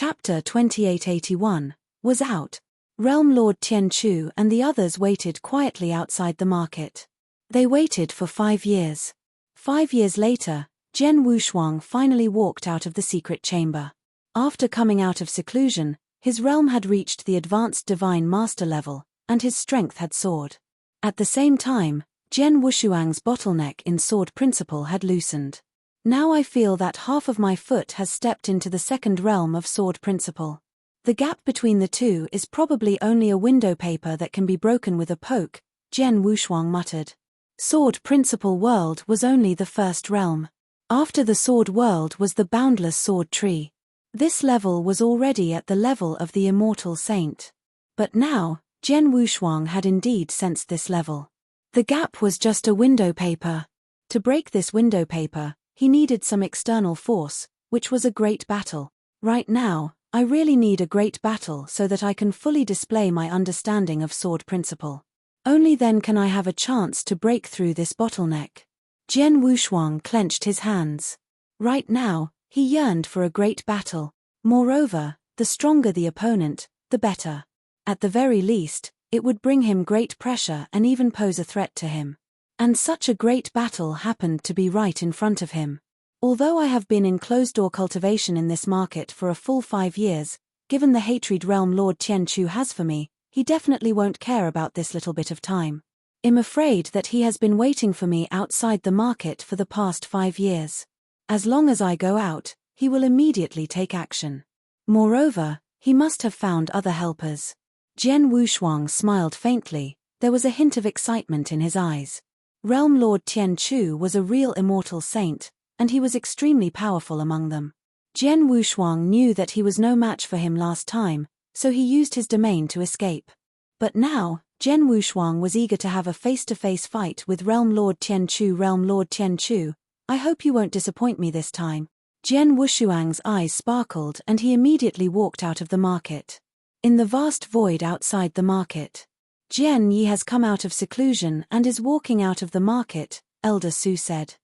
Chapter 2881, was out. Realm Lord Tianchu and the others waited quietly outside the market. They waited for 5 years. 5 years later, Jian Wushuang finally walked out of the secret chamber. After coming out of seclusion, his realm had reached the advanced divine master level, and his strength had soared. At the same time, Jian Wushuang's bottleneck in sword principle had loosened. Now I feel that half of my foot has stepped into the second realm of sword principle. The gap between the two is probably only a window paper that can be broken with a poke, Jian Wushuang muttered. Sword principle world was only the first realm. After the sword world was the boundless sword tree. This level was already at the level of the immortal saint. But now, Jian Wushuang had indeed sensed this level. The gap was just a window paper. To break this window paper, he needed some external force, which was a great battle. Right now, I really need a great battle so that I can fully display my understanding of sword principle. Only then can I have a chance to break through this bottleneck. Jian Wushuang clenched his hands. Right now, he yearned for a great battle. Moreover, the stronger the opponent, the better. At the very least, it would bring him great pressure and even pose a threat to him. And such a great battle happened to be right in front of him. Although I have been in closed-door cultivation in this market for a full 5 years, given the hatred realm Lord Tianchu has for me, he definitely won't care about this little bit of time. I'm afraid that he has been waiting for me outside the market for the past 5 years. As long as I go out, he will immediately take action. Moreover, he must have found other helpers. Jian Wushuang smiled faintly, there was a hint of excitement in his eyes. Realm Lord Tianchu was a real immortal saint, and he was extremely powerful among them. Jian Wushuang knew that he was no match for him last time, so he used his domain to escape. But now, Jian Wushuang was eager to have a face-to-face fight with Realm Lord Tianchu. Realm Lord Tianchu, I hope you won't disappoint me this time. Jian Wushuang's eyes sparkled and he immediately walked out of the market. In the vast void outside the market, Jian Yi has come out of seclusion and is walking out of the market, Elder Su said.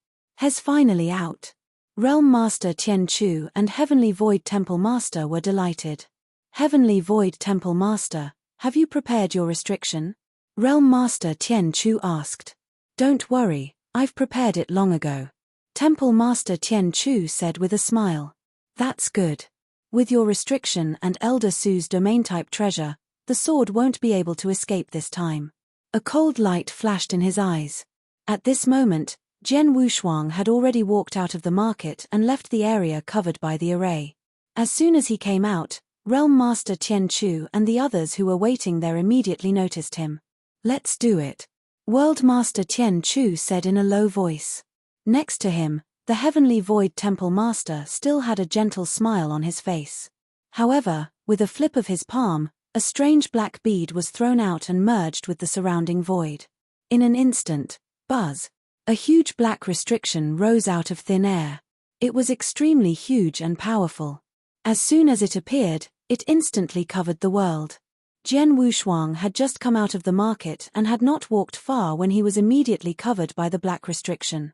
He's finally out. Realm Master Tianchu and Heavenly Void Temple Master were delighted. Heavenly Void Temple Master, have you prepared your restriction? Realm Master Tianchu asked. Don't worry, I've prepared it long ago. Temple Master Tianchu said with a smile. That's good. With your restriction and Elder Su's domain-type treasure, the sword won't be able to escape this time. A cold light flashed in his eyes. At this moment, Jian Wushuang had already walked out of the market and left the area covered by the array. As soon as he came out, Realm Master Tianchu and the others who were waiting there immediately noticed him. Let's do it. World Master Tianchu said in a low voice. Next to him, the Heavenly Void Temple Master still had a gentle smile on his face. However, with a flip of his palm, a strange black bead was thrown out and merged with the surrounding void. In an instant, buzz! A huge black restriction rose out of thin air. It was extremely huge and powerful. As soon as it appeared, it instantly covered the world. Jian Wushuang had just come out of the market and had not walked far when he was immediately covered by the black restriction.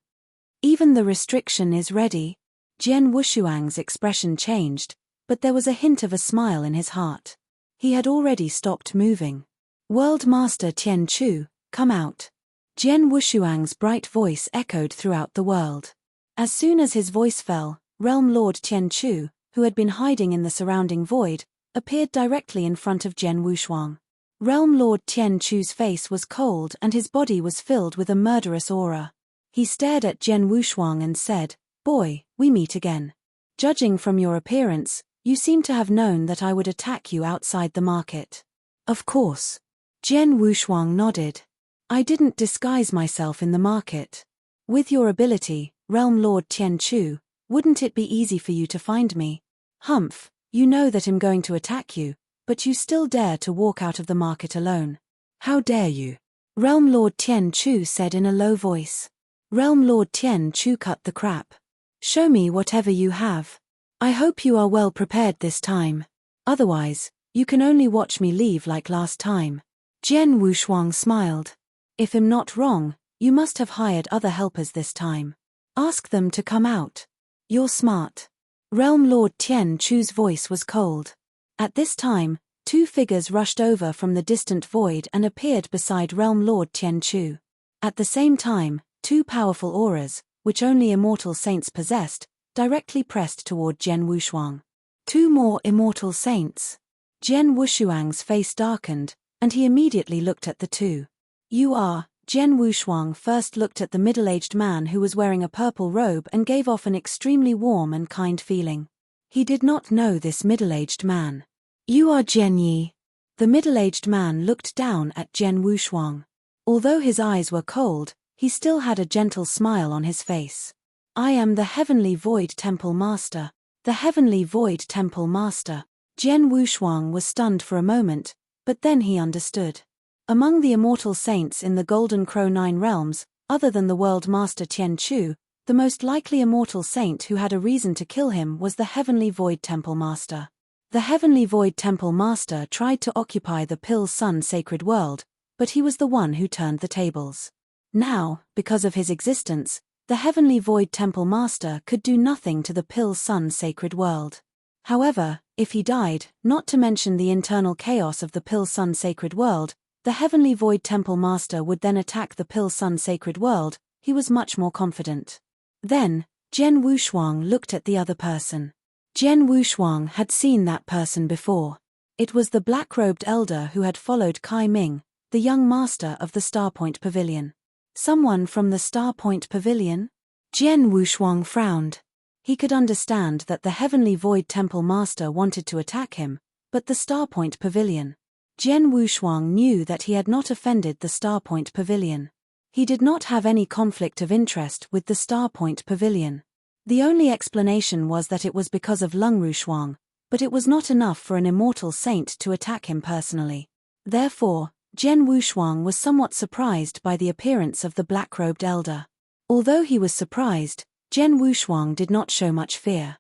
Even the restriction is ready. Jian Wushuang's expression changed, but there was a hint of a smile in his heart. He had already stopped moving. World Master Tianchu, come out. Jian Wushuang's bright voice echoed throughout the world. As soon as his voice fell, Realm Lord Tianchu, who had been hiding in the surrounding void, appeared directly in front of Jian Wushuang. Realm Lord Tianchu's face was cold and his body was filled with a murderous aura. He stared at Jian Wushuang and said, "Boy, we meet again. Judging from your appearance, you seem to have known that I would attack you outside the market." Of course. Jian Wushuang nodded. I didn't disguise myself in the market. With your ability, Realm Lord Tianchu, wouldn't it be easy for you to find me? Humph, you know that I'm going to attack you, but you still dare to walk out of the market alone. How dare you? Realm Lord Tianchu said in a low voice. Realm Lord Tianchu cut the crap. Show me whatever you have. I hope you are well prepared this time. Otherwise, you can only watch me leave like last time. Jian Wushuang smiled. If I'm not wrong, you must have hired other helpers this time. Ask them to come out. You're smart. Realm Lord Tian Chu's voice was cold. At this time, two figures rushed over from the distant void and appeared beside Realm Lord Tian Chu. At the same time, two powerful auras, which only immortal saints possessed, directly pressed toward Jian Wushuang. Two more immortal saints. Jian Wushuang's face darkened, and he immediately looked at the two. You are. Jian Wushuang first looked at the middle-aged man who was wearing a purple robe and gave off an extremely warm and kind feeling. He did not know this middle-aged man. You are Jian Yi. The middle-aged man looked down at Jian Wushuang. Although his eyes were cold, he still had a gentle smile on his face. I am the Heavenly Void Temple Master. The Heavenly Void Temple Master. Jian Wushuang was stunned for a moment, but then he understood. Among the immortal saints in the Golden Crow 9 realms, other than the World Master Tian Chu, the most likely immortal saint who had a reason to kill him was the Heavenly Void Temple Master. The Heavenly Void Temple Master tried to occupy the Pill Sun sacred world, but he was the one who turned the tables. Now, because of his existence, the Heavenly Void Temple Master could do nothing to the Pill Sun sacred world. However, if he died, not to mention the internal chaos of the Pill Sun sacred world, the Heavenly Void Temple Master would then attack the Pill Sun sacred world. He was much more confident. Then, Jian Wushuang looked at the other person. Jian Wushuang had seen that person before. It was the black-robed elder who had followed Kai Ming, the young master of the Starpoint Pavilion. Someone from the Starpoint Pavilion? Jian Wushuang frowned. He could understand that the Heavenly Void Temple Master wanted to attack him, but the Starpoint Pavilion. Jian Wushuang knew that he had not offended the Starpoint Pavilion. He did not have any conflict of interest with the Starpoint Pavilion. The only explanation was that it was because of Lung Rushuang, but it was not enough for an immortal saint to attack him personally. Therefore, Jian Wushuang was somewhat surprised by the appearance of the black-robed elder. Although he was surprised, Jian Wushuang did not show much fear.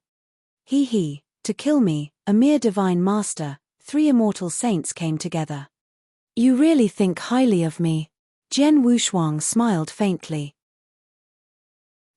To kill me, a mere divine master, 3 immortal saints came together. You really think highly of me? Jian Wushuang smiled faintly.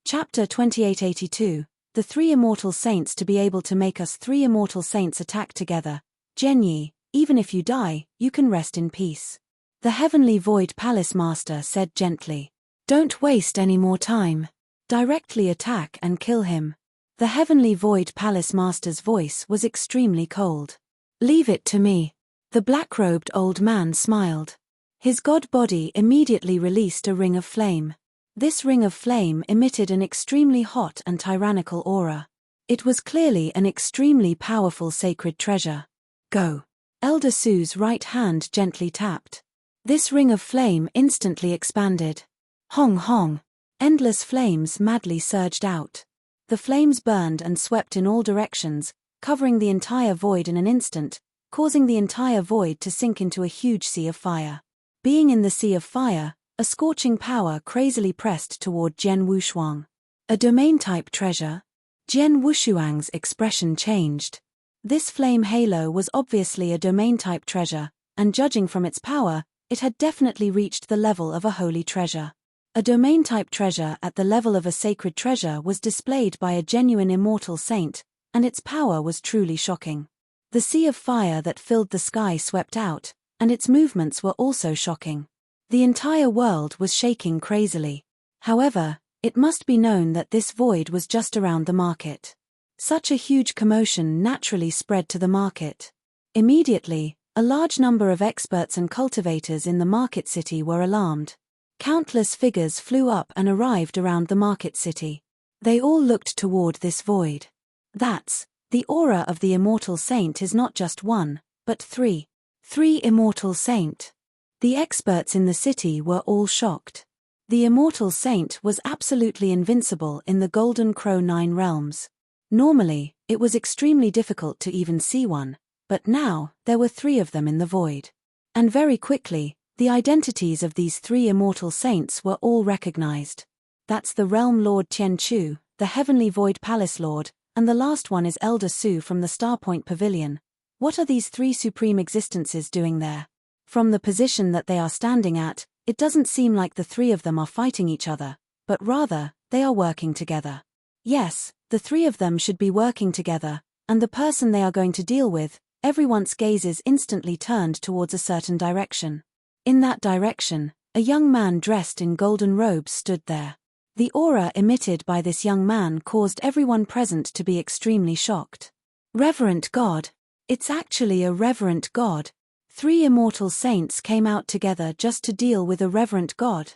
Chapter 2882, The 3 Immortal Saints. To be able to make us 3 immortal saints attack together. Jian Yi, even if you die, you can rest in peace. The Heavenly Void Palace Master said gently. Don't waste any more time. Directly attack and kill him. The Heavenly Void Palace Master's voice was extremely cold. Leave it to me. The black-robed old man smiled. His god body immediately released a ring of flame. This ring of flame emitted an extremely hot and tyrannical aura. It was clearly an extremely powerful sacred treasure. Go. Elder Su's right hand gently tapped. This ring of flame instantly expanded. Hong hong. Endless flames madly surged out. The flames burned and swept in all directions, covering the entire void in an instant, causing the entire void to sink into a huge sea of fire. Being in the sea of fire, a scorching power crazily pressed toward Jian Wushuang. A domain-type treasure? Jian Wushuang's expression changed. This flame halo was obviously a domain-type treasure, and judging from its power, it had definitely reached the level of a holy treasure. A domain-type treasure at the level of a sacred treasure was displayed by a genuine immortal saint, and its power was truly shocking. The sea of fire that filled the sky swept out, and its movements were also shocking. The entire world was shaking crazily. However, it must be known that this void was just around the market. Such a huge commotion naturally spread to the market. Immediately, a large number of experts and cultivators in the market city were alarmed. Countless figures flew up and arrived around the market city. They all looked toward this void. The aura of the immortal saint is not just 1, but 3. 3 immortal saint. The experts in the city were all shocked. The immortal saint was absolutely invincible in the Golden Crow 9 realms. Normally, it was extremely difficult to even see one, but now, there were 3 of them in the void. And very quickly, the identities of these 3 immortal saints were all recognized. That's the Realm Lord Tian Chu, the Heavenly Void Palace Lord, and the last one is Elder Su from the Starpoint Pavilion. What are these 3 supreme existences doing there? From the position that they are standing at, it doesn't seem like the 3 of them are fighting each other, but rather, they are working together. Yes, The three of them should be working together, and the person they are going to deal with, everyone's gazes instantly turned towards a certain direction. In that direction, a young man dressed in golden robes stood there. The aura emitted by this young man caused everyone present to be extremely shocked. Reverent God! It's actually a reverent God! 3 immortal saints came out together just to deal with a reverent God.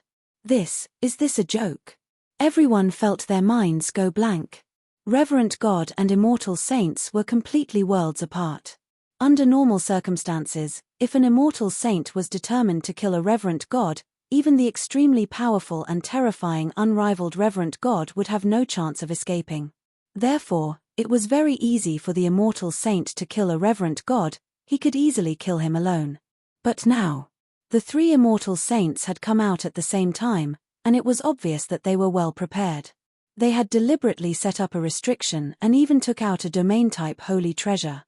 Is this a joke? Everyone felt their minds go blank. Reverent God and immortal saints were completely worlds apart. Under normal circumstances, if an immortal saint was determined to kill a reverent God, even the extremely powerful and terrifying unrivaled reverent God would have no chance of escaping. Therefore, it was very easy for the immortal saint to kill a reverent God. He could easily kill him alone. But now, the 3 immortal saints had come out at the same time, and it was obvious that they were well prepared. They had deliberately set up a restriction and even took out a domain-type holy treasure.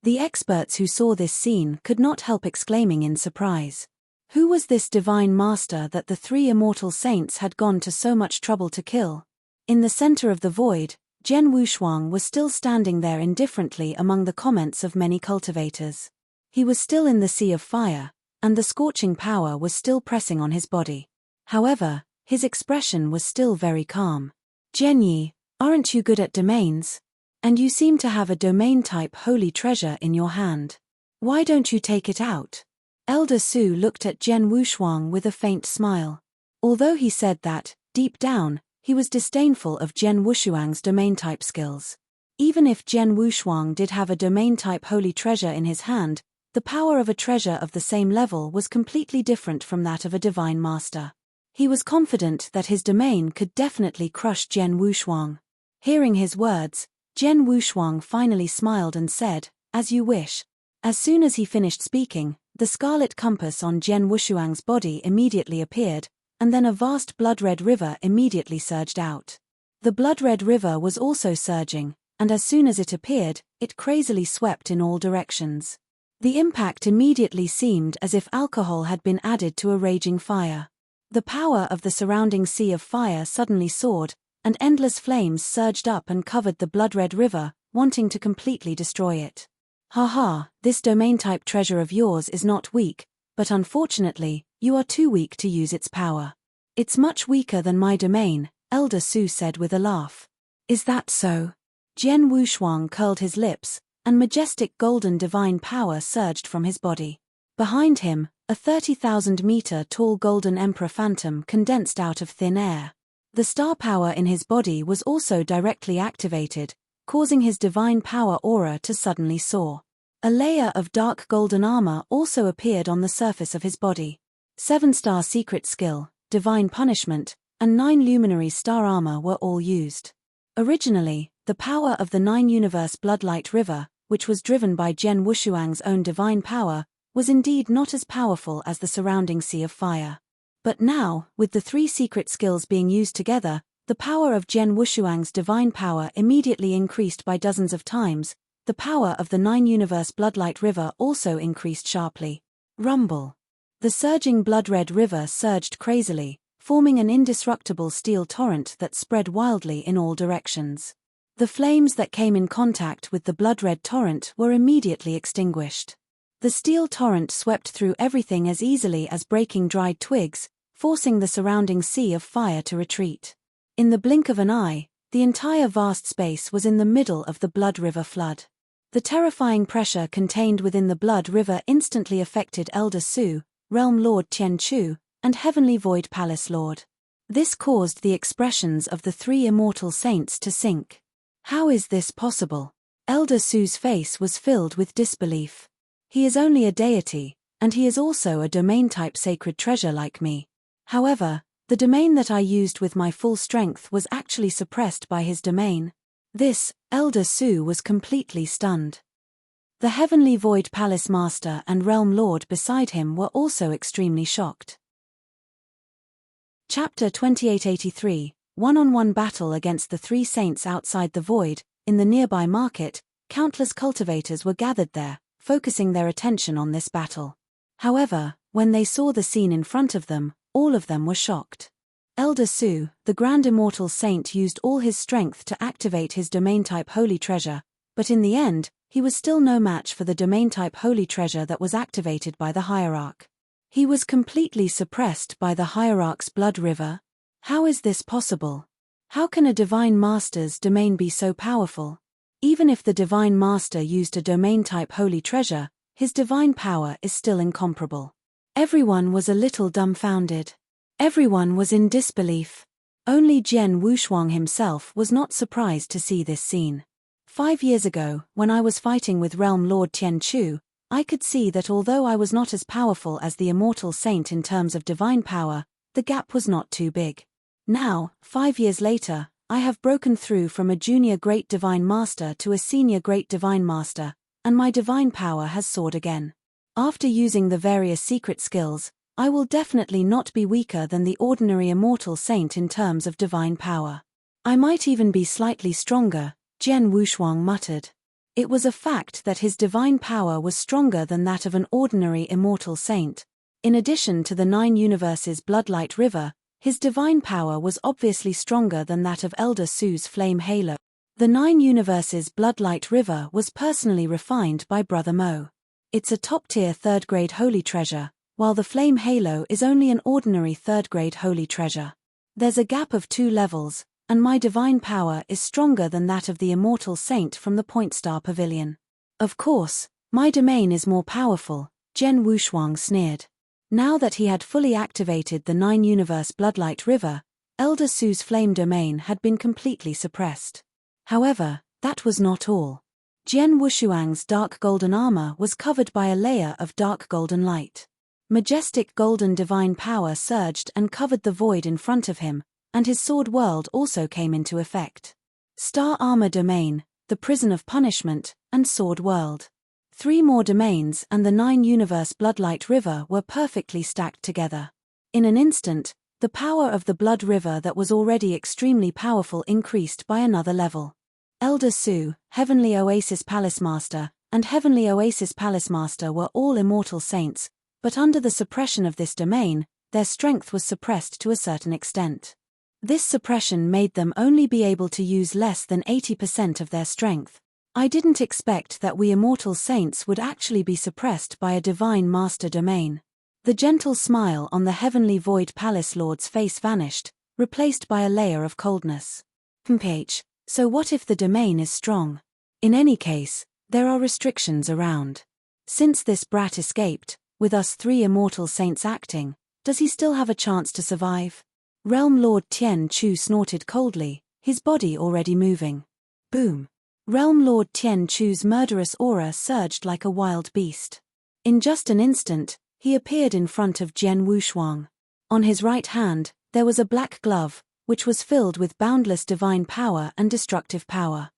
The experts who saw this scene could not help exclaiming in surprise. Who was this divine master that the 3 immortal saints had gone to so much trouble to kill? In the center of the void, Zhen Wushuang was still standing there indifferently among the comments of many cultivators. He was still in the sea of fire, and the scorching power was still pressing on his body. However, his expression was still very calm. Zhenyi, aren't you good at domains? And you seem to have a domain-type holy treasure in your hand. Why don't you take it out? Elder Su looked at Zhen Wushuang with a faint smile. Although he said that, deep down, he was disdainful of Zhen Wushuang's domain-type skills. Even if Zhen Wushuang did have a domain-type holy treasure in his hand, the power of a treasure of the same level was completely different from that of a divine master. He was confident that his domain could definitely crush Zhen Wushuang. Hearing his words, Zhen Wushuang finally smiled and said, "As you wish." As soon as he finished speaking, the scarlet compass on Zhen Wushuang's body immediately appeared, and then a vast blood-red river immediately surged out. The blood-red river was also surging, and as soon as it appeared, it crazily swept in all directions. The impact immediately seemed as if alcohol had been added to a raging fire. The power of the surrounding sea of fire suddenly soared, and endless flames surged up and covered the blood-red river, wanting to completely destroy it. "Haha, this domain-type treasure of yours is not weak, but unfortunately, you are too weak to use its power. It's much weaker than my domain," Elder Su said with a laugh. "Is that so?" Zhen Wushuang curled his lips, and majestic golden divine power surged from his body. Behind him, a 30,000-meter tall golden emperor phantom condensed out of thin air. The star power in his body was also directly activated, causing his divine power aura to suddenly soar. A layer of dark golden armor also appeared on the surface of his body. 7-star secret skill, divine punishment, and 9 luminary star armor were all used. Originally, the power of the 9-universe bloodlight river, which was driven by Zhen Wushuang's own divine power, was indeed not as powerful as the surrounding sea of fire. But now, with the 3 secret skills being used together, the power of Zhen Wushuang's divine power immediately increased by dozens of times. The power of the 9-universe bloodlight river also increased sharply. Rumble. The surging blood-red river surged crazily, forming an indestructible steel torrent that spread wildly in all directions. The flames that came in contact with the blood-red torrent were immediately extinguished. The steel torrent swept through everything as easily as breaking dried twigs, forcing the surrounding sea of fire to retreat. In the blink of an eye, the entire vast space was in the middle of the blood river flood. The terrifying pressure contained within the blood river instantly affected Elder Su, Realm Lord Tian Chu, and Heavenly Void Palace Lord. This caused the expressions of the 3 immortal saints to sink. How is this possible? Elder Su's face was filled with disbelief. He is only a deity, and he is also a domain-type sacred treasure like me. However, the domain that I used with my full strength was actually suppressed by his domain. Elder Su was completely stunned. The Heavenly Void Palace Master and Realm Lord beside him were also extremely shocked. Chapter 2883, One-on-one battle against the 3 saints outside the void. In the nearby market, countless cultivators were gathered there, focusing their attention on this battle. However, when they saw the scene in front of them, all of them were shocked. Elder Su, the grand immortal saint, used all his strength to activate his domain-type holy treasure, but in the end, he was still no match for the domain-type holy treasure that was activated by the hierarch. He was completely suppressed by the hierarch's blood river. How is this possible? How can a divine master's domain be so powerful? Even if the divine master used a domain-type holy treasure, his divine power is still incomparable. Everyone was a little dumbfounded. Everyone was in disbelief. Only Jian Wushuang himself was not surprised to see this scene. 5 years ago, when I was fighting with Realm Lord Tianchu, I could see that although I was not as powerful as the immortal saint in terms of divine power, the gap was not too big. Now, 5 years later, I have broken through from a junior great divine master to a senior great divine master, and my divine power has soared again. After using the various secret skills, I will definitely not be weaker than the ordinary immortal saint in terms of divine power. I might even be slightly stronger, Jian Wushuang muttered. It was a fact that his divine power was stronger than that of an ordinary immortal saint. In addition to the 9 universes Bloodlight River, his divine power was obviously stronger than that of Elder Su's flame halo. The 9 universes Bloodlight River was personally refined by Brother Mo. It's a top-tier 3rd-grade holy treasure, while the flame halo is only an ordinary 3rd-grade holy treasure. There's a gap of 2 levels, and my divine power is stronger than that of the immortal saint from the Point Star Pavilion. Of course, my domain is more powerful, Jian Wushuang sneered. Now that he had fully activated the 9-universe Bloodlight River, Elder Su's flame domain had been completely suppressed. However, that was not all. Jian Wushuang's dark golden armor was covered by a layer of dark golden light. Majestic golden divine power surged and covered the void in front of him, and his sword world also came into effect. Star Armor Domain, the Prison of Punishment, and Sword World. 3 more domains and the 9-universe Bloodlight River were perfectly stacked together. In an instant, the power of the Blood River that was already extremely powerful increased by another level. Elder Su, Heavenly Oasis Palace Master, and Heavenly Oasis Palace Master were all immortal saints, but under the suppression of this domain, their strength was suppressed to a certain extent. This suppression made them only be able to use less than 80% of their strength. I didn't expect that we immortal saints would actually be suppressed by a divine master domain. The gentle smile on the Heavenly Void Palace Lord's face vanished, replaced by a layer of coldness. So what if the domain is strong? In any case, there are restrictions around. Since this brat escaped, with us 3 immortal saints acting, does he still have a chance to survive? Realm Lord Tian Chu snorted coldly, his body already moving. Boom! Realm Lord Tian Chu's murderous aura surged like a wild beast. In just an instant, he appeared in front of Jian Wushuang. On his right hand, there was a black glove, which was filled with boundless divine power and destructive power.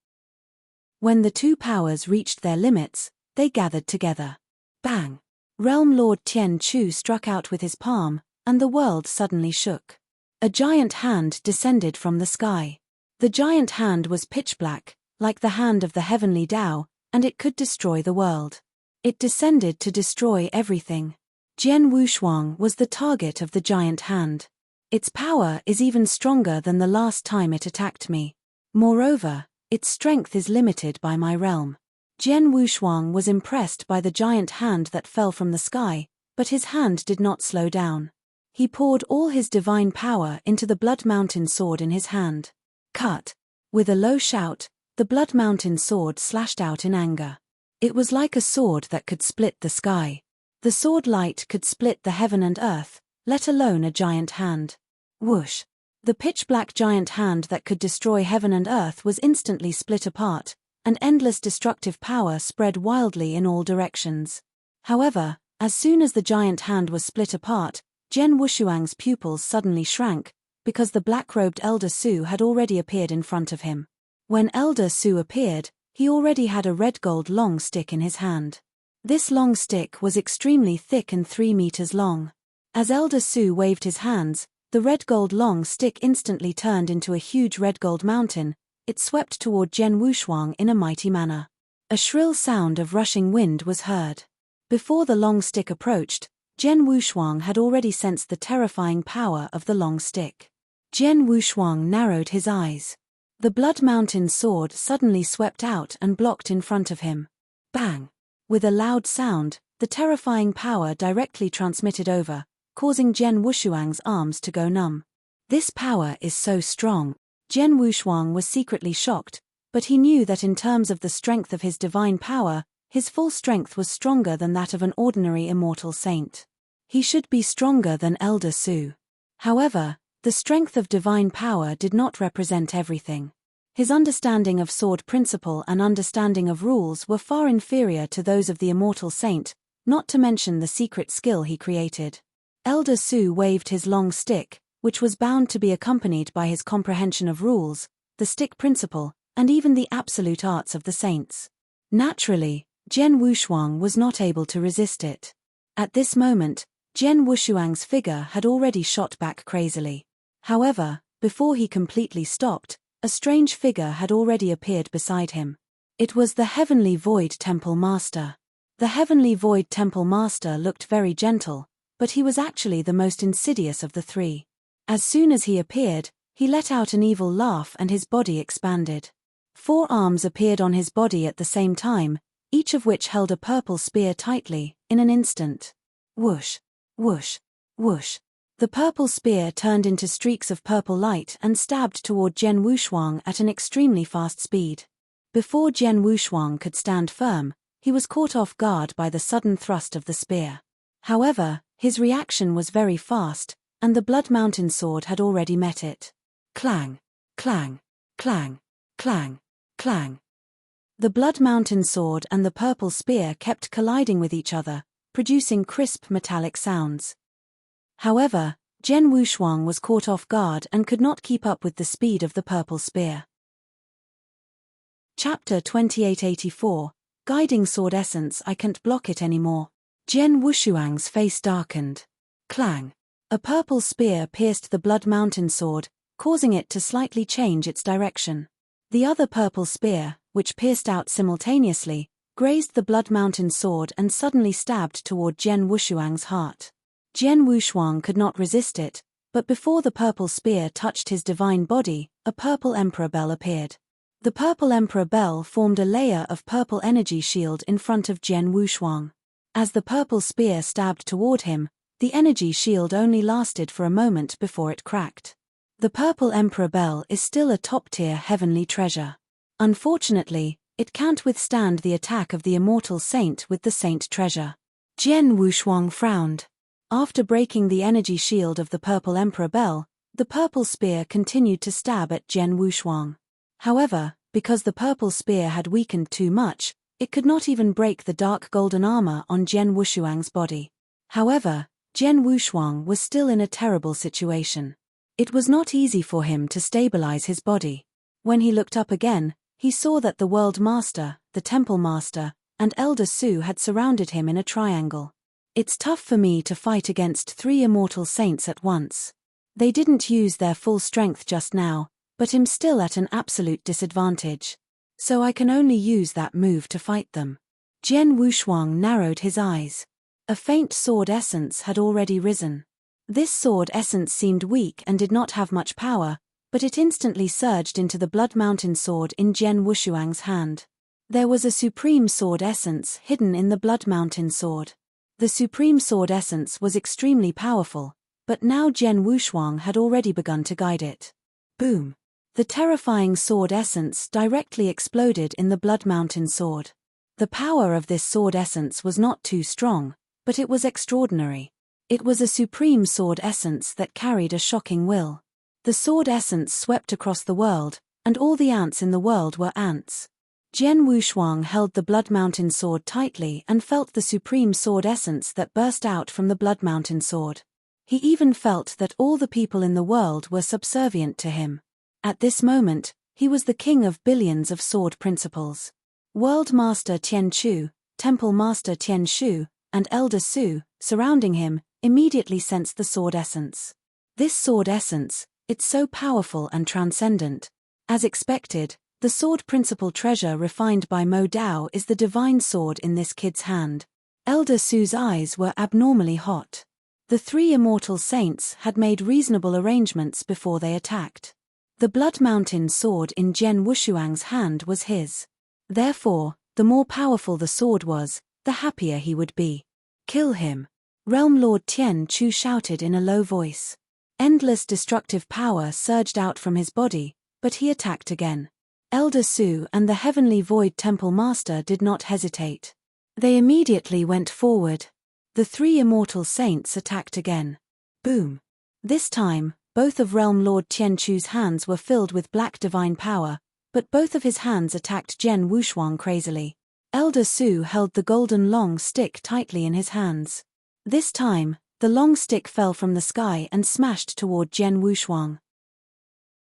When the 2 powers reached their limits, they gathered together. Bang! Realm Lord Tian Chu struck out with his palm, and the world suddenly shook. A giant hand descended from the sky. The giant hand was pitch black, like the hand of the heavenly Tao, and it could destroy the world. It descended to destroy everything. Jian Wushuang was the target of the giant hand. Its power is even stronger than the last time it attacked me. Moreover, its strength is limited by my realm. Jian Wushuang was impressed by the giant hand that fell from the sky, but his hand did not slow down. He poured all his divine power into the Blood Mountain sword in his hand. Cut! With a low shout, the Blood Mountain sword slashed out in anger. It was like a sword that could split the sky. The sword light could split the heaven and earth, let alone a giant hand. Whoosh! The pitch-black giant hand that could destroy heaven and earth was instantly split apart, and endless destructive power spread wildly in all directions. However, as soon as the giant hand was split apart, Jian Wushuang's pupils suddenly shrank, because the black-robed Elder Su had already appeared in front of him. When Elder Su appeared, he already had a red-gold long stick in his hand. This long stick was extremely thick and 3 meters long. As Elder Su waved his hands, the red-gold long stick instantly turned into a huge red-gold mountain. It swept toward Jian Wushuang in a mighty manner. A shrill sound of rushing wind was heard. Before the long stick approached, Jian Wushuang had already sensed the terrifying power of the long stick. Jian Wushuang narrowed his eyes. The Blood Mountain sword suddenly swept out and blocked in front of him. Bang! With a loud sound, the terrifying power directly transmitted over, causing Jian Wushuang's arms to go numb. This power is so strong. Jian Wushuang was secretly shocked, but he knew that in terms of the strength of his divine power, his full strength was stronger than that of an ordinary immortal saint. He should be stronger than Elder Su. However, the strength of divine power did not represent everything. His understanding of sword principle and understanding of rules were far inferior to those of the immortal saint, not to mention the secret skill he created. Elder Su waved his long stick, which was bound to be accompanied by his comprehension of rules, the stick principle, and even the absolute arts of the saints. Naturally, Jian Wushuang was not able to resist it. At this moment, Jian Wushuang's figure had already shot back crazily. However, before he completely stopped, a strange figure had already appeared beside him. It was the Heavenly Void Temple Master. The Heavenly Void Temple Master looked very gentle, but he was actually the most insidious of the three. As soon as he appeared, he let out an evil laugh and his body expanded. 4 arms appeared on his body at the same time, each of which held a purple spear tightly, in an instant. Whoosh! Whoosh! Whoosh! The purple spear turned into streaks of purple light and stabbed toward Jian Wushuang at an extremely fast speed. Before Jian Wushuang could stand firm, he was caught off guard by the sudden thrust of the spear. However, his reaction was very fast, and the Blood Mountain sword had already met it. Clang! Clang! Clang! Clang! Clang! The Blood Mountain sword and the purple spear kept colliding with each other, producing crisp metallic sounds. However, Jian Wushuang was caught off guard and could not keep up with the speed of the purple spear. Chapter 2884, Guiding Sword Essence. I can't block it anymore. Jian Wushuang's face darkened. Clang! A purple spear pierced the Blood Mountain sword, causing it to slightly change its direction. The other purple spear, which pierced out simultaneously, grazed the Blood Mountain sword and suddenly stabbed toward Jian Wushuang's heart. Jian Wushuang could not resist it, but before the purple spear touched his divine body, a purple emperor bell appeared. The purple emperor bell formed a layer of purple energy shield in front of Jian Wushuang. As the purple spear stabbed toward him, the energy shield only lasted for a moment before it cracked. The purple emperor bell is still a top-tier heavenly treasure. Unfortunately, it can't withstand the attack of the immortal saint with the saint treasure. Jian Wushuang frowned. After breaking the energy shield of the purple emperor bell, the purple spear continued to stab at Jian Wushuang. However, because the purple spear had weakened too much, it could not even break the dark golden armor on Jian Wushuang's body. However, Jian Wushuang was still in a terrible situation. It was not easy for him to stabilize his body. When he looked up again, he saw that the World Master, the Temple Master, and Elder Su had surrounded him in a triangle. It's tough for me to fight against 3 immortal saints at once. They didn't use their full strength just now, but I'm still at an absolute disadvantage. So I can only use that move to fight them. Jian Wushuang narrowed his eyes. A faint sword essence had already risen. This sword essence seemed weak and did not have much power, but it instantly surged into the Blood Mountain sword in Jian Wushuang's hand. There was a supreme sword essence hidden in the Blood Mountain sword. The supreme sword essence was extremely powerful, but now Jian Wushuang had already begun to guide it. Boom! The terrifying sword essence directly exploded in the Blood Mountain sword. The power of this sword essence was not too strong, but it was extraordinary. It was a supreme sword essence that carried a shocking will. The sword essence swept across the world, and all the ants in the world were ants. Jian Wushuang held the Blood Mountain sword tightly and felt the supreme sword essence that burst out from the Blood Mountain sword. He even felt that all the people in the world were subservient to him. At this moment, he was the king of billions of sword principles. World Master Tian Chu, Temple Master Tian Shu, and Elder Su, surrounding him, immediately sensed the sword essence. This sword essence, it's so powerful and transcendent. As expected, the sword principle treasure refined by Mo Dao is the divine sword in this kid's hand. Elder Su's eyes were abnormally hot. The three immortal saints had made reasonable arrangements before they attacked. The Blood Mountain sword in Jian Wushuang's hand was his. Therefore, the more powerful the sword was, the happier he would be. Kill him. Realm Lord Tian Chu shouted in a low voice. Endless destructive power surged out from his body, but he attacked again. Elder Su and the Heavenly Void Temple Master did not hesitate. They immediately went forward. The three immortal saints attacked again. Boom. This time, both of Realm Lord Tian Chu's hands were filled with black divine power, but both of his hands attacked Jian Wushuang crazily. Elder Su held the golden long stick tightly in his hands. This time, the long stick fell from the sky and smashed toward Jian Wushuang.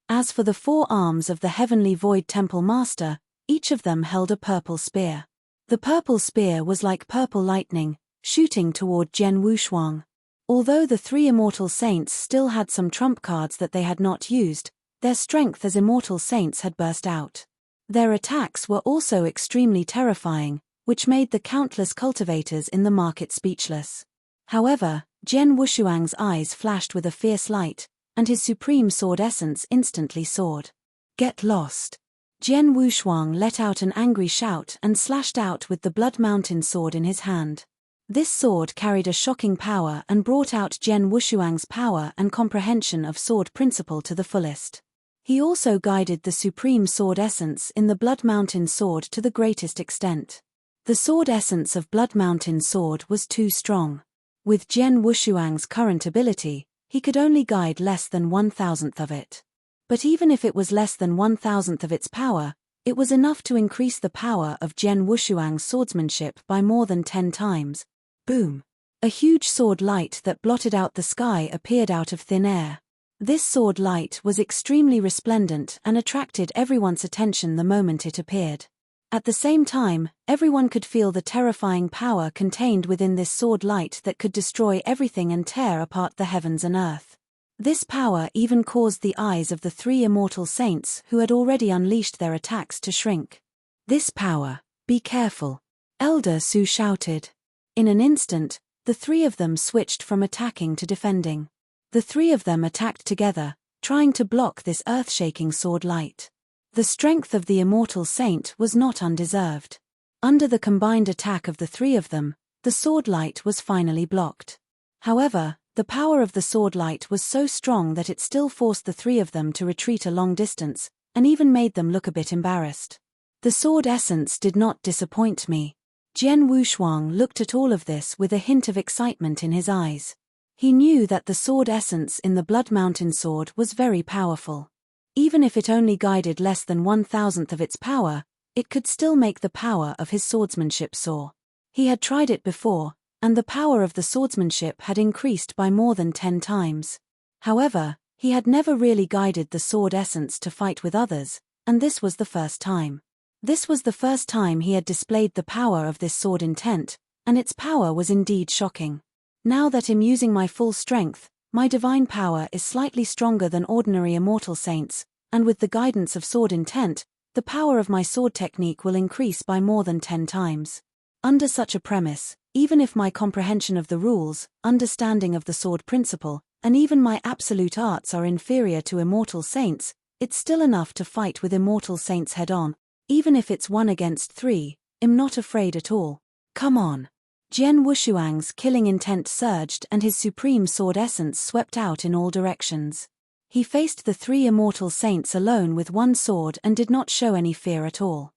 As for the four arms of the Heavenly Void Temple Master, each of them held a purple spear. The purple spear was like purple lightning, shooting toward Jian Wushuang. Although the three immortal saints still had some trump cards that they had not used, their strength as immortal saints had burst out. Their attacks were also extremely terrifying, which made the countless cultivators in the market speechless. However, Jian Wushuang's eyes flashed with a fierce light, and his supreme sword essence instantly soared. Get lost. Jian Wushuang let out an angry shout and slashed out with the Blood Mountain sword in his hand. This sword carried a shocking power and brought out Jian Wushuang's power and comprehension of sword principle to the fullest. He also guided the supreme sword essence in the Blood Mountain sword to the greatest extent. The sword essence of Blood Mountain sword was too strong. With Jian Wushuang's current ability, he could only guide less than 1/1000th of it. But even if it was less than 1/1000th of its power, it was enough to increase the power of Jian Wushuang's swordsmanship by more than 10 times. Boom! A huge sword light that blotted out the sky appeared out of thin air. This sword light was extremely resplendent and attracted everyone's attention the moment it appeared. At the same time, everyone could feel the terrifying power contained within this sword light that could destroy everything and tear apart the heavens and earth. This power even caused the eyes of the three immortal saints who had already unleashed their attacks to shrink. This power, be careful. Elder Su shouted. In an instant, the three of them switched from attacking to defending. The three of them attacked together, trying to block this earth-shaking sword light. The strength of the immortal saint was not undeserved. Under the combined attack of the three of them, the sword light was finally blocked. However, the power of the sword light was so strong that it still forced the three of them to retreat a long distance, and even made them look a bit embarrassed. The sword essence did not disappoint me. Jian Wushuang looked at all of this with a hint of excitement in his eyes. He knew that the sword essence in the Blood Mountain sword was very powerful. Even if it only guided less than 1/1000th of its power, it could still make the power of his swordsmanship soar. He had tried it before, and the power of the swordsmanship had increased by more than 10 times. However, he had never really guided the sword essence to fight with others, and this was the first time. This was the first time he had displayed the power of this sword intent, and its power was indeed shocking. Now that I'm using my full strength, my divine power is slightly stronger than ordinary immortal saints, and with the guidance of sword intent, the power of my sword technique will increase by more than 10 times. Under such a premise, even if my comprehension of the rules, understanding of the sword principle, and even my absolute arts are inferior to immortal saints, it's still enough to fight with immortal saints head-on. Even if it's 1 against 3, I'm not afraid at all. Come on. Jian Wushuang's killing intent surged and his supreme sword essence swept out in all directions. He faced the three immortal saints alone with one sword and did not show any fear at all.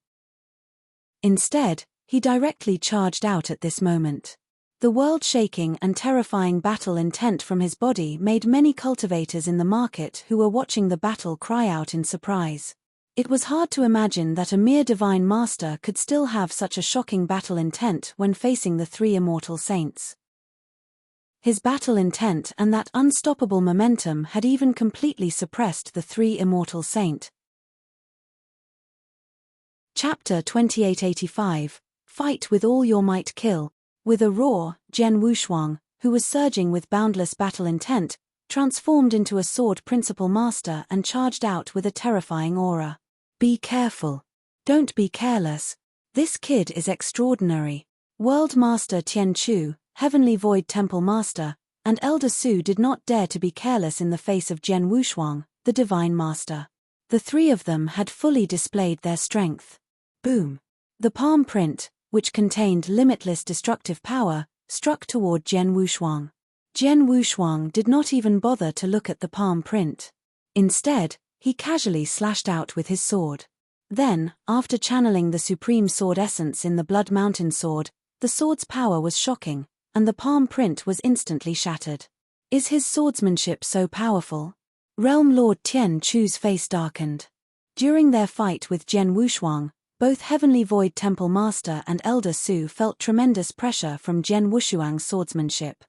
Instead, he directly charged out at this moment. The world-shaking and terrifying battle intent from his body made many cultivators in the market who were watching the battle cry out in surprise. It was hard to imagine that a mere divine master could still have such a shocking battle intent when facing the three immortal saints. His battle intent and that unstoppable momentum had even completely suppressed the three immortal saint. Chapter 2885, Fight with all your might kill. With a roar, Jian Wushuang, who was surging with boundless battle intent, transformed into a sword principal master and charged out with a terrifying aura. Be careful. Don't be careless. This kid is extraordinary. World Master Tian Chu, Heavenly Void Temple Master, and Elder Su did not dare to be careless in the face of Jian Wushuang, the Divine Master. The three of them had fully displayed their strength. Boom! The palm print, which contained limitless destructive power, struck toward Jian Wushuang. Jian Wushuang did not even bother to look at the palm print. Instead, he casually slashed out with his sword. Then, after channeling the supreme sword essence in the Blood Mountain sword, the sword's power was shocking, and the palm print was instantly shattered. Is his swordsmanship so powerful? Realm Lord Tian Chu's face darkened. During their fight with Jian Wushuang, both Heavenly Void Temple Master and Elder Su felt tremendous pressure from Jian Wushuang's swordsmanship.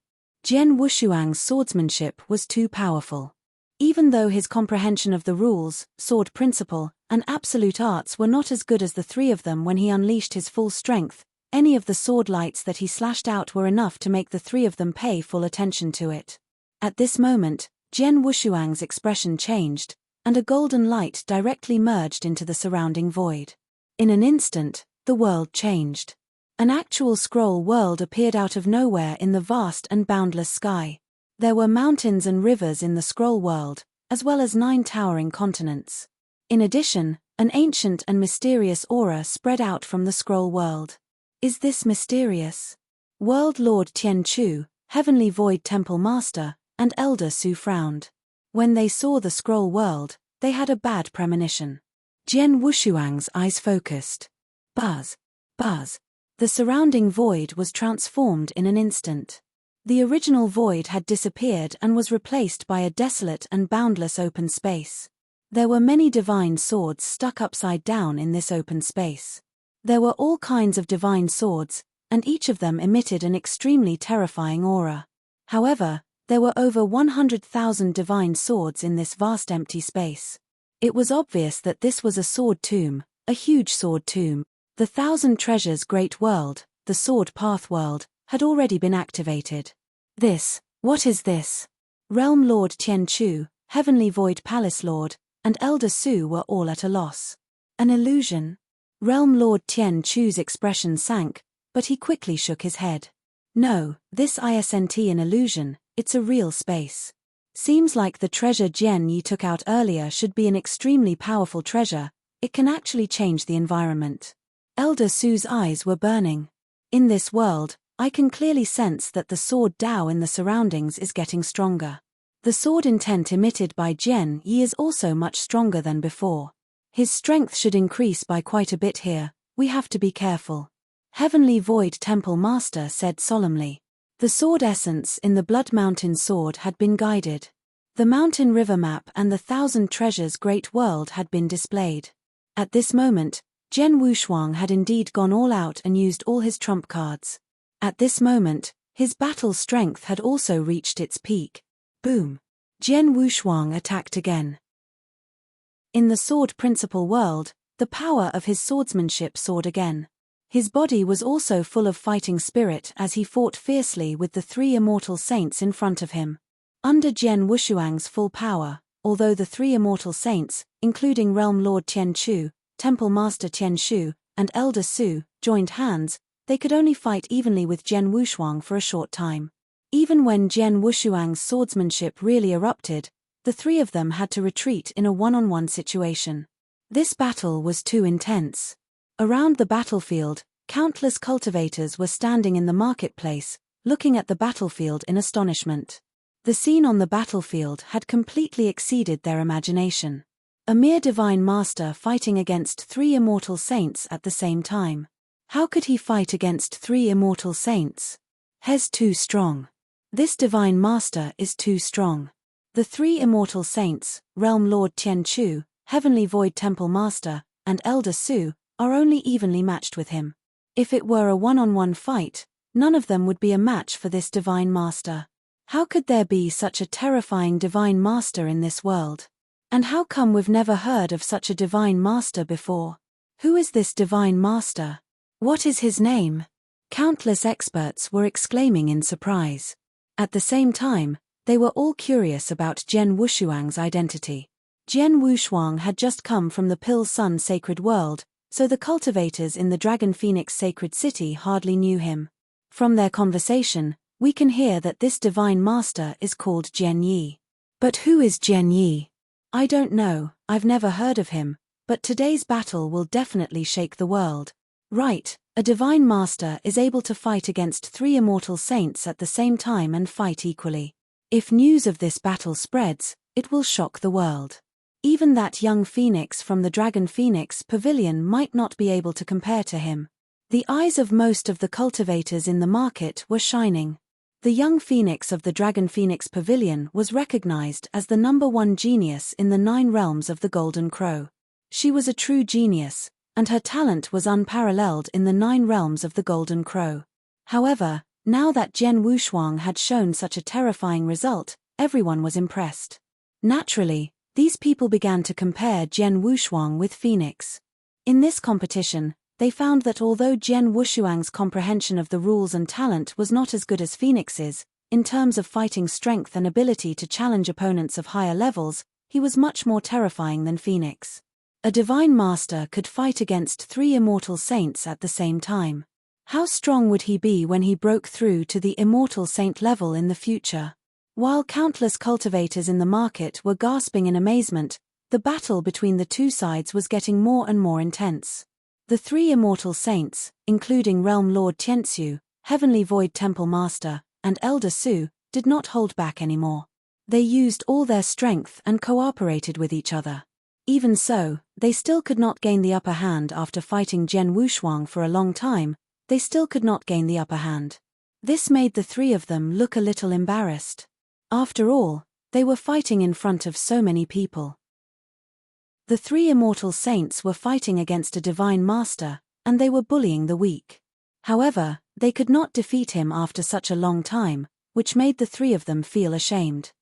Jian Wushuang's swordsmanship was too powerful. Even though his comprehension of the rules, sword principle, and absolute arts were not as good as the three of them when he unleashed his full strength, any of the sword lights that he slashed out were enough to make the three of them pay full attention to it. At this moment, Jian Wushuang's expression changed, and a golden light directly merged into the surrounding void. In an instant, the world changed. An actual scroll world appeared out of nowhere in the vast and boundless sky. There were mountains and rivers in the scroll world, as well as 9 towering continents. In addition, an ancient and mysterious aura spread out from the scroll world. Is this mysterious? World Lord Tian Chu, Heavenly Void Temple Master, and Elder Su frowned. When they saw the scroll world, they had a bad premonition. Jian Wushuang's eyes focused. Buzz. Buzz. The surrounding void was transformed in an instant. The original void had disappeared and was replaced by a desolate and boundless open space. There were many divine swords stuck upside down in this open space. There were all kinds of divine swords, and each of them emitted an extremely terrifying aura. However, there were over 100,000 divine swords in this vast empty space. It was obvious that this was a sword tomb, a huge sword tomb. The 1,000 Treasures Great World, the Sword Path World, had already been activated. What is this? Realm Lord Tian Chu, Heavenly Void Palace Lord, and Elder Su were all at a loss. An illusion? Realm Lord Tian Chu's expression sank, but he quickly shook his head. No, this isn't an illusion, it's a real space. Seems like the treasure Jian Yi took out earlier should be an extremely powerful treasure. It can actually change the environment. Elder Su's eyes were burning. In this world, I can clearly sense that the sword Dao in the surroundings is getting stronger. The sword intent emitted by Jian Yi is also much stronger than before. His strength should increase by quite a bit here, we have to be careful. Heavenly Void Temple Master said solemnly. The sword essence in the Blood Mountain sword had been guided. The mountain river map and the 1,000 Treasures Great World had been displayed. At this moment, Jian Wushuang had indeed gone all out and used all his trump cards. At this moment, his battle strength had also reached its peak. Boom! Jian Wushuang attacked again. In the sword principle world, the power of his swordsmanship soared again. His body was also full of fighting spirit as he fought fiercely with the 3 immortal saints in front of him. Under Jian Wushuang's full power, although the 3 immortal saints, including Realm Lord Tian Chu, Temple Master Tian Shu, and Elder Su, joined hands, they could only fight evenly with Jian Wushuang for a short time. Even when Jian Wushuang's swordsmanship really erupted, the 3 of them had to retreat in a one-on-one situation. This battle was too intense. Around the battlefield, countless cultivators were standing in the marketplace, looking at the battlefield in astonishment. The scene on the battlefield had completely exceeded their imagination. A mere divine master fighting against 3 immortal saints at the same time. How could he fight against 3 immortal saints? He's too strong. This divine master is too strong. The 3 immortal saints, Realm Lord Tian Chu, Heavenly Void Temple Master, and Elder Su, are only evenly matched with him. If it were a one-on-one fight, none of them would be a match for this divine master. How could there be such a terrifying divine master in this world? And how come we've never heard of such a divine master before? Who is this divine master? What is his name? Countless experts were exclaiming in surprise. At the same time, they were all curious about Jian Wushuang's identity. Jian Wushuang had just come from the Pill Sun Sacred World, so the cultivators in the Dragon Phoenix Sacred City hardly knew him. From their conversation, We can hear that this divine master is called Jian Yi. But who is Jian Yi? I don't know, I've never heard of him, but today's battle will definitely shake the world. Right, a divine master is able to fight against 3 immortal saints at the same time and fight equally. If news of this battle spreads, it will shock the world. Even that young phoenix from the Dragon Phoenix Pavilion might not be able to compare to him. The eyes of most of the cultivators in the market were shining. The young phoenix of the Dragon Phoenix Pavilion was recognized as the #1 genius in the 9 realms of the Golden Crow. She was a true genius, and her talent was unparalleled in the 9 realms of the Golden Crow. However, now that Jian Wushuang had shown such a terrifying result, everyone was impressed. Naturally, these people began to compare Jian Wushuang with Phoenix. In this competition, they found that although Jian Wushuang's comprehension of the rules and talent was not as good as Phoenix's, in terms of fighting strength and ability to challenge opponents of higher levels, he was much more terrifying than Phoenix. A divine master could fight against 3 immortal saints at the same time. How strong would he be when he broke through to the immortal saint level in the future? While countless cultivators in the market were gasping in amazement, the battle between the two sides was getting more and more intense. The 3 immortal saints, including Realm Lord Tianxiu, Heavenly Void Temple Master, and Elder Su, did not hold back anymore. They used all their strength and cooperated with each other. Even so, they still could not gain the upper hand after fighting Jian Wushuang for a long time. They still could not gain the upper hand. This made the 3 of them look a little embarrassed. After all, they were fighting in front of so many people. The 3 immortal saints were fighting against a divine master, and they were bullying the weak. However, they could not defeat him after such a long time, which made the 3 of them feel ashamed.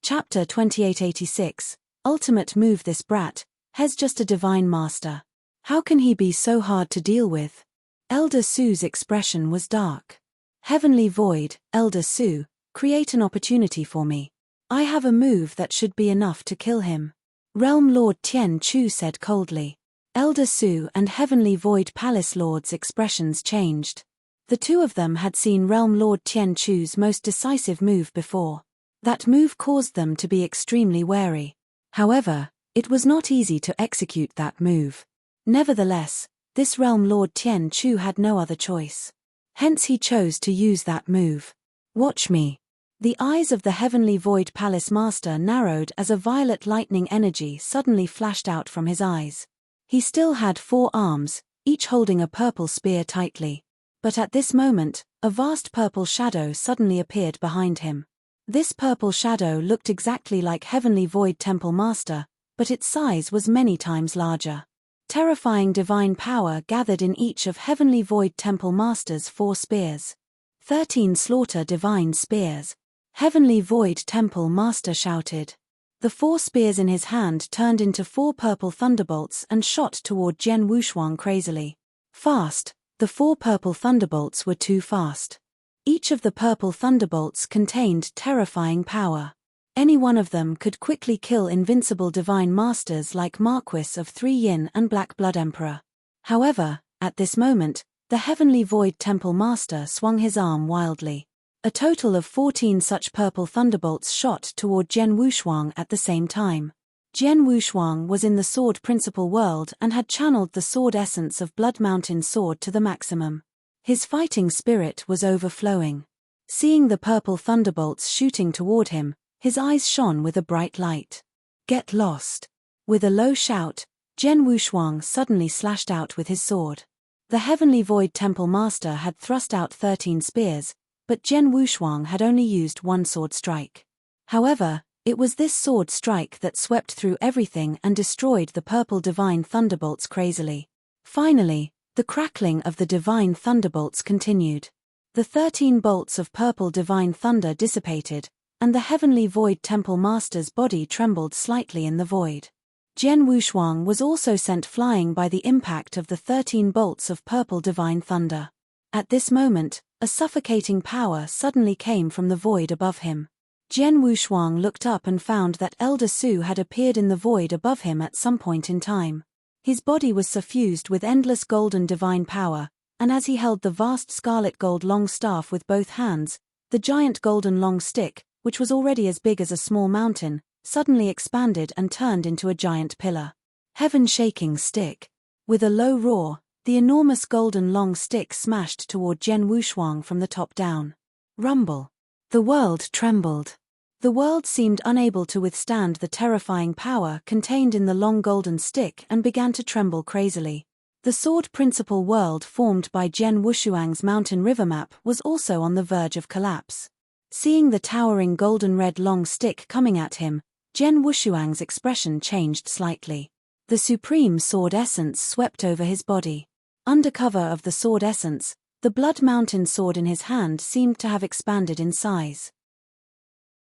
Chapter 2886, Ultimate Move. This brat, has just a divine master. How can he be so hard to deal with? Elder Su's expression was dark. Heavenly Void, Elder Su, create an opportunity for me. I have a move that should be enough to kill him. Realm Lord Tian Chu said coldly. Elder Su and Heavenly Void Palace Lord's expressions changed. The 2 of them had seen Realm Lord Tian Chu's most decisive move before. That move caused them to be extremely wary. However, it was not easy to execute that move. Nevertheless, this Realm Lord Tian Chu had no other choice. Hence he chose to use that move. Watch me. The eyes of the Heavenly Void Palace Master narrowed as a violet lightning energy suddenly flashed out from his eyes. He still had 4 arms, each holding a purple spear tightly. But at this moment, a vast purple shadow suddenly appeared behind him. This purple shadow looked exactly like Heavenly Void Temple Master, but its size was many times larger. Terrifying divine power gathered in each of Heavenly Void Temple Master's 4 spears. 13 slaughter divine spears. Heavenly Void Temple Master shouted. The 4 spears in his hand turned into 4 purple thunderbolts and shot toward Jian Wushuang crazily. Fast, the 4 purple thunderbolts were too fast. Each of the purple thunderbolts contained terrifying power. Any one of them could quickly kill invincible divine masters like Marquis of 3 Yin and Black Blood Emperor. However, at this moment, the Heavenly Void Temple Master swung his arm wildly. A total of 14 such purple thunderbolts shot toward Jian Wushuang at the same time. Jian Wushuang was in the Sword Principal World and had channeled the sword essence of Blood Mountain Sword to the maximum. His fighting spirit was overflowing. Seeing the purple thunderbolts shooting toward him, his eyes shone with a bright light. Get lost. With a low shout, Jian Wushuang suddenly slashed out with his sword. The Heavenly Void Temple Master had thrust out 13 spears, but Jian Wushuang had only used 1 sword strike. However, it was this sword strike that swept through everything and destroyed the purple divine thunderbolts crazily. Finally, the crackling of the divine thunderbolts continued. The 13 bolts of purple divine thunder dissipated, and the Heavenly Void Temple Master's body trembled slightly in the void. Jian Wushuang was also sent flying by the impact of the 13 bolts of purple divine thunder. At this moment, a suffocating power suddenly came from the void above him. Jian Wushuang looked up and found that Elder Su had appeared in the void above him at some point in time. His body was suffused with endless golden divine power, and as he held the vast scarlet gold long staff with both hands, the giant golden long stick, which was already as big as a small mountain, suddenly expanded and turned into a giant pillar. Heaven-shaking stick. With a low roar, the enormous golden long stick smashed toward Jian Wushuang from the top down. Rumble. The world trembled. The world seemed unable to withstand the terrifying power contained in the long golden stick and began to tremble crazily. The sword principal world formed by Jian Wushuang's mountain river map was also on the verge of collapse. Seeing the towering golden red long stick coming at him, Jian Wushuang's expression changed slightly. The supreme sword essence swept over his body. Under cover of the sword essence, the Blood Mountain sword in his hand seemed to have expanded in size.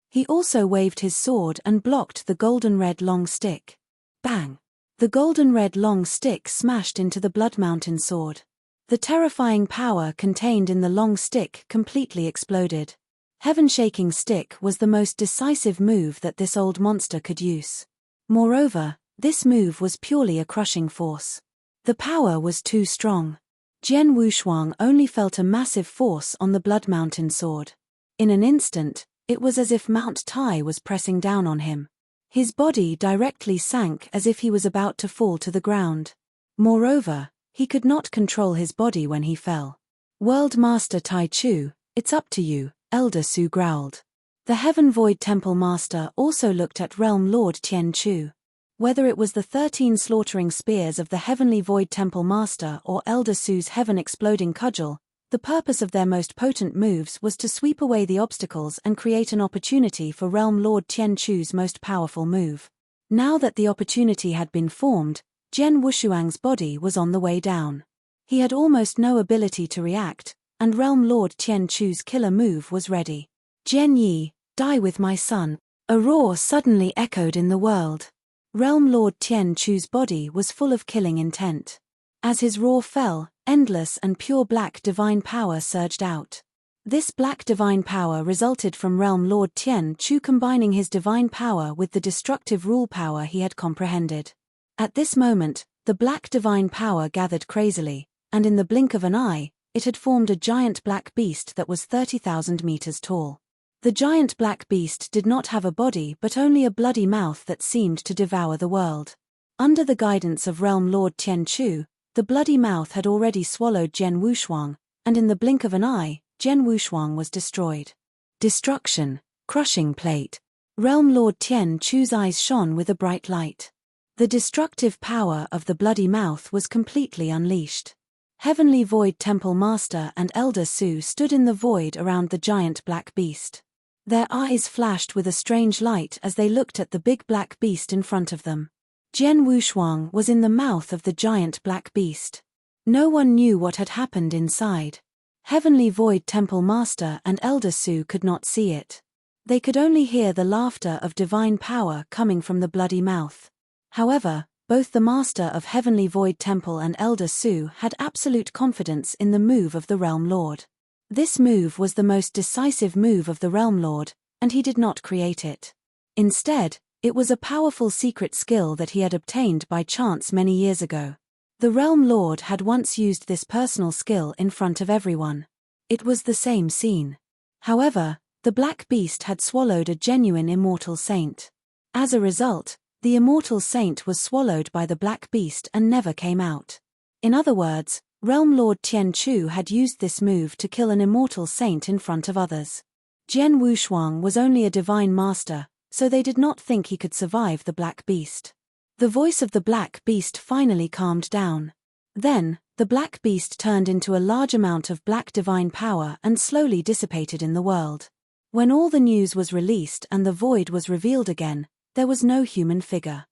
He also waved his sword and blocked the golden red long stick. Bang! The golden red long stick smashed into the Blood Mountain sword. The terrifying power contained in the long stick completely exploded. Heaven-shaking stick was the most decisive move that this old monster could use. Moreover, this move was purely a crushing force. The power was too strong. Jian Wushuang only felt a massive force on the Blood Mountain sword. In an instant, it was as if Mount Tai was pressing down on him. His body directly sank as if he was about to fall to the ground. Moreover, he could not control his body when he fell. World Master Tai Chu, it's up to you, Elder Su growled. The Heaven Void Temple Master also looked at Realm Lord Tian Chu. Whether it was the 13 slaughtering spears of the Heavenly Void Temple Master or Elder Su's Heaven Exploding Cudgel, the purpose of their most potent moves was to sweep away the obstacles and create an opportunity for Realm Lord Tian Chu's most powerful move. Now that the opportunity had been formed, Jian Wushuang's body was on the way down. He had almost no ability to react, and Realm Lord Tian Chu's killer move was ready. Jian Yi, die with my son. A roar suddenly echoed in the world. Realm Lord Tian Chu's body was full of killing intent. As his roar fell, endless and pure black divine power surged out. This black divine power resulted from Realm Lord Tian Chu combining his divine power with the destructive rule power he had comprehended. At this moment, the black divine power gathered crazily, and in the blink of an eye, it had formed a giant black beast that was 30,000 meters tall. The giant black beast did not have a body but only a bloody mouth that seemed to devour the world. Under the guidance of Realm Lord Tian Chu, the bloody mouth had already swallowed Jian Wushuang, and in the blink of an eye, Jian Wushuang was destroyed. Destruction, crushing plate. Realm Lord Tian Chu's eyes shone with a bright light. The destructive power of the bloody mouth was completely unleashed. Heavenly Void Temple Master and Elder Su stood in the void around the giant black beast. Their eyes flashed with a strange light as they looked at the big black beast in front of them. Jian Wushuang was in the mouth of the giant black beast. No one knew what had happened inside. Heavenly Void Temple Master and Elder Su could not see it. They could only hear the laughter of divine power coming from the bloody mouth. However, both the Master of Heavenly Void Temple and Elder Su had absolute confidence in the move of the Realm Lord. This move was the most decisive move of the Realm Lord, and he did not create it. Instead, it was a powerful secret skill that he had obtained by chance many years ago. The Realm Lord had once used this personal skill in front of everyone. It was the same scene. However, the black beast had swallowed a genuine immortal saint. As a result, the immortal saint was swallowed by the black beast and never came out. In other words, Realm Lord Tian Chu had used this move to kill an immortal saint in front of others. Jian Wushuang was only a divine master, so they did not think he could survive the black beast. The voice of the black beast finally calmed down. Then, the black beast turned into a large amount of black divine power and slowly dissipated in the world. When all the news was released and the void was revealed again, there was no human figure.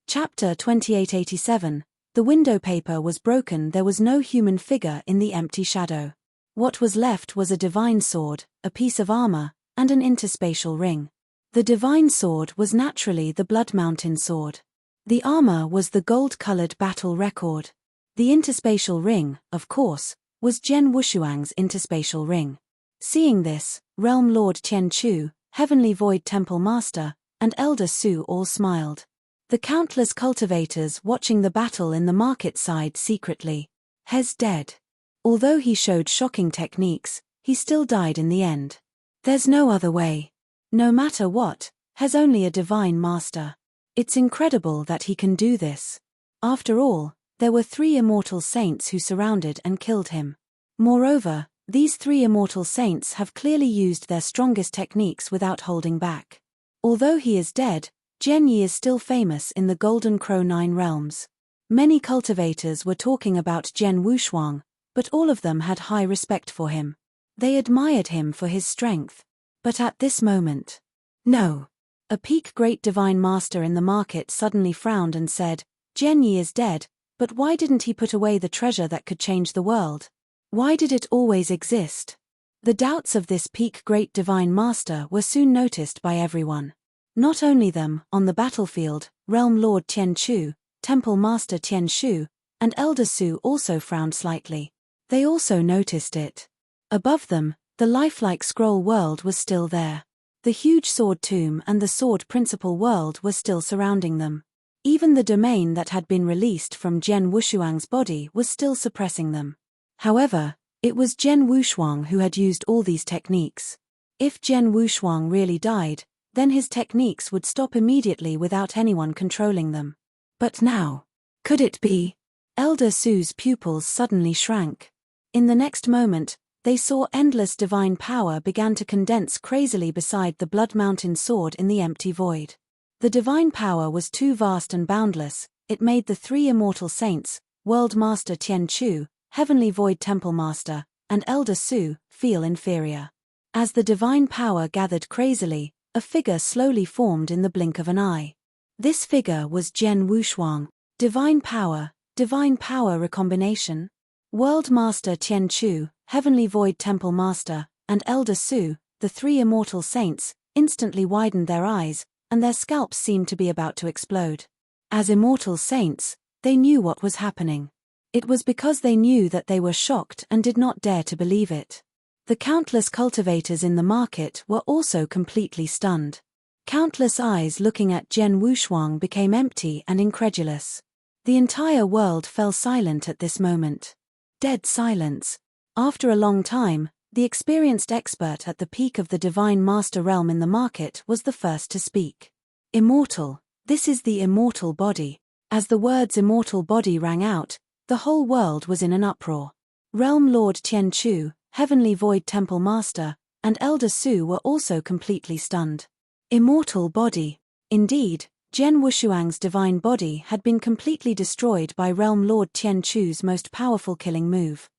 Chapter 2887. The window paper was broken. There was no human figure in the empty shadow. What was left was a divine sword, a piece of armor, and an interspatial ring. The divine sword was naturally the Blood Mountain sword. The armor was the gold-colored battle record. The interspatial ring, of course, was Jian Wushuang's interspatial ring. Seeing this, Realm Lord Tian Chu, Heavenly Void Temple Master, and Elder Su all smiled. The countless cultivators watching the battle in the market sighed secretly. Hes dead. Although he showed shocking techniques, he still died in the end. There's no other way. No matter what, Hes only a divine master. It's incredible that he can do this. After all, there were 3 immortal saints who surrounded and killed him. Moreover, these 3 immortal saints have clearly used their strongest techniques without holding back. Although he is dead, Jian Yi is still famous in the Golden Crow 9 realms. Many cultivators were talking about Jian Wushuang, but all of them had high respect for him. They admired him for his strength. But at this moment, no. A peak great divine master in the market suddenly frowned and said, Jian Yi is dead, but why didn't he put away the treasure that could change the world? Why did it always exist? The doubts of this peak great divine master were soon noticed by everyone. Not only them, on the battlefield, Realm Lord Tian Chu, Temple Master Tian Shu, and Elder Su also frowned slightly. They also noticed it. Above them, the lifelike scroll world was still there. The huge sword tomb and the sword principal world were still surrounding them. Even the domain that had been released from Jian Wushuang's body was still suppressing them. However, it was Jian Wushuang who had used all these techniques. If Jian Wushuang really died, then his techniques would stop immediately without anyone controlling them. But now, could it be? Elder Su's pupils suddenly shrank. In the next moment, they saw endless divine power began to condense crazily beside the Blood Mountain sword in the empty void. The divine power was too vast and boundless, it made the 3 immortal saints, World Master Tian Chu, Heavenly Void Temple Master, and Elder Su, feel inferior. As the divine power gathered crazily, a figure slowly formed in the blink of an eye. This figure was Jian Wushuang. Divine power recombination? World Master Tian Chu, Heavenly Void Temple Master, and Elder Su, the 3 immortal saints, instantly widened their eyes, and their scalps seemed to be about to explode. As immortal saints, they knew what was happening. It was because they knew that they were shocked and did not dare to believe it. The countless cultivators in the market were also completely stunned. Countless eyes looking at Jian Wushuang became empty and incredulous. The entire world fell silent at this moment. Dead silence. After a long time, the experienced expert at the peak of the Divine Master realm in the market was the first to speak. Immortal. This is the immortal body. As the words immortal body rang out, the whole world was in an uproar. Realm Lord Tian Chu, Heavenly Void Temple Master, and Elder Su were also completely stunned. Immortal body. Indeed, Jian Wushuang's divine body had been completely destroyed by Realm Lord Tian Chu's most powerful killing move.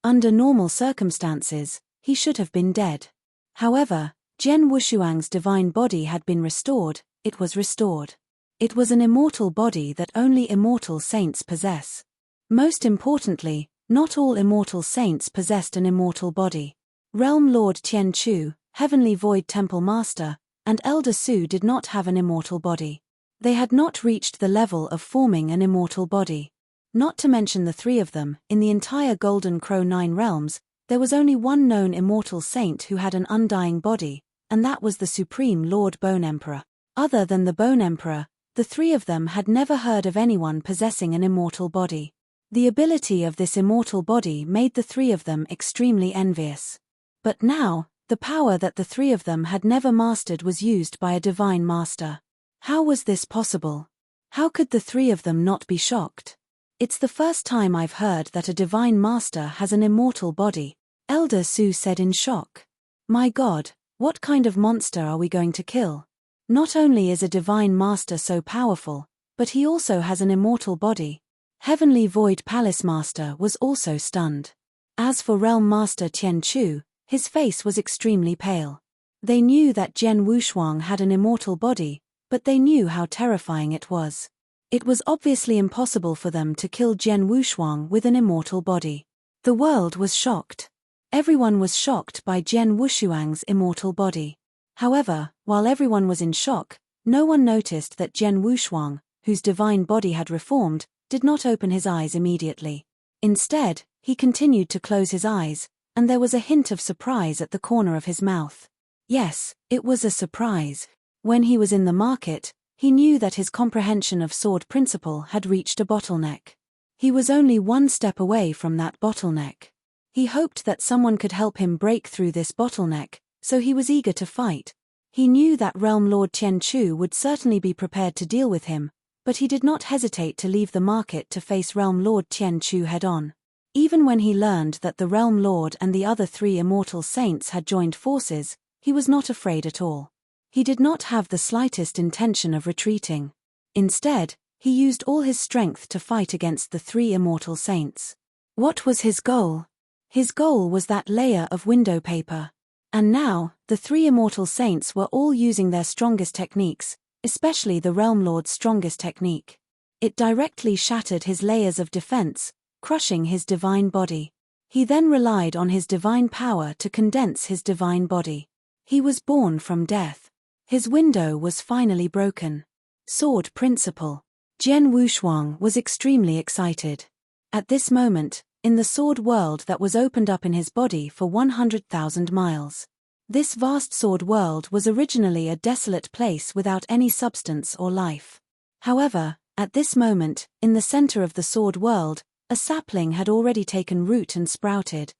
Under normal circumstances, he should have been dead. However, Jian Wushuang's divine body had been restored, it was restored. It was an immortal body that only immortal saints possess. Most importantly, not all immortal saints possessed an immortal body. Realm Lord Tian Chu, Heavenly Void Temple Master, and Elder Su did not have an immortal body. They had not reached the level of forming an immortal body. Not to mention the 3 of them, in the entire Golden Crow 9 realms, there was only one known immortal saint who had an undying body, and that was the Supreme Lord Bone Emperor. Other than the Bone Emperor, the 3 of them had never heard of anyone possessing an immortal body. The ability of this immortal body made the 3 of them extremely envious. But now, the power that the 3 of them had never mastered was used by a divine master. How was this possible? How could the 3 of them not be shocked? It's the first time I've heard that a divine master has an immortal body, Elder Su said in shock. My God, what kind of monster are we going to kill? Not only is a divine master so powerful, but he also has an immortal body. Heavenly Void Palace Master was also stunned. As for Realm Master Tian Chu, his face was extremely pale. They knew that Jian Wushuang had an immortal body, but they knew how terrifying it was. It was obviously impossible for them to kill Jian Wushuang with an immortal body. The world was shocked. Everyone was shocked by Jian Wushuang's immortal body. However, while everyone was in shock, no one noticed that Jian Wushuang, whose divine body had reformed, did not open his eyes immediately. Instead, he continued to close his eyes, and there was a hint of surprise at the corner of his mouth. Yes, it was a surprise. When he was in the market, He knew that his comprehension of sword principle had reached a bottleneck. He was only one step away from that bottleneck. He hoped that someone could help him break through this bottleneck, so he was eager to fight. He knew that Realm Lord Tian Chu would certainly be prepared to deal with him, but he did not hesitate to leave the market to face Realm Lord Tian Chu head-on. Even when he learned that the Realm Lord and the other 3 immortal saints had joined forces, he was not afraid at all. He did not have the slightest intention of retreating. Instead, he used all his strength to fight against the 3 immortal saints. What was his goal? His goal was that layer of window paper. And now, the 3 immortal saints were all using their strongest techniques, especially the Realm Lord's strongest technique. It directly shattered his layers of defense, crushing his divine body. He then relied on his divine power to condense his divine body. He was born from death. His window was finally broken. Sword principle. Jian Wushuang was extremely excited. At this moment, in the sword world that was opened up in his body for 100,000 miles. This vast sword world was originally a desolate place without any substance or life. However, at this moment, in the center of the sword world, a sapling had already taken root and sprouted.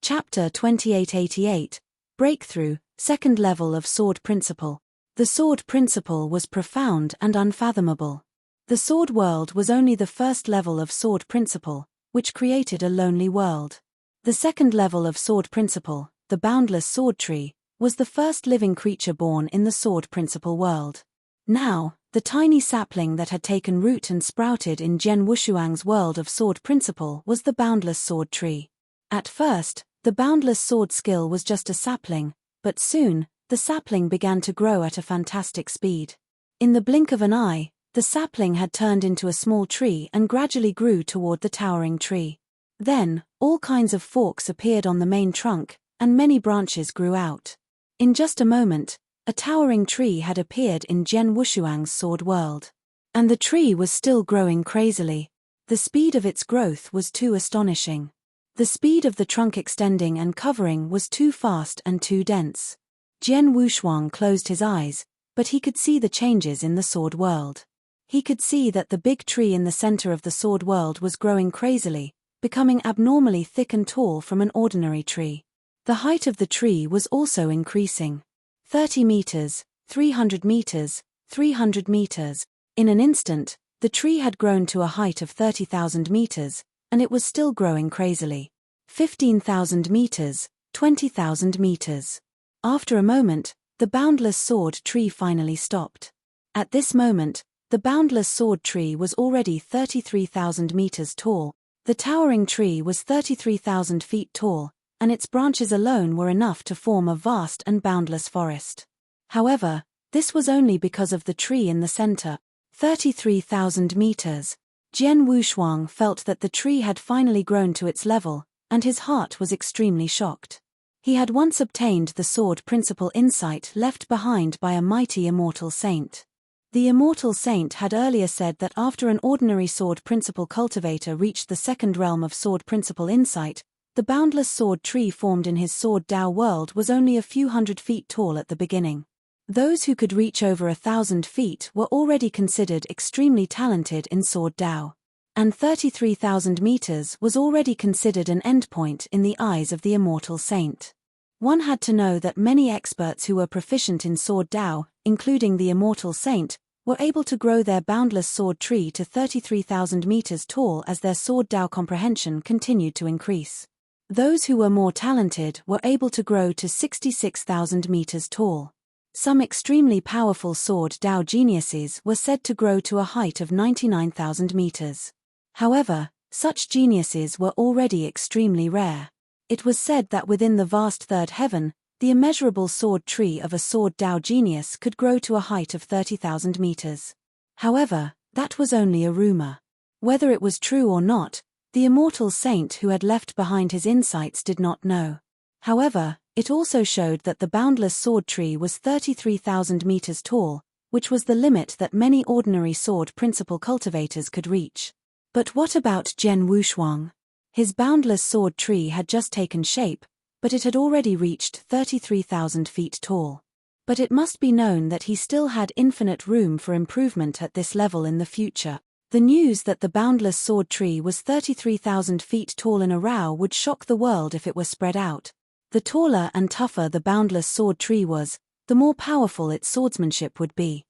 Chapter 2888, Breakthrough, Second Level of Sword Principle. The sword principle was profound and unfathomable. The sword world was only the first level of sword principle, which created a lonely world. The second level of sword principle, the boundless sword tree, was the first living creature born in the sword principle world. Now, the tiny sapling that had taken root and sprouted in Jian Wushuang's world of sword principle was the boundless sword tree. At first, the boundless sword skill was just a sapling, but soon, the sapling began to grow at a fantastic speed. In the blink of an eye, the sapling had turned into a small tree and gradually grew toward the towering tree. Then, all kinds of forks appeared on the main trunk, and many branches grew out. In just a moment, a towering tree had appeared in Jian Wushuang's sword world. And the tree was still growing crazily. The speed of its growth was too astonishing. The speed of the trunk extending and covering was too fast and too dense. Jian Wushuang closed his eyes, but he could see the changes in the sword world. He could see that the big tree in the center of the sword world was growing crazily, becoming abnormally thick and tall from an ordinary tree. The height of the tree was also increasing. 30 meters, 300 meters, 300 meters. In an instant, the tree had grown to a height of 30,000 meters, and it was still growing crazily. 15,000 meters, 20,000 meters. After a moment, the boundless sword tree finally stopped. At this moment, the boundless sword tree was already 33,000 meters tall. The towering tree was 33,000 feet tall, and its branches alone were enough to form a vast and boundless forest. However, this was only because of the tree in the center. 33,000 meters. Jian Wushuang felt that the tree had finally grown to its level, and his heart was extremely shocked. He had once obtained the sword principle insight left behind by a mighty immortal saint. The immortal saint had earlier said that after an ordinary sword principle cultivator reached the second realm of sword principle insight, the boundless sword tree formed in his sword Dao world was only a few hundred feet tall at the beginning. Those who could reach over 1,000 feet were already considered extremely talented in sword Dao. And 33,000 meters was already considered an endpoint in the eyes of the immortal saint. One had to know that many experts who were proficient in sword Dao, including the immortal saint, were able to grow their boundless sword tree to 33,000 meters tall as their sword Dao comprehension continued to increase. Those who were more talented were able to grow to 66,000 meters tall. Some extremely powerful sword Dao geniuses were said to grow to a height of 99,000 meters. However, such geniuses were already extremely rare. It was said that within the vast third heaven, the immeasurable sword tree of a sword Dao genius could grow to a height of 30,000 meters. However, that was only a rumor. Whether it was true or not, the immortal saint who had left behind his insights did not know. However, it also showed that the boundless sword tree was 33,000 meters tall, which was the limit that many ordinary sword principle cultivators could reach. But what about Jian Wushuang? His boundless sword tree had just taken shape, but it had already reached 33,000 feet tall. But it must be known that he still had infinite room for improvement at this level in the future. The news that the boundless sword tree was 33,000 feet tall in a row would shock the world if it were spread out. The taller and tougher the boundless sword tree was, the more powerful its swordsmanship would be.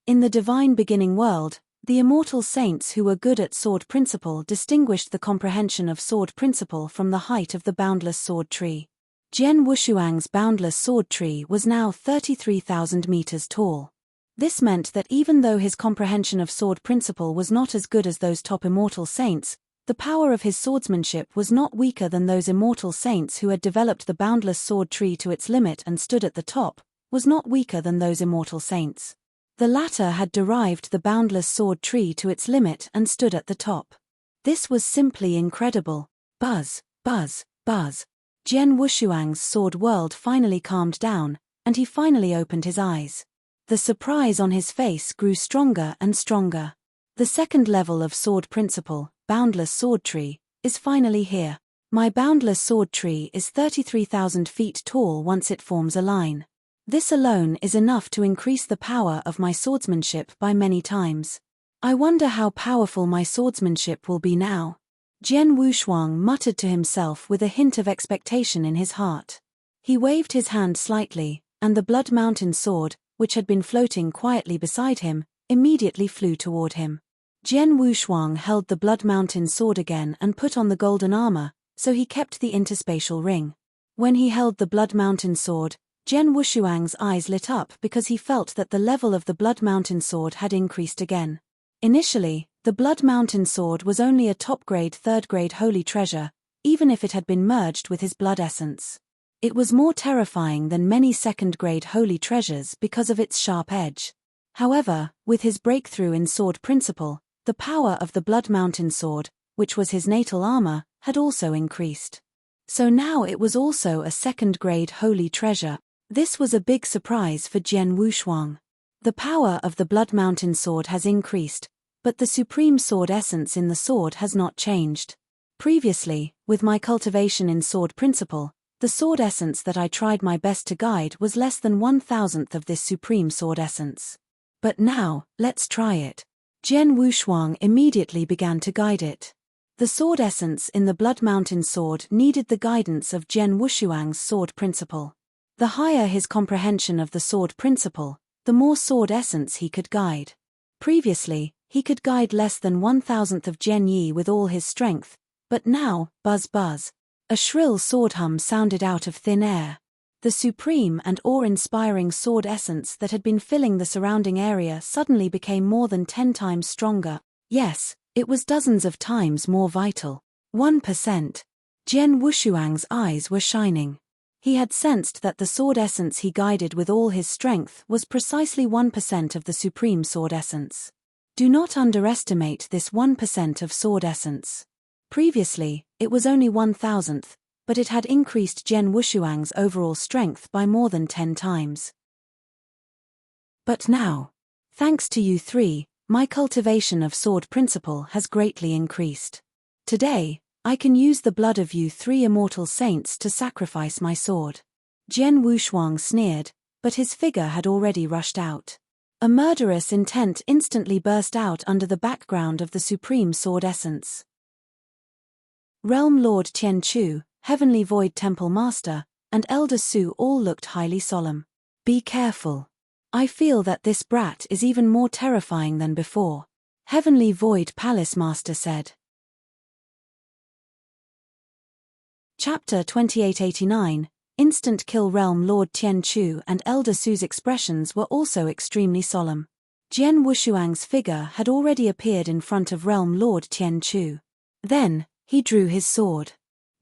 In the divine beginning world, the immortal saints who were good at sword principle distinguished the comprehension of sword principle from the height of the boundless sword tree. Jian Wushuang's boundless sword tree was now 33,000 meters tall. This meant that even though his comprehension of sword principle was not as good as those top immortal saints, the power of his swordsmanship was not weaker than those immortal saints who had developed the boundless sword tree to its limit and stood at the top, was not weaker than those immortal saints. The latter had derived the boundless sword tree to its limit and stood at the top. This was simply incredible. Buzz, buzz, buzz. Jian Wushuang's sword world finally calmed down, and he finally opened his eyes. The surprise on his face grew stronger and stronger. The second level of sword principle, boundless sword tree, is finally here. My boundless sword tree is 33,000 feet tall once it forms a line. This alone is enough to increase the power of my swordsmanship by many times. I wonder how powerful my swordsmanship will be now. Jian Wushuang muttered to himself with a hint of expectation in his heart. He waved his hand slightly, and the Blood Mountain sword, which had been floating quietly beside him, immediately flew toward him. Jian Wushuang held the Blood Mountain sword again and put on the golden armor, so he kept the interspatial ring. When he held the Blood Mountain sword, Jian Wushuang's eyes lit up because he felt that the level of the Blood Mountain sword had increased again. Initially, the Blood Mountain sword was only a top-grade third-grade holy treasure, even if it had been merged with his blood essence. It was more terrifying than many second-grade holy treasures because of its sharp edge. However, with his breakthrough in sword principle, the power of the Blood Mountain sword, which was his natal armor, had also increased. So now it was also a second-grade holy treasure. This was a big surprise for Jian Wushuang. The power of the Blood Mountain sword has increased, but the supreme sword essence in the sword has not changed. Previously, with my cultivation in sword principle, the sword essence that I tried my best to guide was less than 1,000th of this supreme sword essence. But now, let's try it. Jian Wushuang immediately began to guide it. The sword essence in the Blood Mountain sword needed the guidance of Jian Wushuang's sword principle. The higher his comprehension of the sword principle, the more sword essence he could guide. Previously, he could guide less than 1,000th of Jian Yi with all his strength, but now, buzz buzz. A shrill sword hum sounded out of thin air. The supreme and awe-inspiring sword essence that had been filling the surrounding area suddenly became more than 10 times stronger. Yes, it was dozens of times more vital. 1%. Jian Wushuang's eyes were shining. He had sensed that the sword essence he guided with all his strength was precisely 1% of the supreme sword essence. Do not underestimate this 1% of sword essence. Previously, it was only 1,000th, but it had increased Jian Wushuang's overall strength by more than 10 times. But now, thanks to you three, my cultivation of sword principle has greatly increased. Today, I can use the blood of you three immortal saints to sacrifice my sword. Jian Wushuang sneered, but his figure had already rushed out. A murderous intent instantly burst out under the background of the supreme sword essence. Realm Lord Tianchu, Heavenly Void Temple Master, and Elder Su all looked highly solemn. Be careful. I feel that this brat is even more terrifying than before, Heavenly Void Palace Master said. Chapter 2889, Instant Kill. Realm Lord Tianchu and Elder Su's expressions were also extremely solemn. Jian Wushuang's figure had already appeared in front of Realm Lord Tianchu. Then, he drew his sword.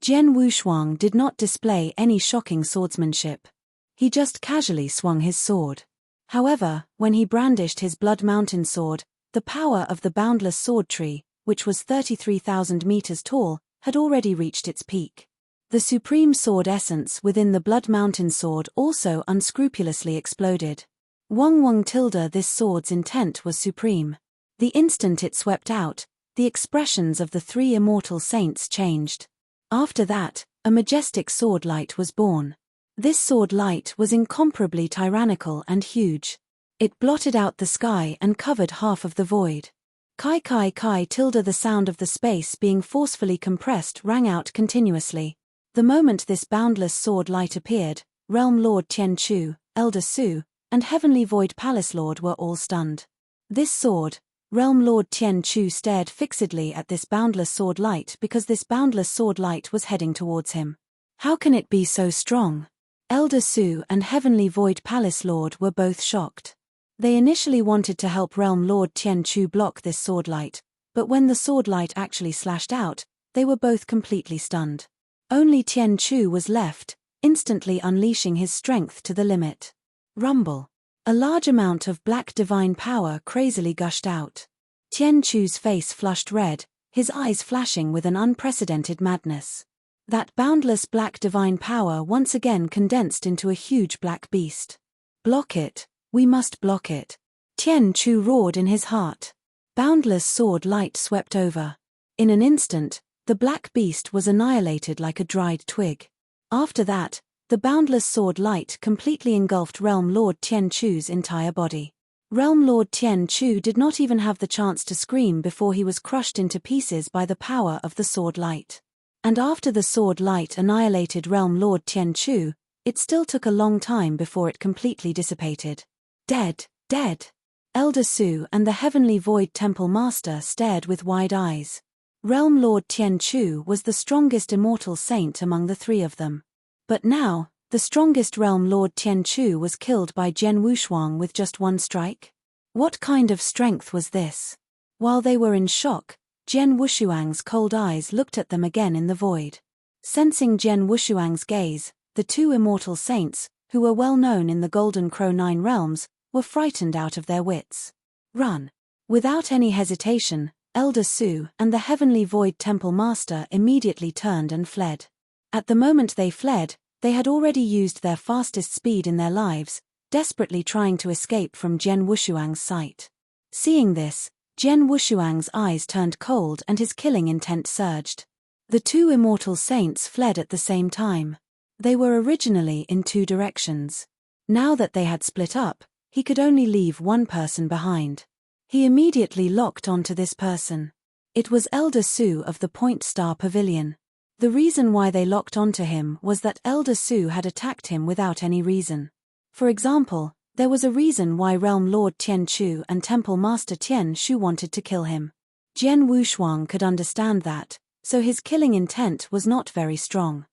Jian Wushuang did not display any shocking swordsmanship. He just casually swung his sword. However, when he brandished his Blood Mountain sword, the power of the boundless sword tree, which was 33,000 meters tall, had already reached its peak. The supreme sword essence within the Blood Mountain sword also unscrupulously exploded. Wong tilde. This sword's intent was supreme. The instant it swept out, the expressions of the three immortal saints changed. After that, a majestic sword light was born. This sword light was incomparably tyrannical and huge. It blotted out the sky and covered half of the void. Kai kai kai tilde the sound of the space being forcefully compressed rang out continuously. The moment this boundless sword light appeared, Realm Lord Tianchu, Elder Su, and Heavenly Void Palace Lord were all stunned. This sword, Realm Lord Tianchu stared fixedly at this boundless sword light because this boundless sword light was heading towards him. How can it be so strong? Elder Su and Heavenly Void Palace Lord were both shocked. They initially wanted to help Realm Lord Tianchu block this sword light, but when the sword light actually slashed out, they were both completely stunned. Only Tianchu was left, instantly unleashing his strength to the limit. Rumble. A large amount of black divine power crazily gushed out. Tianchu's face flushed red, his eyes flashing with an unprecedented madness. That boundless black divine power once again condensed into a huge black beast. Block it. We must block it. Tianchu roared in his heart. Boundless sword light swept over. In an instant, the black beast was annihilated like a dried twig. After that, the boundless sword light completely engulfed Realm Lord Tianchu's entire body. Realm Lord Tianchu did not even have the chance to scream before he was crushed into pieces by the power of the sword light. And after the sword light annihilated Realm Lord Tianchu, it still took a long time before it completely dissipated. Dead, dead. Elder Su and the Heavenly Void Temple Master stared with wide eyes. Realm Lord Tianchu was the strongest immortal saint among the three of them. But now, the strongest Realm Lord Tianchu was killed by Jian Wushuang with just one strike? What kind of strength was this? While they were in shock, Jian Wushuang's cold eyes looked at them again in the void. Sensing Jian Wushuang's gaze, the two immortal saints, who were well known in the Golden Crow Nine Realms, were frightened out of their wits. Run. Without any hesitation, Elder Su and the Heavenly Void Temple Master immediately turned and fled. At the moment they fled, they had already used their fastest speed in their lives, desperately trying to escape from Jian Wushuang's sight. Seeing this, Jian Wushuang's eyes turned cold and his killing intent surged. The two immortal saints fled at the same time. They were originally in two directions. Now that they had split up, he could only leave one person behind. He immediately locked onto this person. It was Elder Su of the Point Star Pavilion. The reason why they locked onto him was that Elder Su had attacked him without any reason. For example, there was a reason why Realm Lord Tianchu and Temple Master Tianshu wanted to kill him. Jian Wushuang could understand that, so his killing intent was not very strong.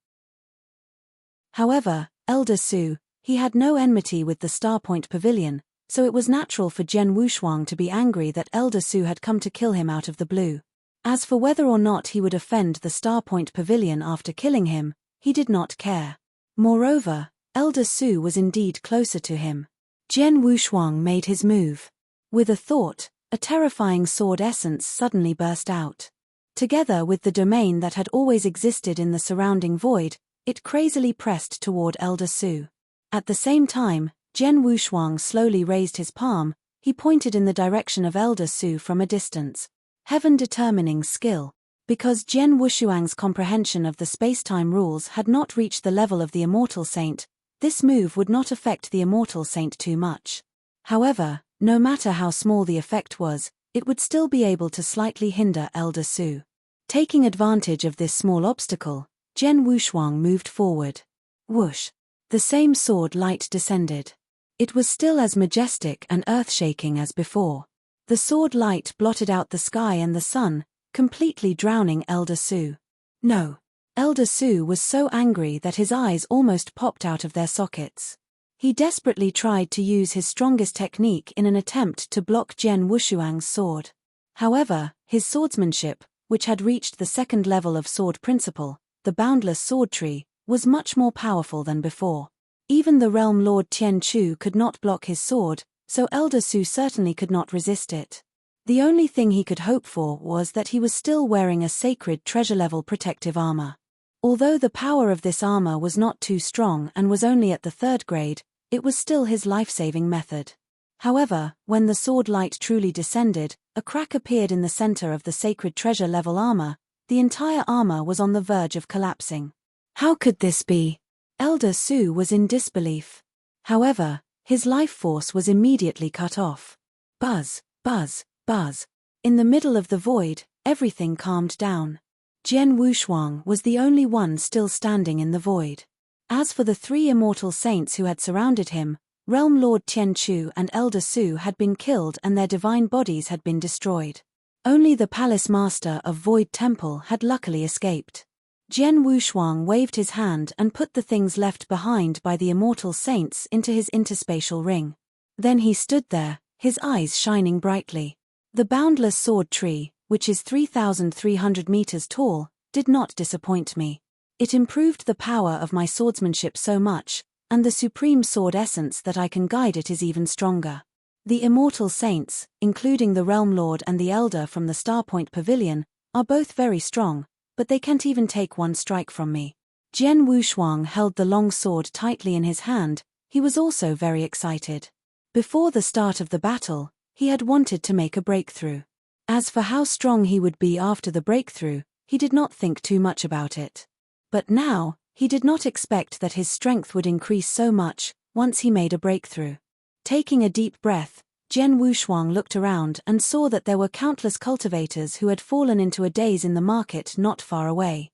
However, Elder Su, he had no enmity with the Starpoint Pavilion, so it was natural for Jian Wushuang to be angry that Elder Su had come to kill him out of the blue. As for whether or not he would offend the Starpoint Pavilion after killing him, he did not care. Moreover, Elder Su was indeed closer to him. Jian Wushuang made his move. With a thought, a terrifying sword essence suddenly burst out. Together with the domain that had always existed in the surrounding void, it crazily pressed toward Elder Su. At the same time, Jian Wushuang slowly raised his palm, he pointed in the direction of Elder Su from a distance. Heaven-determining skill. Because Jian Wushuang's comprehension of the space-time rules had not reached the level of the Immortal Saint, this move would not affect the Immortal Saint too much. However, no matter how small the effect was, it would still be able to slightly hinder Elder Su. Taking advantage of this small obstacle, Jian Wushuang moved forward. Whoosh! The same sword light descended. It was still as majestic and earth-shaking as before. The sword light blotted out the sky and the sun, completely drowning Elder Su. No. Elder Su was so angry that his eyes almost popped out of their sockets. He desperately tried to use his strongest technique in an attempt to block Jian Wushuang's sword. However, his swordsmanship, which had reached the second level of sword principle, the boundless sword tree, was much more powerful than before. Even the Realm Lord Tianchu could not block his sword, so Elder Su certainly could not resist it. The only thing he could hope for was that he was still wearing a sacred treasure-level protective armor. Although the power of this armor was not too strong and was only at the 3rd grade, it was still his life-saving method. However, when the sword light truly descended, a crack appeared in the center of the sacred treasure-level armor. The entire armor was on the verge of collapsing. How could this be? Elder Su was in disbelief. However, his life force was immediately cut off. Buzz, buzz, buzz. In the middle of the void, everything calmed down. Jian Wushuang was the only one still standing in the void. As for the three immortal saints who had surrounded him, Realm Lord Tianchu and Elder Su had been killed and their divine bodies had been destroyed. Only the Palace Master of Void Temple had luckily escaped. Jian Wushuang waved his hand and put the things left behind by the immortal saints into his interspatial ring. Then he stood there, his eyes shining brightly. The boundless sword tree, which is 3,300 meters tall, did not disappoint me. It improved the power of my swordsmanship so much, and the supreme sword essence that I can guide it is even stronger. The immortal saints, including the Realm Lord and the Elder from the Starpoint Pavilion, are both very strong, but they can't even take one strike from me. Jian Wushuang held the long sword tightly in his hand. He was also very excited. Before the start of the battle, he had wanted to make a breakthrough. As for how strong he would be after the breakthrough, he did not think too much about it. But now, he did not expect that his strength would increase so much once he made a breakthrough. Taking a deep breath, Jian Wushuang looked around and saw that there were countless cultivators who had fallen into a daze in the market not far away.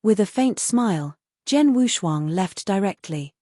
With a faint smile, Jian Wushuang left directly.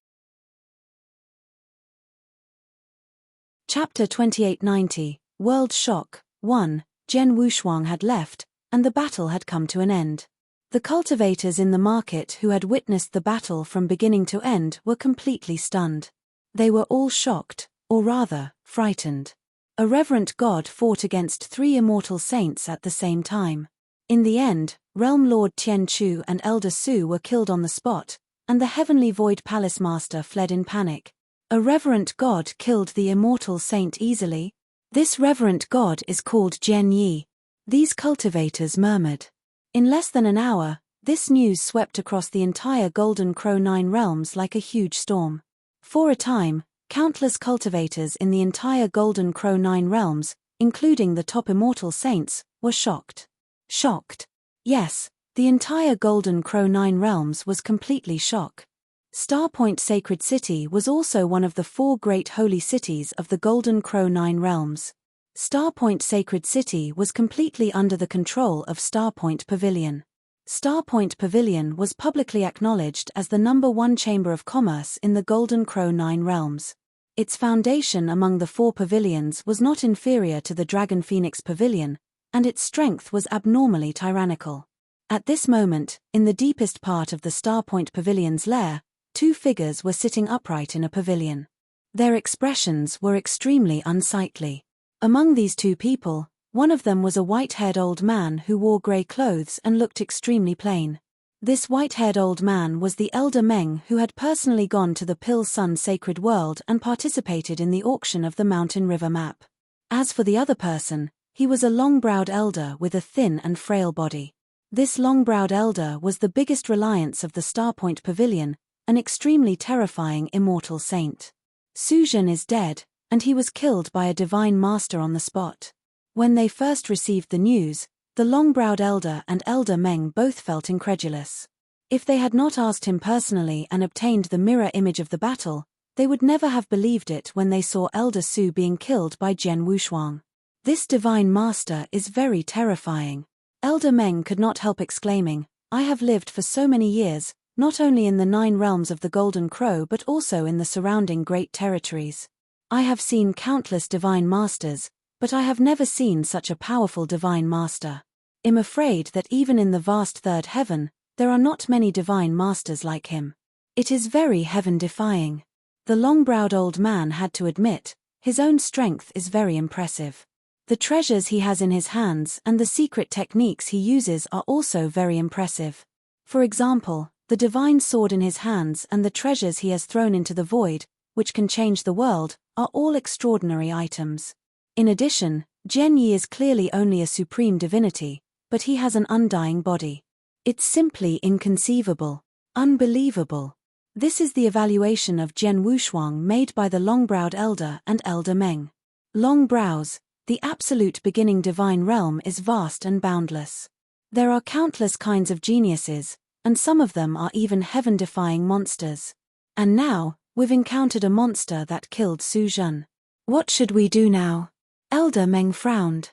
Chapter 2890, World Shock 1. Jian Wushuang had left, and the battle had come to an end. The cultivators in the market who had witnessed the battle from beginning to end were completely stunned. They were all shocked, or rather, frightened. A reverent god fought against three immortal saints at the same time. In the end, Realm Lord Tianchu and Elder Su were killed on the spot, and the Heavenly Void Palace Master fled in panic. A reverent god killed the immortal saint easily? This reverent god is called Jian Yi. These cultivators murmured. In less than an hour, this news swept across the entire Golden Crow 9 realms like a huge storm. For a time, countless cultivators in the entire Golden Crow 9 realms, including the top immortal saints, were shocked. Shocked. Yes, the entire Golden Crow 9 realms was completely shocked. Starpoint Sacred City was also one of the 4 great holy cities of the Golden Crow 9 realms. Starpoint Sacred City was completely under the control of Starpoint Pavilion. Starpoint Pavilion was publicly acknowledged as the #1 chamber of commerce in the Golden Crow 9 realms. Its foundation among the 4 pavilions was not inferior to the Dragon Phoenix Pavilion, and its strength was abnormally tyrannical. At this moment, in the deepest part of the Starpoint Pavilion's lair, 2 figures were sitting upright in a pavilion. Their expressions were extremely unsightly. Among these 2 people, one of them was a white-haired old man who wore grey clothes and looked extremely plain. This white-haired old man was the Elder Meng who had personally gone to the Pil Sun Sacred World and participated in the auction of the Mountain River map. As for the other person, he was a long-browed elder with a thin and frail body. This long-browed elder was the biggest reliance of the Starpoint Pavilion, an extremely terrifying immortal saint. Suzhen is dead, and he was killed by a divine master on the spot. When they first received the news, the long-browed elder and Elder Meng both felt incredulous. If they had not asked him personally and obtained the mirror image of the battle, they would never have believed it when they saw Elder Su being killed by Jian Wushuang. This divine master is very terrifying. Elder Meng could not help exclaiming, "I have lived for so many years, not only in the 9 realms of the Golden Crow but also in the surrounding great territories. I have seen countless divine masters, but I have never seen such a powerful divine master. I'm afraid that even in the vast third heaven, there are not many divine masters like him. It is very heaven-defying." The long-browed old man had to admit, his own strength is very impressive. The treasures he has in his hands and the secret techniques he uses are also very impressive. For example, the divine sword in his hands and the treasures he has thrown into the void, which can change the world, are all extraordinary items. In addition, Jian Yi is clearly only a supreme divinity, but he has an undying body. It's simply inconceivable. Unbelievable. This is the evaluation of Jian Wushuang made by the long-browed elder and Elder Meng. Long brows, the absolute beginning divine realm is vast and boundless. There are countless kinds of geniuses, and some of them are even heaven-defying monsters. And now, we've encountered a monster that killed Su Jun. What should we do now? Elder Meng frowned.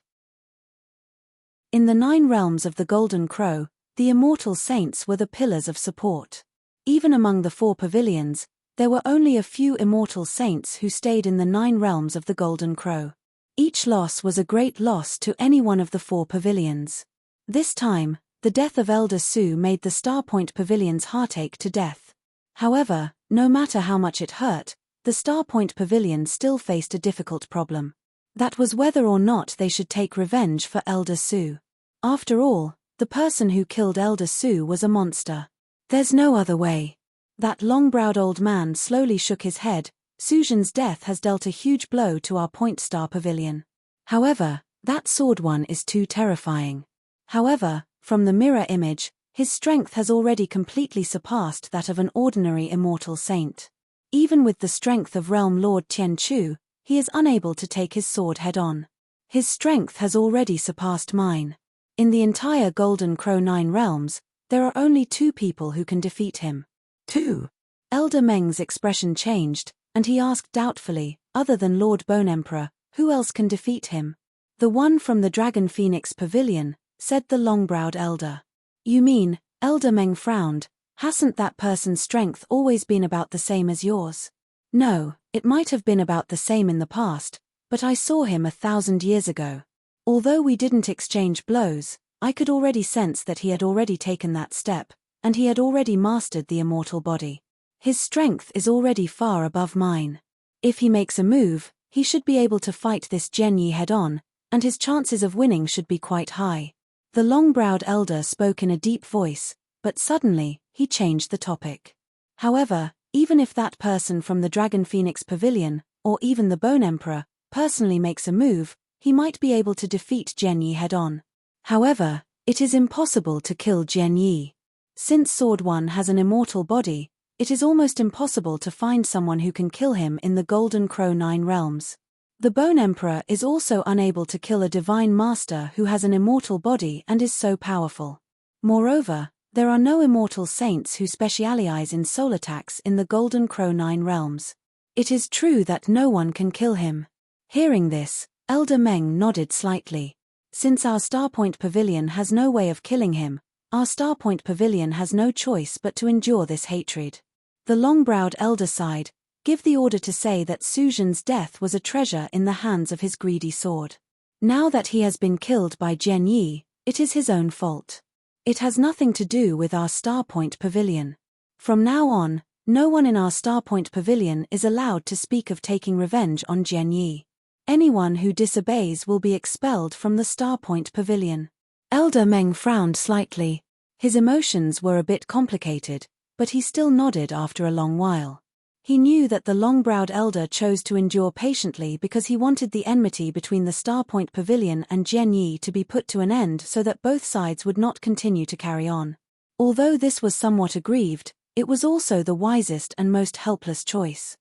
In the 9 realms of the Golden Crow, the immortal saints were the pillars of support. Even among the 4 pavilions, there were only a few immortal saints who stayed in the 9 realms of the Golden Crow. Each loss was a great loss to any one of the 4 pavilions. This time, the death of Elder Su made the Starpoint Pavilion's heartache to death. However, no matter how much it hurt, the Starpoint Pavilion still faced a difficult problem. That was whether or not they should take revenge for Elder Su. After all, the person who killed Elder Su was a monster. There's no other way. That long-browed old man slowly shook his head. Su Jun's death has dealt a huge blow to our Point Star Pavilion. However, that sword one is too terrifying. However, from the mirror image, his strength has already completely surpassed that of an ordinary immortal saint. Even with the strength of Realm Lord Tian Chu, he is unable to take his sword head-on. His strength has already surpassed mine. In the entire Golden Crow 9 realms, there are only 2 people who can defeat him. 2. Elder Meng's expression changed, and he asked doubtfully, other than Lord Bone Emperor, who else can defeat him? The one from the Dragon Phoenix Pavilion, said the long-browed elder. You mean, Elder Meng frowned, hasn't that person's strength always been about the same as yours? No, it might have been about the same in the past, but I saw him 1,000 years ago. Although we didn't exchange blows, I could already sense that he had already taken that step, and he had already mastered the immortal body. His strength is already far above mine. If he makes a move, he should be able to fight this Jian Yi head-on, and his chances of winning should be quite high. The long-browed elder spoke in a deep voice, but suddenly, he changed the topic. However, even if that person from the Dragon Phoenix Pavilion, or even the Bone Emperor, personally makes a move, he might be able to defeat Jian Yi head-on. However, it is impossible to kill Jian Yi. Since Sword One has an immortal body, it is almost impossible to find someone who can kill him in the Golden Crow 9 realms. The Bone Emperor is also unable to kill a divine master who has an immortal body and is so powerful. Moreover, there are no immortal saints who specialize in soul attacks in the Golden Crow 9 realms. It is true that no one can kill him. Hearing this, Elder Meng nodded slightly. Since our Starpoint Pavilion has no way of killing him, our Starpoint Pavilion has no choice but to endure this hatred. The long-browed elder sighed. Give the order to say that Su Jun's death was a treasure in the hands of his greedy sword. Now that he has been killed by Jian Yi, it is his own fault. It has nothing to do with our Starpoint Pavilion. From now on, no one in our Starpoint Pavilion is allowed to speak of taking revenge on Jian Yi. Anyone who disobeys will be expelled from the Starpoint Pavilion. Elder Meng frowned slightly. His emotions were a bit complicated, but he still nodded after a long while. He knew that the long-browed elder chose to endure patiently because he wanted the enmity between the Starpoint Pavilion and Jian Yi to be put to an end so that both sides would not continue to carry on. Although this was somewhat aggrieved, it was also the wisest and most helpless choice.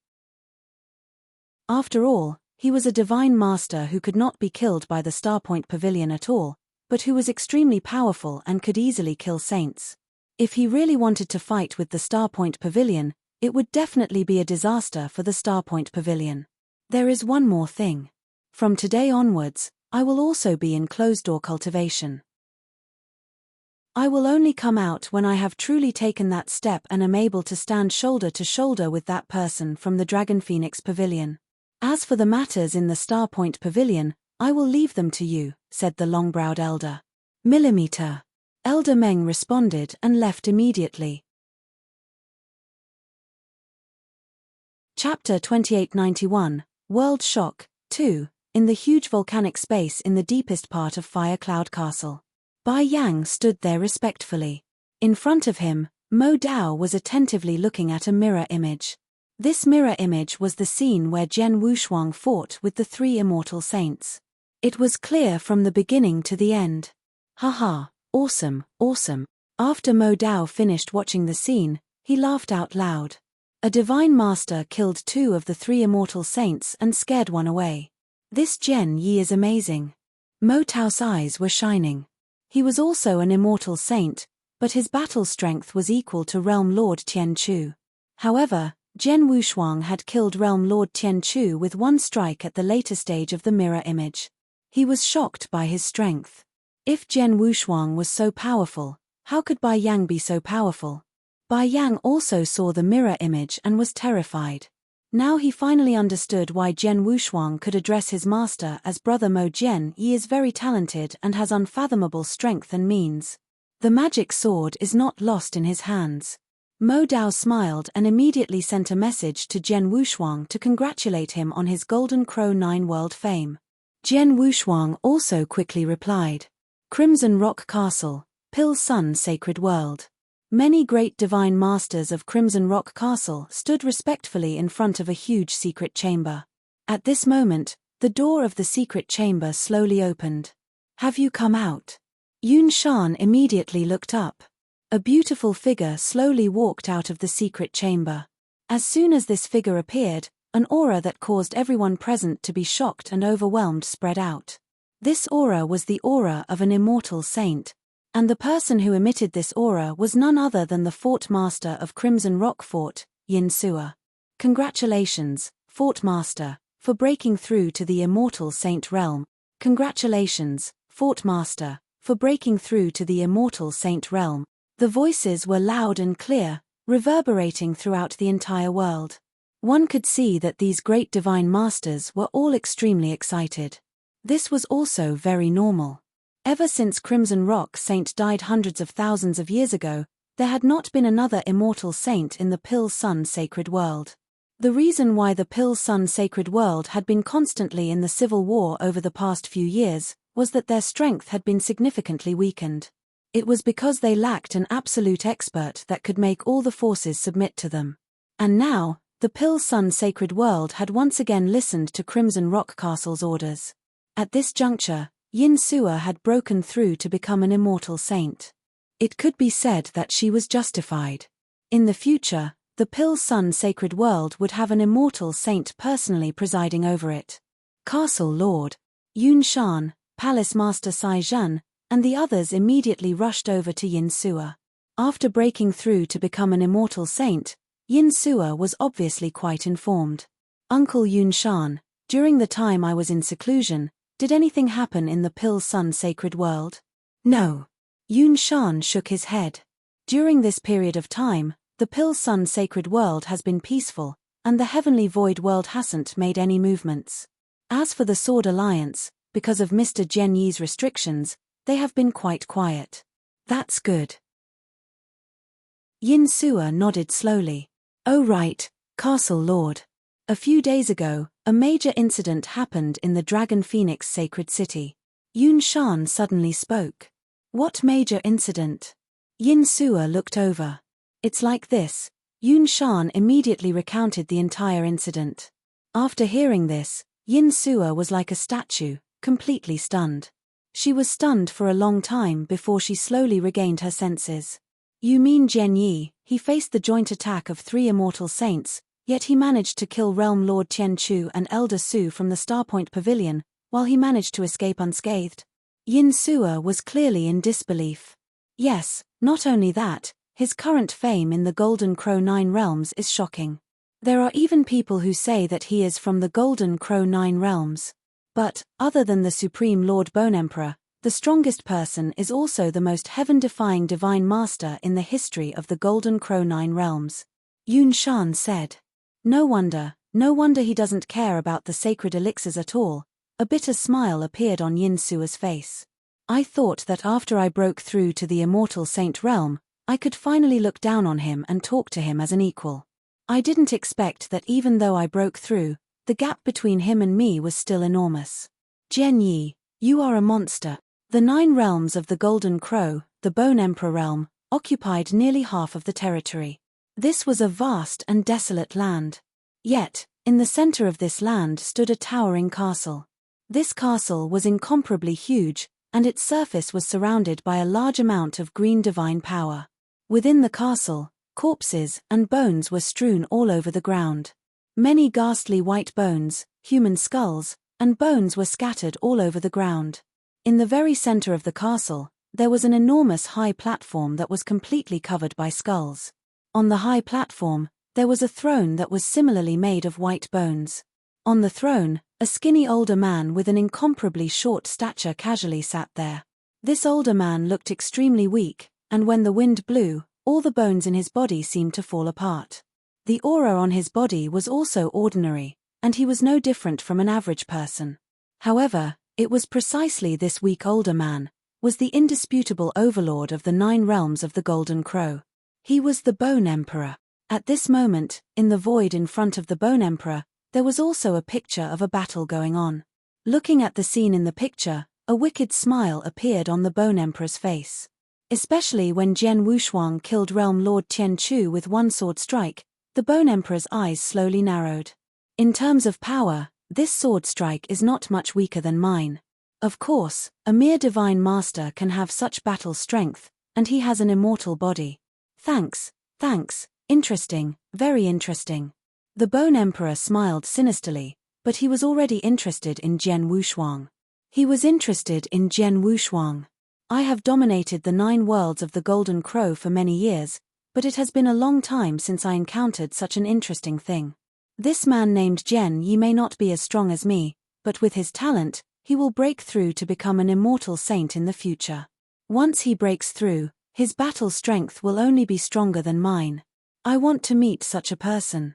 After all, he was a divine master who could not be killed by the Starpoint Pavilion at all, but who was extremely powerful and could easily kill saints. If he really wanted to fight with the Starpoint Pavilion, it would definitely be a disaster for the Starpoint Pavilion. There is one more thing. From today onwards, I will also be in closed-door cultivation. I will only come out when I have truly taken that step and am able to stand shoulder to shoulder with that person from the Dragon Phoenix Pavilion. As for the matters in the Starpoint Pavilion, I will leave them to you, said the long-browed elder. Millimeter. Elder Meng responded and left immediately. Chapter 2891, World Shock, 2, in the huge volcanic space in the deepest part of Fire Cloud Castle. Bai Yang stood there respectfully. In front of him, Mo Dao was attentively looking at a mirror image. This mirror image was the scene where Zhen Wushuang fought with the 3 immortal saints. It was clear from the beginning to the end. Haha, awesome, awesome. After Mo Dao finished watching the scene, he laughed out loud. A divine master killed 2 of the 3 immortal saints and scared one away. This Jian Yi is amazing. Mo Tao's eyes were shining. He was also an immortal saint, but his battle strength was equal to Realm Lord Tianchu. However, Jian Wushuang had killed Realm Lord Tianchu with one strike at the later stage of the mirror image. He was shocked by his strength. If Jian Wushuang was so powerful, how could Bai Yang be so powerful? Bai Yang also saw the mirror image and was terrified. Now he finally understood why Jian Wushuang could address his master as Brother Mo. Jian Yi is very talented and has unfathomable strength and means. The magic sword is not lost in his hands. Mo Dao smiled and immediately sent a message to Jian Wushuang to congratulate him on his Golden Crow 9 world fame. Jian Wushuang also quickly replied. Crimson Rock Castle, Pill Sun Sacred World. Many great divine masters of Crimson Rock Castle stood respectfully in front of a huge secret chamber. At this moment, the door of the secret chamber slowly opened. Have you come out? Yun Shan immediately looked up. A beautiful figure slowly walked out of the secret chamber. As soon as this figure appeared, an aura that caused everyone present to be shocked and overwhelmed spread out. This aura was the aura of an immortal saint, and the person who emitted this aura was none other than the Fort Master of Crimson Rock Fort, Yin Sua. Congratulations, Fort Master, for breaking through to the immortal saint realm. Congratulations, Fort Master, for breaking through to the immortal saint realm. The voices were loud and clear, reverberating throughout the entire world. One could see that these great divine masters were all extremely excited. This was also very normal. Ever since Crimson Rock Saint died hundreds of thousands of years ago, there had not been another immortal saint in the Pill Sun Sacred World. The reason why the Pill Sun Sacred World had been constantly in the civil war over the past few years was that their strength had been significantly weakened. It was because they lacked an absolute expert that could make all the forces submit to them. And now, the Pill Sun Sacred World had once again listened to Crimson Rock Castle's orders. At this juncture, Yin Sua had broken through to become an immortal saint. It could be said that she was justified. In the future, the Pill Sun Sacred World would have an immortal saint personally presiding over it. Castle Lord Yun Shan, Palace Master Sai Zhan, and the others immediately rushed over to Yin Sua. After breaking through to become an immortal saint, Yin Sua was obviously quite informed. Uncle Yun Shan, during the time I was in seclusion, did anything happen in the Pill Sun Sacred World? No. Yun Shan shook his head. During this period of time, the Pill Sun Sacred World has been peaceful, and the Heavenly Void World hasn't made any movements. As for the Sword Alliance, because of Mr. Jian Yi's restrictions, they have been quite quiet. That's good. Yin Sua nodded slowly. Oh right, Castle Lord. A few days ago, a major incident happened in the Dragon Phoenix Sacred City. Yun Shan suddenly spoke. What major incident? Yin Sua looked over. It's like this. Yun Shan immediately recounted the entire incident. After hearing this, Yin Sua was like a statue, completely stunned. She was stunned for a long time before she slowly regained her senses. You mean Jian Yi? He faced the joint attack of 3 immortal saints, yet he managed to kill Realm Lord Tianchu and Elder Su from the Starpoint Pavilion, while he managed to escape unscathed. Yin Sua was clearly in disbelief. Yes, not only that, his current fame in the Golden Crow 9 realms is shocking. There are even people who say that he is from the Golden Crow 9 realms. But, other than the Supreme Lord Bone Emperor, the strongest person is also the most heaven-defying divine master in the history of the Golden Crow 9 realms. Yun Shan said. No wonder he doesn't care about the sacred elixirs at all. A bitter smile appeared on Yin Sua's face. I thought that after I broke through to the immortal saint realm, I could finally look down on him and talk to him as an equal. I didn't expect that even though I broke through, the gap between him and me was still enormous. Jian Yi, you are a monster. The 9 realms of the Golden Crow, the Bone Emperor realm, occupied nearly half of the territory. This was a vast and desolate land. Yet, in the center of this land stood a towering castle. This castle was incomparably huge, and its surface was surrounded by a large amount of green divine power. Within the castle, corpses and bones were strewn all over the ground. Many ghastly white bones, human skulls, and bones were scattered all over the ground. In the very center of the castle, There was an enormous high platform that was completely covered by skulls. On the high platform, there was a throne that was similarly made of white bones. On the throne, a skinny older man with an incomparably short stature casually sat there. This older man looked extremely weak, and when the wind blew, all the bones in his body seemed to fall apart. The aura on his body was also ordinary, and he was no different from an average person. However, it was precisely this weak older man, was the indisputable overlord of the 9 realms of the Golden Crow. He was the Bone Emperor. At this moment, in the void in front of the Bone Emperor, there was also a picture of a battle going on. Looking at the scene in the picture, a wicked smile appeared on the Bone Emperor's face. Especially when Jian Wushuang killed Realm Lord Tian Chu with one sword strike, the Bone Emperor's eyes slowly narrowed. In terms of power, this sword strike is not much weaker than mine. Of course, a mere divine master can have such battle strength, and he has an immortal body. Thanks, interesting, very interesting. The Bone Emperor smiled sinisterly, but he was already interested in Jian Wushuang. He was interested in Jian Wushuang. I have dominated the 9 worlds of the Golden Crow for many years, but it has been a long time since I encountered such an interesting thing. This man named Jian Yi may not be as strong as me, but with his talent, he will break through to become an immortal saint in the future. Once he breaks through, his battle strength will only be stronger than mine. I want to meet such a person.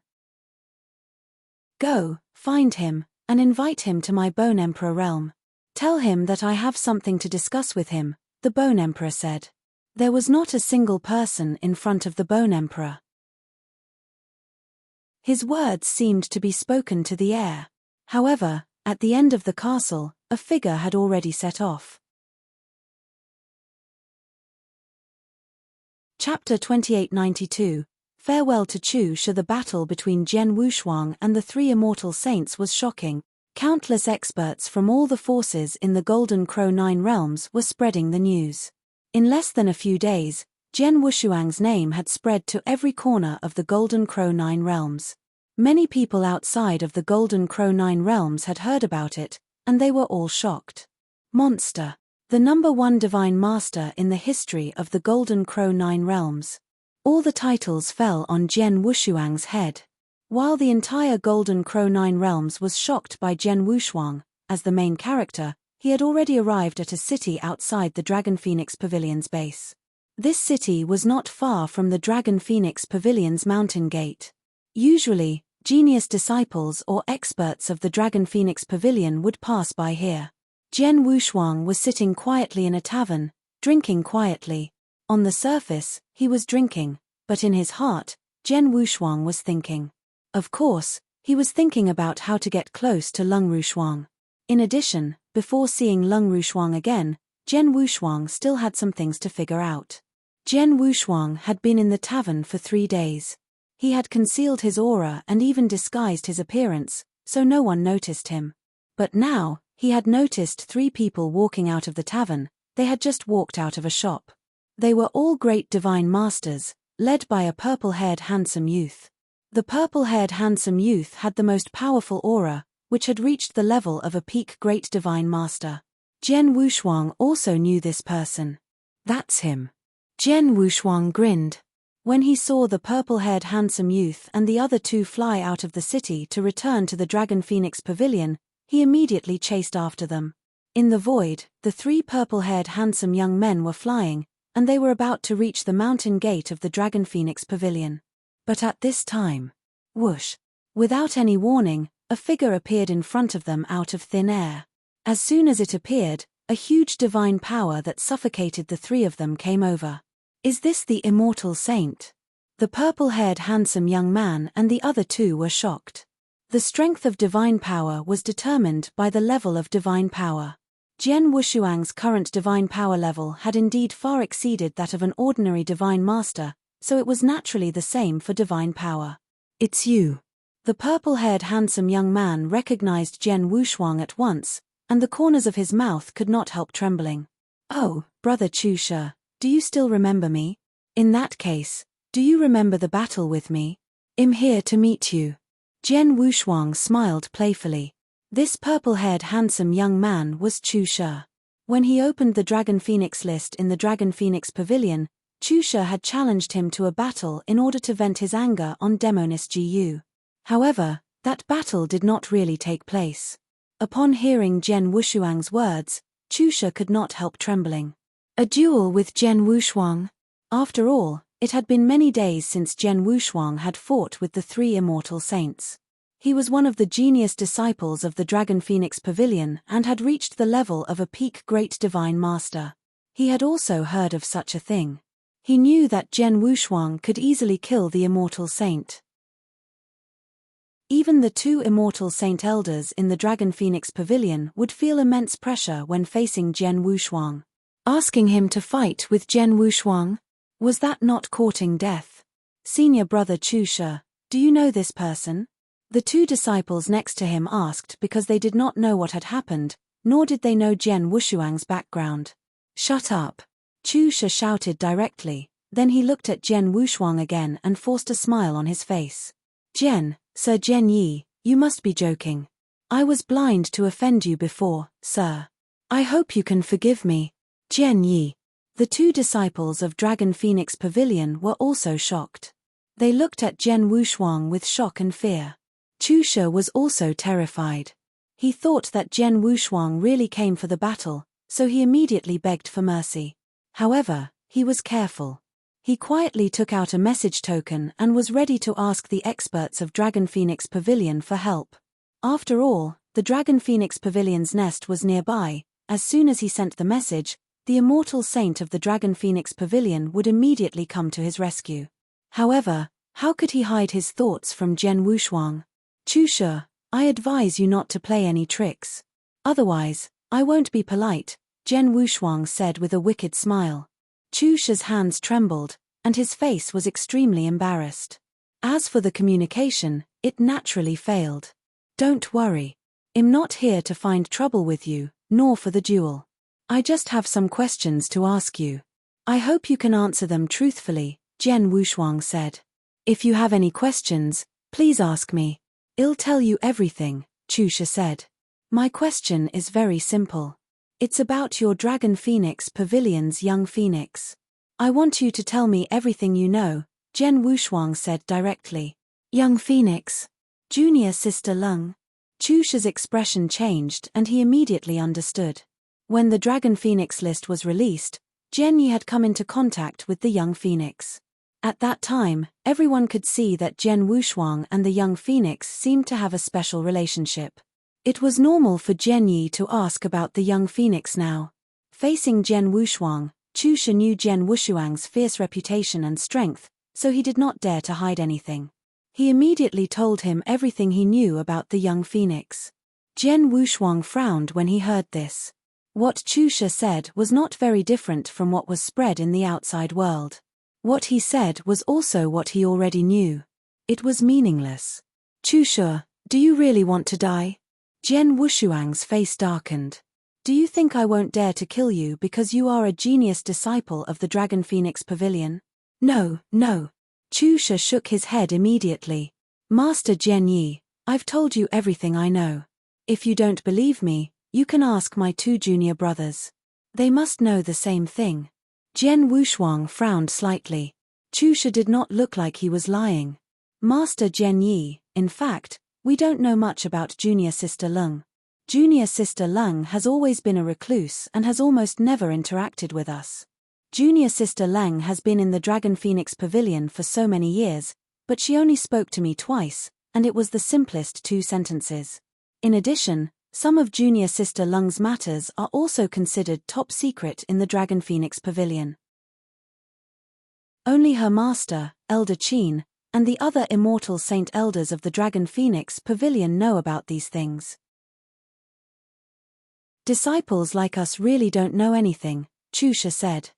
Go, find him, and invite him to my Bone Emperor realm. Tell him that I have something to discuss with him, the Bone Emperor said. There was not a single person in front of the Bone Emperor. His words seemed to be spoken to the air. However, at the end of the castle, a figure had already set off. Chapter 2892. Farewell to Chu Shi. The battle between Jian Wushuang and the 3 immortal saints was shocking. Countless experts from all the forces in the Golden Crow 9 realms were spreading the news. In less than a few days, Jian Wushuang's name had spread to every corner of the Golden Crow 9 realms. Many people outside of the Golden Crow 9 realms had heard about it, and they were all shocked. Monster. The #1 divine master in the history of the Golden Crow 9 realms. All the titles fell on Jian Wushuang's head. While the entire Golden Crow 9 realms was shocked by Jian Wushuang, as the main character, he had already arrived at a city outside the Dragon Phoenix Pavilion's base. This city was not far from the Dragon Phoenix Pavilion's mountain gate. Usually, genius disciples or experts of the Dragon Phoenix Pavilion would pass by here. Jian Wushuang was sitting quietly in a tavern, drinking quietly. On the surface, he was drinking, but in his heart, Jian Wushuang was thinking. Of course, he was thinking about how to get close to Lung Rushuang. In addition, before seeing Lung Rushuang again, Jian Wushuang still had some things to figure out. Jian Wushuang had been in the tavern for 3 days. He had concealed his aura and even disguised his appearance, so no one noticed him. But now, he had noticed 3 people walking out of the tavern. They had just walked out of a shop. They were all great divine masters, led by a purple-haired handsome youth. The purple-haired handsome youth had the most powerful aura, which had reached the level of a peak great divine master. Jian Wushuang also knew this person. That's him. Jian Wushuang grinned. When he saw the purple-haired handsome youth and the other 2 fly out of the city to return to the Dragon Phoenix Pavilion, he immediately chased after them. In the void, the 3 purple-haired handsome young men were flying, and they were about to reach the mountain gate of the Dragon Phoenix Pavilion. But at this time, whoosh! Without any warning, a figure appeared in front of them out of thin air. As soon as it appeared, a huge divine power that suffocated the 3 of them came over. Is this the immortal saint? The purple-haired handsome young man and the other 2 were shocked. The strength of divine power was determined by the level of divine power. Jian Wushuang's current divine power level had indeed far exceeded that of an ordinary divine master, so it was naturally the same for divine power. It's you. The purple-haired handsome young man recognized Jian Wushuang at once, and the corners of his mouth could not help trembling. Oh, brother Chu Shi, do you still remember me? In that case, do you remember the battle with me? I'm here to meet you. Jian Wushuang smiled playfully. This purple-haired handsome young man was Chu Shi. When he opened the Dragon Phoenix list in the Dragon Phoenix Pavilion, Chusha had challenged him to a battle in order to vent his anger on Demonis Gu. However, that battle did not really take place. Upon hearing Jian Wushuang's words, Chusha could not help trembling. A duel with Jian Wushuang? After all, it had been many days since Jian Wushuang had fought with the three immortal saints. He was one of the genius disciples of the Dragon Phoenix Pavilion and had reached the level of a peak great divine master. He had also heard of such a thing. He knew that Jian Wushuang could easily kill the immortal saint. Even the two immortal saint elders in the Dragon Phoenix Pavilion would feel immense pressure when facing Jian Wushuang. Asking him to fight with Jian Wushuang? Was that not courting death? Senior brother Chusha, do you know this person? The two disciples next to him asked because they did not know what had happened, nor did they know Jian Wushuang's background. Shut up! Chusha shouted directly, then he looked at Jian Wushuang again and forced a smile on his face. Sir Jian Yi, you must be joking. I was blind to offend you before, sir. I hope you can forgive me. Jian Yi. The two disciples of Dragon Phoenix Pavilion were also shocked. They looked at Jian Wushuang with shock and fear. Chusha was also terrified. He thought that Jian Wushuang really came for the battle, so he immediately begged for mercy. However, he was careful. He quietly took out a message token and was ready to ask the experts of Dragon Phoenix Pavilion for help. After all, the Dragon Phoenix Pavilion's nest was nearby. As soon as he sent the message, the immortal saint of the Dragon Phoenix Pavilion would immediately come to his rescue. However, how could he hide his thoughts from Jian Wushuang? Chusha, I advise you not to play any tricks. Otherwise, I won't be polite, Jian Wushuang said with a wicked smile. Chusha's hands trembled, and his face was extremely embarrassed. As for the communication, it naturally failed. Don't worry. I'm not here to find trouble with you, nor for the duel. I just have some questions to ask you. I hope you can answer them truthfully, Jian Wushuang said. If you have any questions, please ask me. I'll tell you everything, Chusha said. My question is very simple. It's about your Dragon Phoenix Pavilion's young phoenix. I want you to tell me everything you know, Jian Wushuang said directly. Young phoenix? Junior sister Lung? Chusha's expression changed and he immediately understood. When the Dragon Phoenix list was released, Jian Yi had come into contact with the young phoenix. At that time, everyone could see that Jian Wushuang and the young phoenix seemed to have a special relationship. It was normal for Jian Yi to ask about the young phoenix now. Facing Jian Wushuang, Chusha knew Jian Wushuang's fierce reputation and strength, so he did not dare to hide anything. He immediately told him everything he knew about the young phoenix. Jian Wushuang frowned when he heard this. What Chusha said was not very different from what was spread in the outside world. What he said was also what he already knew. It was meaningless. Chusha, do you really want to die? Jian Wushuang's face darkened. Do you think I won't dare to kill you because you are a genius disciple of the Dragon Phoenix Pavilion? No. Chusha shook his head immediately. Master Jian Yi, I've told you everything I know. If you don't believe me, you can ask my two junior brothers. They must know the same thing. Jian Wushuang frowned slightly. Chusha did not look like he was lying. Master Jian Yi, in fact, we don't know much about Junior Sister Lung. Junior Sister Lung has always been a recluse and has almost never interacted with us. Junior Sister Lung has been in the Dragon Phoenix Pavilion for so many years, but she only spoke to me twice, and it was the simplest 2 sentences. In addition, some of Junior Sister Lung's matters are also considered top secret in the Dragon Phoenix Pavilion. Only her master, Elder Qin, and the other immortal saint elders of the Dragon Phoenix Pavilion know about these things. Disciples like us really don't know anything, Chusha said.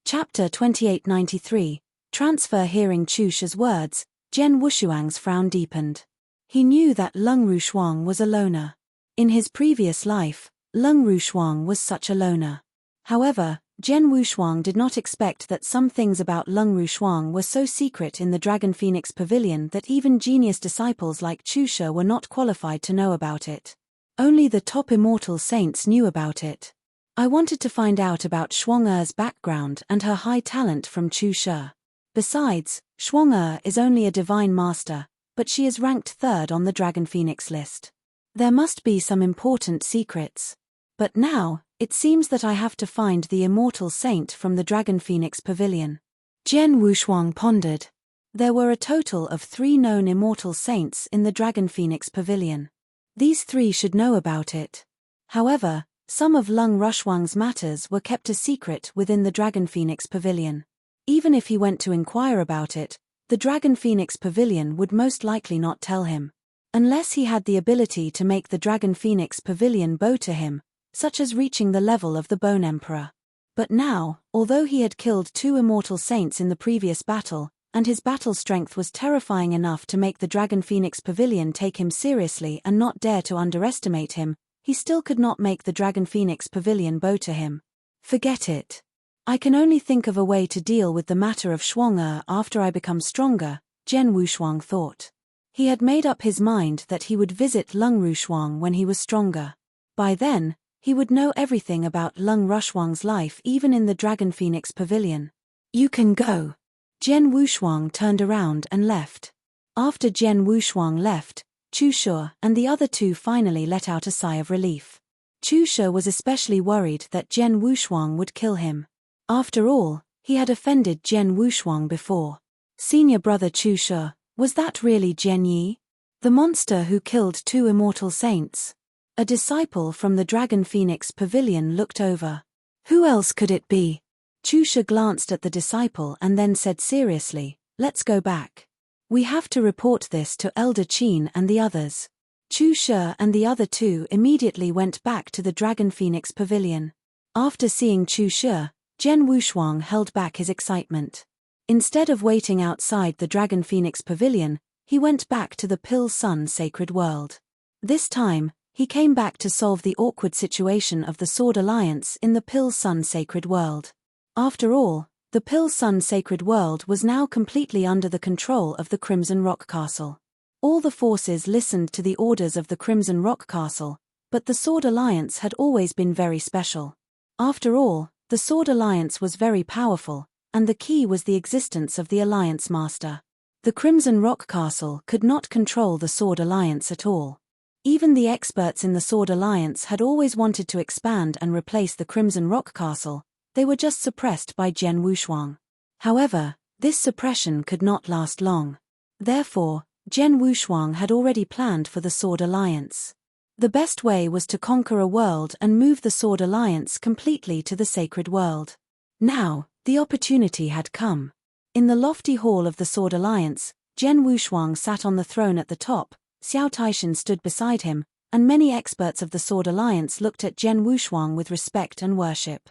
Chapter 2893, Transfer. Hearing Chusha's words, Jian Wushuang's frown deepened. He knew that Lung Rushuang was a loner. In his previous life, Lung Rushuang was such a loner. However, Jian Wushuang did not expect that some things about Lung Rushuang were so secret in the Dragon Phoenix Pavilion that even genius disciples like Chu Shi were not qualified to know about it. Only the top immortal saints knew about it. I wanted to find out about Shuang-Er's background and her high talent from Chu Shi. Besides, Shuang-Er is only a divine master, but she is ranked 3rd on the Dragon Phoenix list. There must be some important secrets. But now, it seems that I have to find the immortal saint from the Dragon Phoenix Pavilion. Jian Wushuang pondered. There were a total of 3 known immortal saints in the Dragon Phoenix Pavilion. These 3 should know about it. However, some of Lung Rushuang's matters were kept a secret within the Dragon Phoenix Pavilion. Even if he went to inquire about it, the Dragon Phoenix Pavilion would most likely not tell him. Unless he had the ability to make the Dragon Phoenix Pavilion bow to him, such as reaching the level of the Bone Emperor. But now, although he had killed 2 immortal saints in the previous battle, and his battle strength was terrifying enough to make the Dragon Phoenix Pavilion take him seriously and not dare to underestimate him, he still could not make the Dragon Phoenix Pavilion bow to him. Forget it. I can only think of a way to deal with the matter of Shuang-Er after I become stronger, Jian Wushuang thought. He had made up his mind that he would visit Lung Rushuang when he was stronger. By then, he would know everything about Lung Rushuang's life even in the Dragon Phoenix Pavilion. You can go. Jian Wushuang turned around and left. After Jian Wushuang left, Chu Shi and the other 2 finally let out a sigh of relief. Chu Shi was especially worried that Jian Wushuang would kill him. After all, he had offended Jian Wushuang before. Senior brother Chu Shi, was that really Jian Yi? The monster who killed 2 immortal saints? A disciple from the Dragon Phoenix Pavilion looked over. Who else could it be? Chu Shi glanced at the disciple and then said seriously, let's go back. We have to report this to Elder Qin and the others. Chu Shi and the other 2 immediately went back to the Dragon Phoenix Pavilion. After seeing Chu Shi, Jian Wushuang held back his excitement. Instead of waiting outside the Dragon Phoenix Pavilion, he went back to the Pill Sun Sacred World. This time, he came back to solve the awkward situation of the Sword Alliance in the Pill Sun Sacred World. After all, the Pill Sun Sacred World was now completely under the control of the Crimson Rock Castle. All the forces listened to the orders of the Crimson Rock Castle, but the Sword Alliance had always been very special. After all, the Sword Alliance was very powerful, and the key was the existence of the Alliance Master. The Crimson Rock Castle could not control the Sword Alliance at all. Even the experts in the Sword Alliance had always wanted to expand and replace the Crimson Rock Castle, they were just suppressed by Jian Wushuang. However, this suppression could not last long. Therefore, Jian Wushuang had already planned for the Sword Alliance. The best way was to conquer a world and move the Sword Alliance completely to the Sacred World. Now, the opportunity had come. In the lofty hall of the Sword Alliance, Jian Wushuang sat on the throne at the top, Xiao Taishan stood beside him, and many experts of the Sword Alliance looked at Jian Wushuang with respect and worship.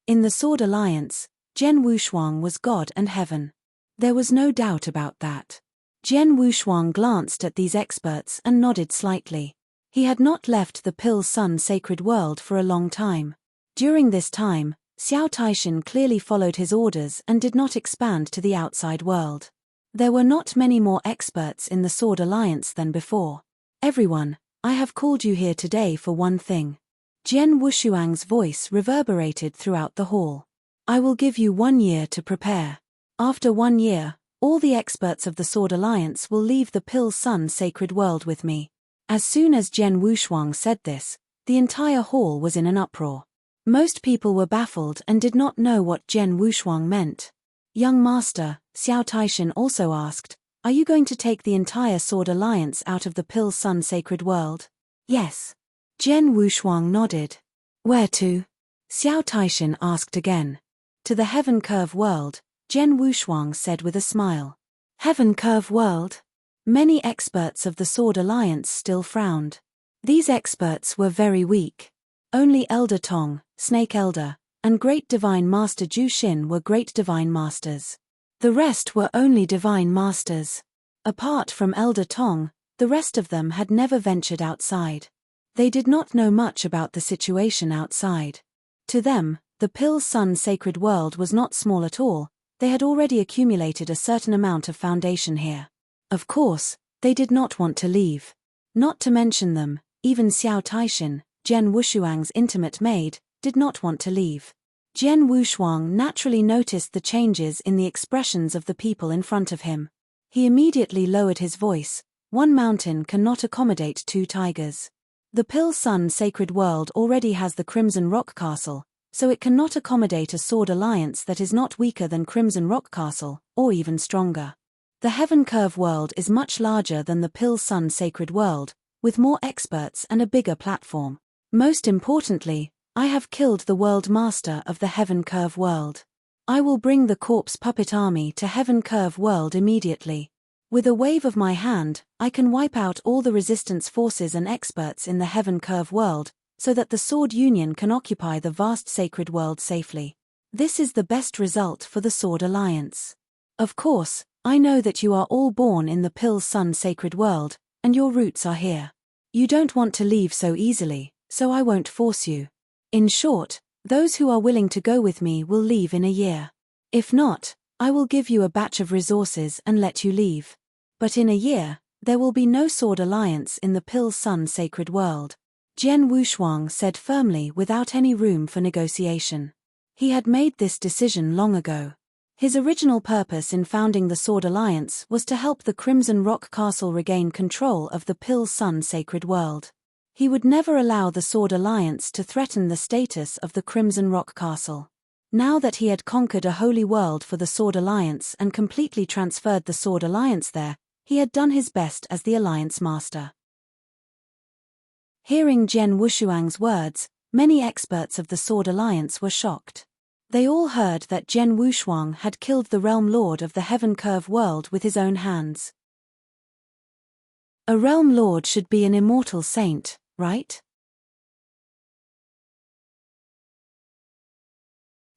In the Sword Alliance, Jian Wushuang was God and heaven. There was no doubt about that. Jian Wushuang glanced at these experts and nodded slightly. He had not left the Pill Sun Sacred World for a long time. During this time, Xiao Taishan clearly followed his orders and did not expand to the outside world. There were not many more experts in the Sword Alliance than before. Everyone, I have called you here today for one thing. Jian Wushuang's voice reverberated throughout the hall. I will give you 1 year to prepare. After 1 year, all the experts of the Sword Alliance will leave the Pill Sun Sacred World with me. As soon as Jian Wushuang said this, the entire hall was in an uproar. Most people were baffled and did not know what Jian Wushuang meant. Young Master, Xiao Taishan also asked, are you going to take the entire Sword Alliance out of the Pill Sun Sacred World? Yes. Jian Wushuang nodded. Where to? Xiao Taishan asked again. To the Heaven Curve World, Jian Wushuang said with a smile. Heaven Curve World? Many experts of the Sword Alliance still frowned. These experts were very weak. Only Elder Tong, Snake Elder, and Great Divine Master Ju Xin were Great Divine Masters. The rest were only Divine Masters. Apart from Elder Tong, the rest of them had never ventured outside. They did not know much about the situation outside. To them, the Pill Sun sacred world was not small at all. They had already accumulated a certain amount of foundation here. Of course, they did not want to leave. Not to mention them, even Xiao Taishan, Jian Wushuang's intimate maid, did not want to leave. Jian Wushuang naturally noticed the changes in the expressions of the people in front of him. He immediately lowered his voice. One mountain cannot accommodate two tigers. The Pill Sun sacred world already has the Crimson Rock Castle, so it cannot accommodate a sword alliance that is not weaker than Crimson Rock Castle, or even stronger. The Heaven Curve world is much larger than the Pill Sun sacred world, with more experts and a bigger platform. Most importantly, I have killed the world master of the Heaven Curve world. I will bring the corpse puppet army to Heaven Curve world immediately. With a wave of my hand, I can wipe out all the resistance forces and experts in the Heaven Curve world, so that the Sword Union can occupy the vast sacred world safely. This is the best result for the Sword Alliance. Of course, I know that you are all born in the Pill Sun sacred world, and your roots are here. You don't want to leave so easily, so I won't force you. In short, those who are willing to go with me will leave in a year. If not, I will give you a batch of resources and let you leave. But in a year, there will be no Sword Alliance in the Pill Sun sacred world. Jian Wushuang said firmly without any room for negotiation. He had made this decision long ago. His original purpose in founding the Sword Alliance was to help the Crimson Rock Castle regain control of the Pill Sun sacred world. He would never allow the Sword Alliance to threaten the status of the Crimson Rock Castle. Now that he had conquered a holy world for the Sword Alliance and completely transferred the Sword Alliance there, he had done his best as the Alliance Master. Hearing Jian Wushuang's words, many experts of the Sword Alliance were shocked. They all heard that Jian Wushuang had killed the Realm Lord of the Heaven Curve world with his own hands. A Realm Lord should be an immortal saint, right?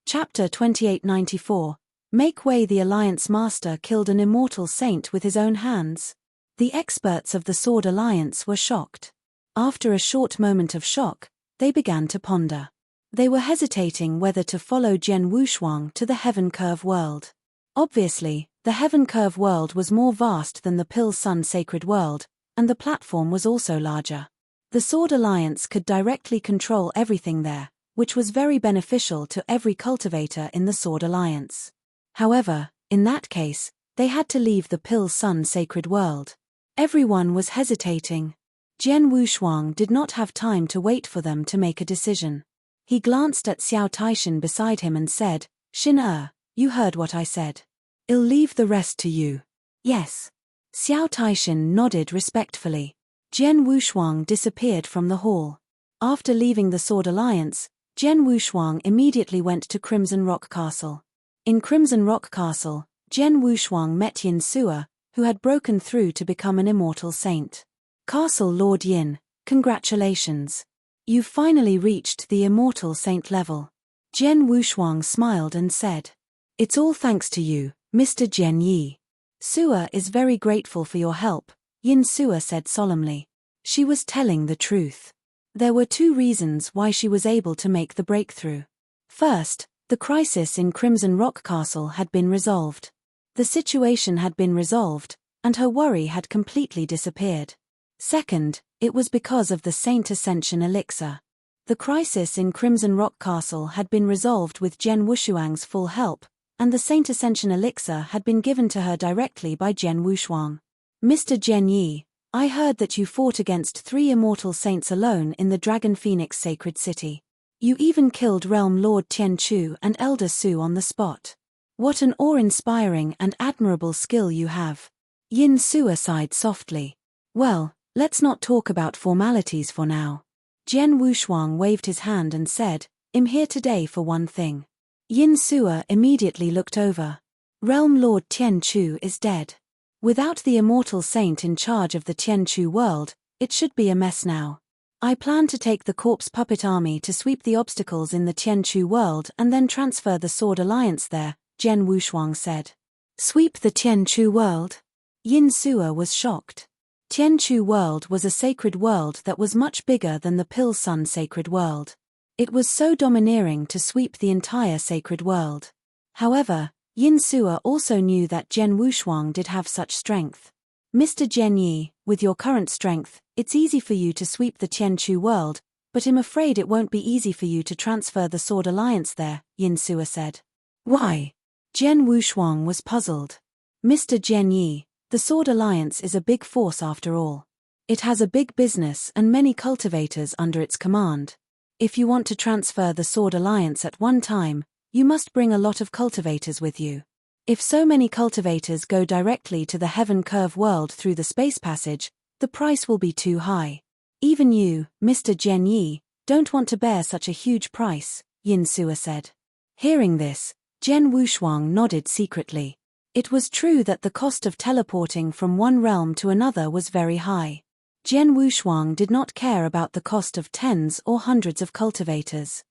Chapter 2894. Make way. The Alliance Master killed an immortal saint with his own hands. The experts of the Sword Alliance were shocked. After a short moment of shock, they began to ponder. They were hesitating whether to follow Jian Wushuang to the Heaven Curve world. Obviously, the Heaven Curve world was more vast than the Pill Sun sacred world, and the platform was also larger. The Sword Alliance could directly control everything there, which was very beneficial to every cultivator in the Sword Alliance. However, in that case, they had to leave the Pill Sun sacred world. Everyone was hesitating. Jian Wushuang did not have time to wait for them to make a decision. He glanced at Xiao Taishan beside him and said, "Xin you heard what I said. I'll leave the rest to you." "Yes." Xiao Taishan nodded respectfully. Jian Wushuang disappeared from the hall. After leaving the Sword Alliance, Jian Wushuang immediately went to Crimson Rock Castle. In Crimson Rock Castle, Jian Wushuang met Yin Sua, who had broken through to become an immortal saint. "Castle Lord Yin, congratulations. You've finally reached the immortal saint level." Jian Wushuang smiled and said, "It's all thanks to you, Mr. Jian Yi. Sua is very grateful for your help," Yin Sua said solemnly. She was telling the truth. There were two reasons why she was able to make the breakthrough. First, the crisis in Crimson Rock Castle had been resolved. The situation had been resolved, and her worry had completely disappeared. Second, it was because of the Saint Ascension Elixir. The crisis in Crimson Rock Castle had been resolved with Jian Wushuang's full help, and the Saint Ascension Elixir had been given to her directly by Jian Wushuang. "Mr. Jian Yi, I heard that you fought against 3 immortal saints alone in the Dragon Phoenix Sacred City. You even killed Realm Lord Tianchu and Elder Su on the spot. What an awe-inspiring and admirable skill you have." Yin Sua sighed softly. "Well, let's not talk about formalities for now." Jian Wushuang waved his hand and said, "I'm here today for one thing." Yin Sua immediately looked over. Realm Lord Tianchu is dead. Without the immortal saint in charge of the Tianchu world, it should be a mess now. I plan to take the corpse puppet army to sweep the obstacles in the Tianchu world and then transfer the Sword Alliance there, Jian Wushuang said. Sweep the Tianchu world? Yin Sua was shocked. Tianchu world was a sacred world that was much bigger than the Pill Sun sacred world. It was so domineering to sweep the entire sacred world. However, Yin Sua also knew that Zhen Wushuang did have such strength. Mr. Zhen Yi, with your current strength, it's easy for you to sweep the Tianchu world, but I'm afraid it won't be easy for you to transfer the Sword Alliance there, Yin Sua said. Why? Zhen Wushuang was puzzled. Mr. Zhen Yi, the Sword Alliance is a big force after all. It has a big business and many cultivators under its command. If you want to transfer the Sword Alliance at one time, you must bring a lot of cultivators with you. If so many cultivators go directly to the Heaven Curve world through the space passage, the price will be too high. Even you, Mr. Zhen Yi, don't want to bear such a huge price, Yin Sua said. Hearing this, Zhen Wushuang nodded secretly. It was true that the cost of teleporting from one realm to another was very high. Zhen Wushuang did not care about the cost of tens or hundreds of cultivators.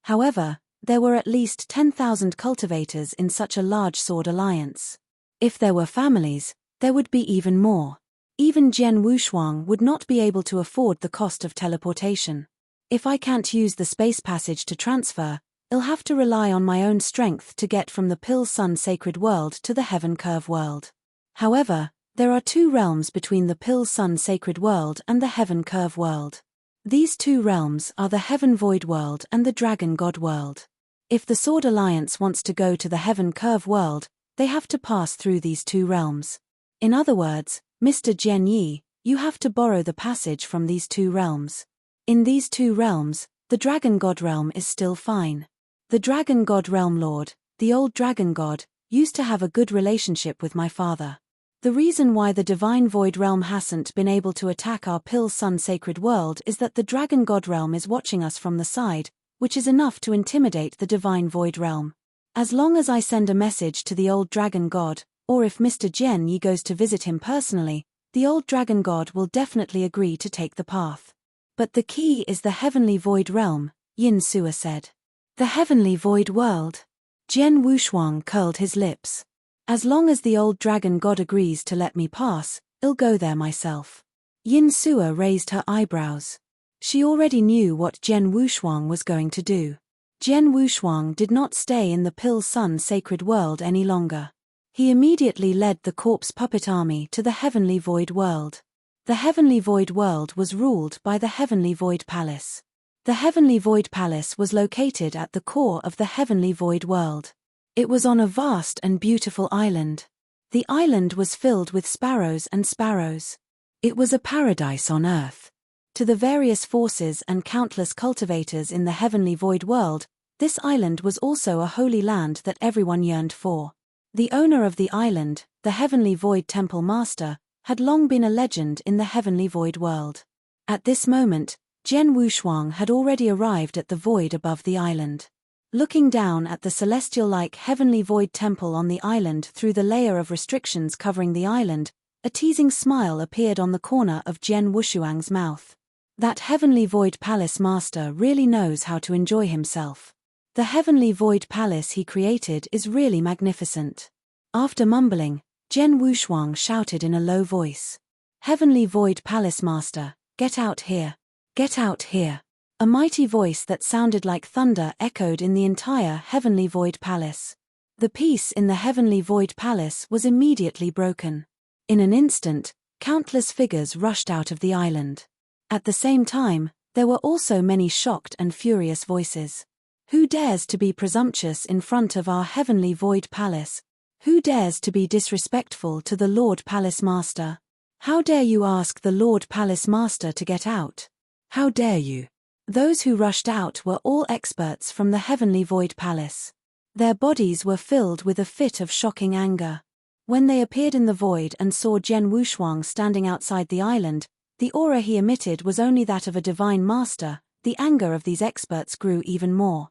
However, there were at least 10,000 cultivators in such a large Sword Alliance. If there were families, there would be even more. Even Zhen Wushuang would not be able to afford the cost of teleportation. If I can't use the space passage to transfer, I'll have to rely on my own strength to get from the Pill Sun Sacred World to the Heaven Curve world. However, there are two realms between the Pill Sun Sacred World and the Heaven Curve world. These two realms are the Heaven Void world and the Dragon God world. If the Sword Alliance wants to go to the Heaven Curve world, they have to pass through these two realms. In other words, Mr. Zhen Yi, you have to borrow the passage from these two realms. In these two realms, the Dragon God realm is still fine. The Dragon God realm lord, the old Dragon God, used to have a good relationship with my father. The reason why the Divine Void realm hasn't been able to attack our Pill Sun Sacred World is that the Dragon God realm is watching us from the side, which is enough to intimidate the Divine Void realm. As long as I send a message to the old Dragon God, or if Mr. Zhen Yi goes to visit him personally, the old Dragon God will definitely agree to take the path. But the key is the Heavenly Void realm, Yin Sua said. The Heavenly Void world? Zhen Wushuang curled his lips. As long as the old Dragon God agrees to let me pass, I'll go there myself. Yin Sua raised her eyebrows. She already knew what Zhen Wushuang was going to do. Zhen Wushuang did not stay in the Pill Sun Sacred World any longer. He immediately led the corpse puppet army to the Heavenly Void world. The Heavenly Void world was ruled by the Heavenly Void Palace. The Heavenly Void Palace was located at the core of the Heavenly Void world. It was on a vast and beautiful island. The island was filled with sparrows and sparrows. It was a paradise on earth. To the various forces and countless cultivators in the Heavenly Void world, this island was also a holy land that everyone yearned for. The owner of the island, the Heavenly Void Temple Master, had long been a legend in the Heavenly Void world. At this moment, Zhen Wushuang had already arrived at the void above the island. Looking down at the celestial-like Heavenly Void Temple on the island through the layer of restrictions covering the island, a teasing smile appeared on the corner of Zhen Wushuang's mouth. That Heavenly Void Palace Master really knows how to enjoy himself. The Heavenly Void Palace he created is really magnificent. After mumbling, Zhen Wushuang shouted in a low voice. Heavenly Void Palace Master, get out here. Get out here. A mighty voice that sounded like thunder echoed in the entire Heavenly Void Palace. The peace in the Heavenly Void Palace was immediately broken. In an instant, countless figures rushed out of the island. At the same time, there were also many shocked and furious voices. Who dares to be presumptuous in front of our Heavenly Void Palace? Who dares to be disrespectful to the Lord Palace Master? How dare you ask the Lord Palace Master to get out? How dare you? Those who rushed out were all experts from the Heavenly Void Palace. Their bodies were filled with a fit of shocking anger. When they appeared in the void and saw Zhen Wushuang standing outside the island, the aura he emitted was only that of a divine master. The anger of these experts grew even more.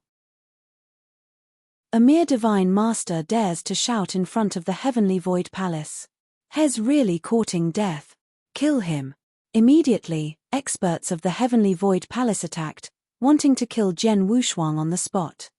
A mere divine master dares to shout in front of the Heavenly Void Palace. He's really courting death. Kill him. Immediately, experts of the Heavenly Void Palace attacked, wanting to kill Zhen Wushuang on the spot.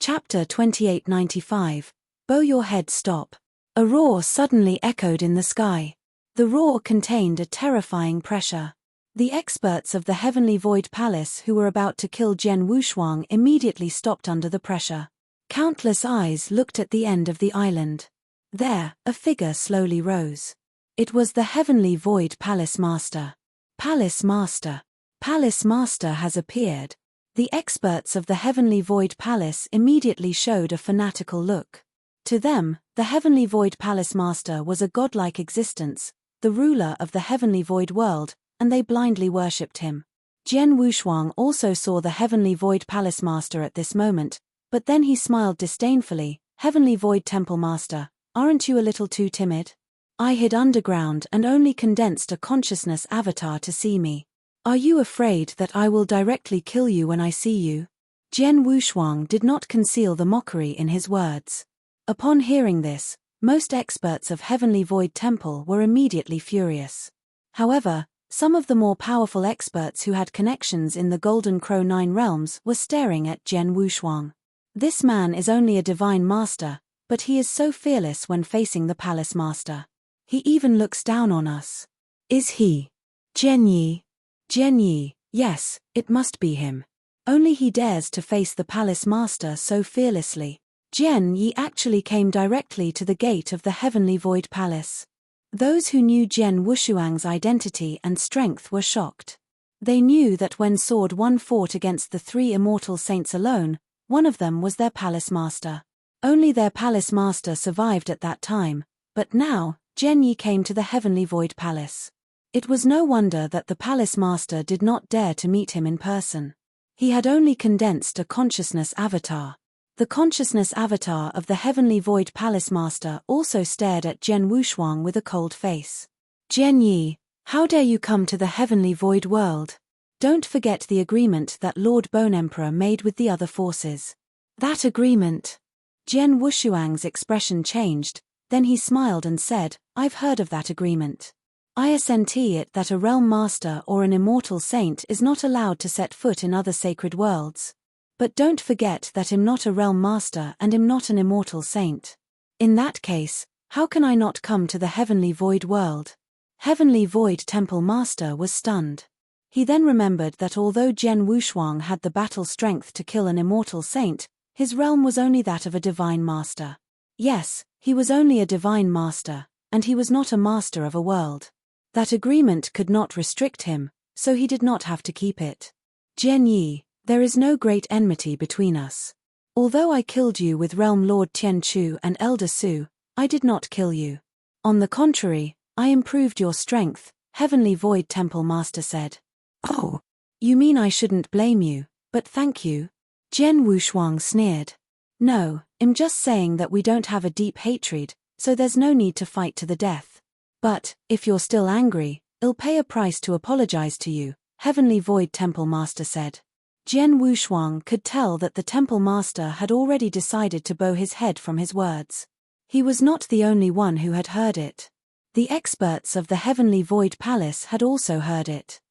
Chapter 2895. Bow your head, stop. A roar suddenly echoed in the sky. The roar contained a terrifying pressure. The experts of the Heavenly Void Palace who were about to kill Jian Wushuang immediately stopped under the pressure. Countless eyes looked at the end of the island. There, a figure slowly rose. It was the Heavenly Void Palace Master. Palace Master. Palace Master has appeared. The experts of the Heavenly Void Palace immediately showed a fanatical look. To them, the Heavenly Void Palace Master was a godlike existence, the ruler of the Heavenly Void world, and they blindly worshipped him. Jian Wushuang also saw the Heavenly Void Palace Master at this moment, but then he smiled disdainfully. Heavenly Void Temple Master, aren't you a little too timid? I hid underground and only condensed a consciousness avatar to see me. Are you afraid that I will directly kill you when I see you? Jian Wushuang did not conceal the mockery in his words. Upon hearing this, most experts of Heavenly Void Temple were immediately furious. However, some of the more powerful experts who had connections in the Golden Crow 9 realms were staring at Jian Wushuang. This man is only a divine master, but he is so fearless when facing the Palace Master. He even looks down on us. Is he? Jian Yi. Jian Yi, yes, it must be him. Only he dares to face the Palace Master so fearlessly. Jian Yi actually came directly to the gate of the Heavenly Void Palace. Those who knew Jian Wushuang's identity and strength were shocked. They knew that when Sword One fought against the 3 immortal saints alone, one of them was their Palace Master. Only their Palace Master survived at that time, but now, Jian Yi came to the Heavenly Void Palace. It was no wonder that the Palace Master did not dare to meet him in person. He had only condensed a consciousness avatar. The consciousness avatar of the Heavenly Void Palace Master also stared at Jian Wushuang with a cold face. Jian Yi, how dare you come to the Heavenly Void world? Don't forget the agreement that Lord Bone Emperor made with the other forces. That agreement? Jian Wushuang's expression changed, then he smiled and said, I've heard of that agreement. I assent it that a realm master or an immortal saint is not allowed to set foot in other sacred worlds. But don't forget that I'm not a realm master and I'm not an immortal saint. In that case, how can I not come to the Heavenly Void world? Heavenly Void Temple Master was stunned. He then remembered that although Jian Wushuang had the battle strength to kill an immortal saint, his realm was only that of a divine master. Yes, he was only a divine master, and he was not a master of a world. That agreement could not restrict him, so he did not have to keep it. Jian Yi, there is no great enmity between us. Although I killed you with Realm Lord Tianchu and Elder Su, I did not kill you. On the contrary, I improved your strength, Heavenly Void Temple Master said. Oh, you mean I shouldn't blame you, but thank you? Jian Wushuang sneered. No, I'm just saying that we don't have a deep hatred, so there's no need to fight to the death. But, if you're still angry, I'll pay a price to apologize to you, Heavenly Void Temple Master said. Jian Wushuang could tell that the Temple Master had already decided to bow his head from his words. He was not the only one who had heard it. The experts of the Heavenly Void Palace had also heard it.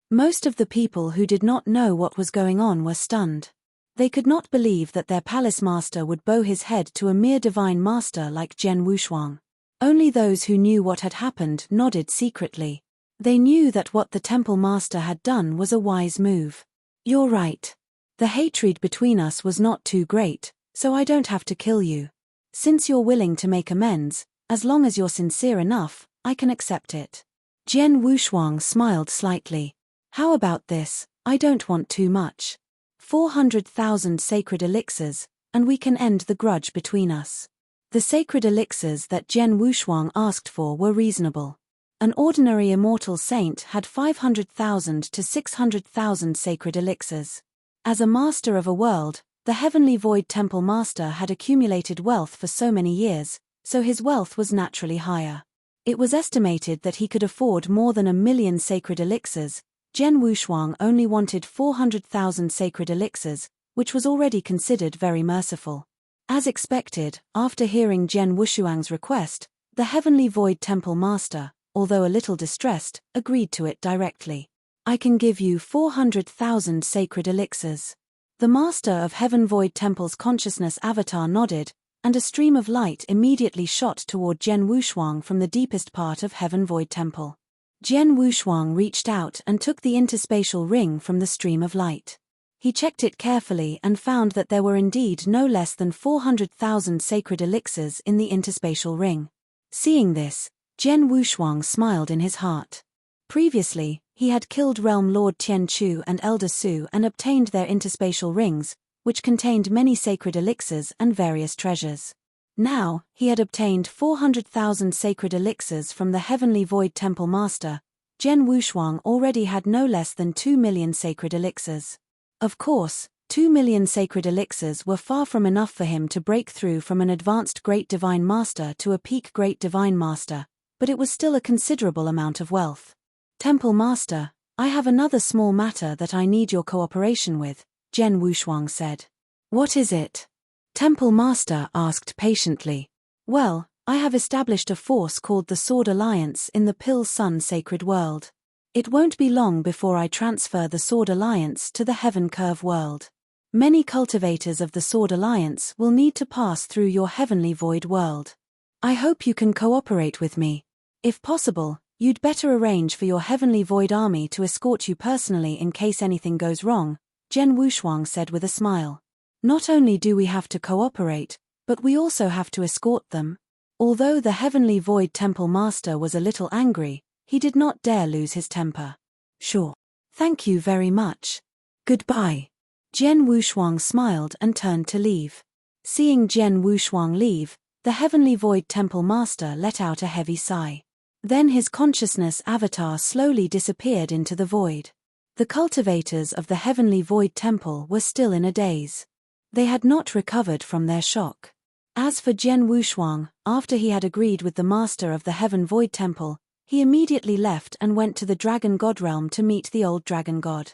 Most of the people who did not know what was going on were stunned. They could not believe that their Palace Master would bow his head to a mere divine master like Jian Wushuang. Only those who knew what had happened nodded secretly. They knew that what the Temple Master had done was a wise move. You're right. The hatred between us was not too great, so I don't have to kill you. Since you're willing to make amends, as long as you're sincere enough, I can accept it. Jian Wushuang smiled slightly. How about this? I don't want too much. 400,000 sacred elixirs, and we can end the grudge between us. The sacred elixirs that Jian Wushuang asked for were reasonable. An ordinary immortal saint had 500,000 to 600,000 sacred elixirs. As a master of a world, the Heavenly Void Temple Master had accumulated wealth for so many years, so his wealth was naturally higher. It was estimated that he could afford more than 1,000,000 sacred elixirs. Jian Wushuang only wanted 400,000 sacred elixirs, which was already considered very merciful. As expected, after hearing Jian Wushuang's request, the Heavenly Void Temple Master, although a little distressed, agreed to it directly. I can give you 400,000 sacred elixirs. The Master of Heaven Void Temple's consciousness avatar nodded, and a stream of light immediately shot toward Jian Wushuang from the deepest part of Heaven Void Temple. Jian Wushuang reached out and took the interspatial ring from the stream of light. He checked it carefully and found that there were indeed no less than 400,000 sacred elixirs in the interspatial ring. Seeing this, Jian Wushuang smiled in his heart. Previously, he had killed Realm Lord Tianchu and Elder Su and obtained their interspatial rings, which contained many sacred elixirs and various treasures. Now, he had obtained 400,000 sacred elixirs from the Heavenly Void Temple Master. Jian Wushuang already had no less than 2 million sacred elixirs. Of course, 2 million sacred elixirs were far from enough for him to break through from an advanced Great Divine Master to a peak Great Divine Master, but it was still a considerable amount of wealth. Temple Master, I have another small matter that I need your cooperation with, Jian Wushuang said. What is it? Temple Master asked patiently. Well, I have established a force called the Sword Alliance in the Pill Sun Sacred World. It won't be long before I transfer the Sword Alliance to the Heaven Curve World. Many cultivators of the Sword Alliance will need to pass through your Heavenly Void World. I hope you can cooperate with me. If possible, you'd better arrange for your Heavenly Void Army to escort you personally in case anything goes wrong, Jian Wushuang said with a smile. Not only do we have to cooperate, but we also have to escort them. Although the Heavenly Void Temple Master was a little angry, he did not dare lose his temper. Sure. Thank you very much. Goodbye. Jian Wushuang smiled and turned to leave. Seeing Jian Wushuang leave, the Heavenly Void Temple Master let out a heavy sigh. Then his consciousness avatar slowly disappeared into the void. The cultivators of the Heavenly Void Temple were still in a daze. They had not recovered from their shock. As for Jian Wushuang, after he had agreed with the master of the Heaven Void Temple, he immediately left and went to the Dragon God realm to meet the old Dragon God.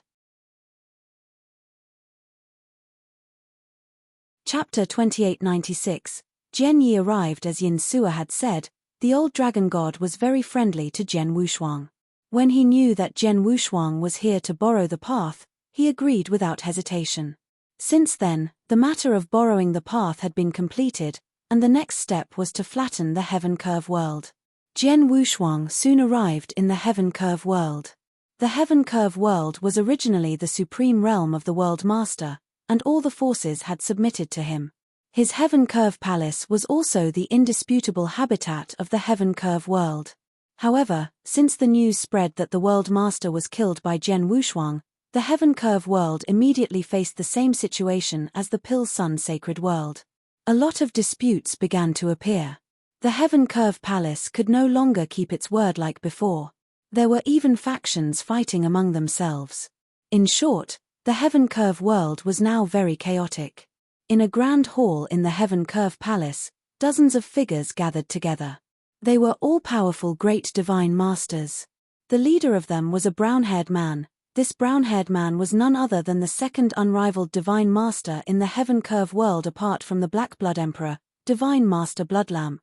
Chapter 2896. Jian Yi arrived as Yin Sua had said. The old Dragon God was very friendly to Jian Wushuang. When he knew that Jian Wushuang was here to borrow the path, he agreed without hesitation. Since then, the matter of borrowing the path had been completed, and the next step was to flatten the Heaven Curve World. Jian Wushuang soon arrived in the Heaven Curve World. The Heaven Curve World was originally the supreme realm of the World Master, and all the forces had submitted to him. His Heaven Curve Palace was also the indisputable habitat of the Heaven Curve World. However, since the news spread that the World Master was killed by Jian Wushuang, the Heaven Curve World immediately faced the same situation as the Pill Sun Sacred World. A lot of disputes began to appear. The Heaven Curve Palace could no longer keep its word like before. There were even factions fighting among themselves. In short, the Heaven Curve World was now very chaotic. In a grand hall in the Heaven Curve Palace, dozens of figures gathered together. They were all-powerful great divine masters. The leader of them was a brown-haired man. This brown-haired man was none other than the second unrivaled divine master in the Heaven Curve World apart from the Black Blood Emperor, Divine Master Bloodlamp.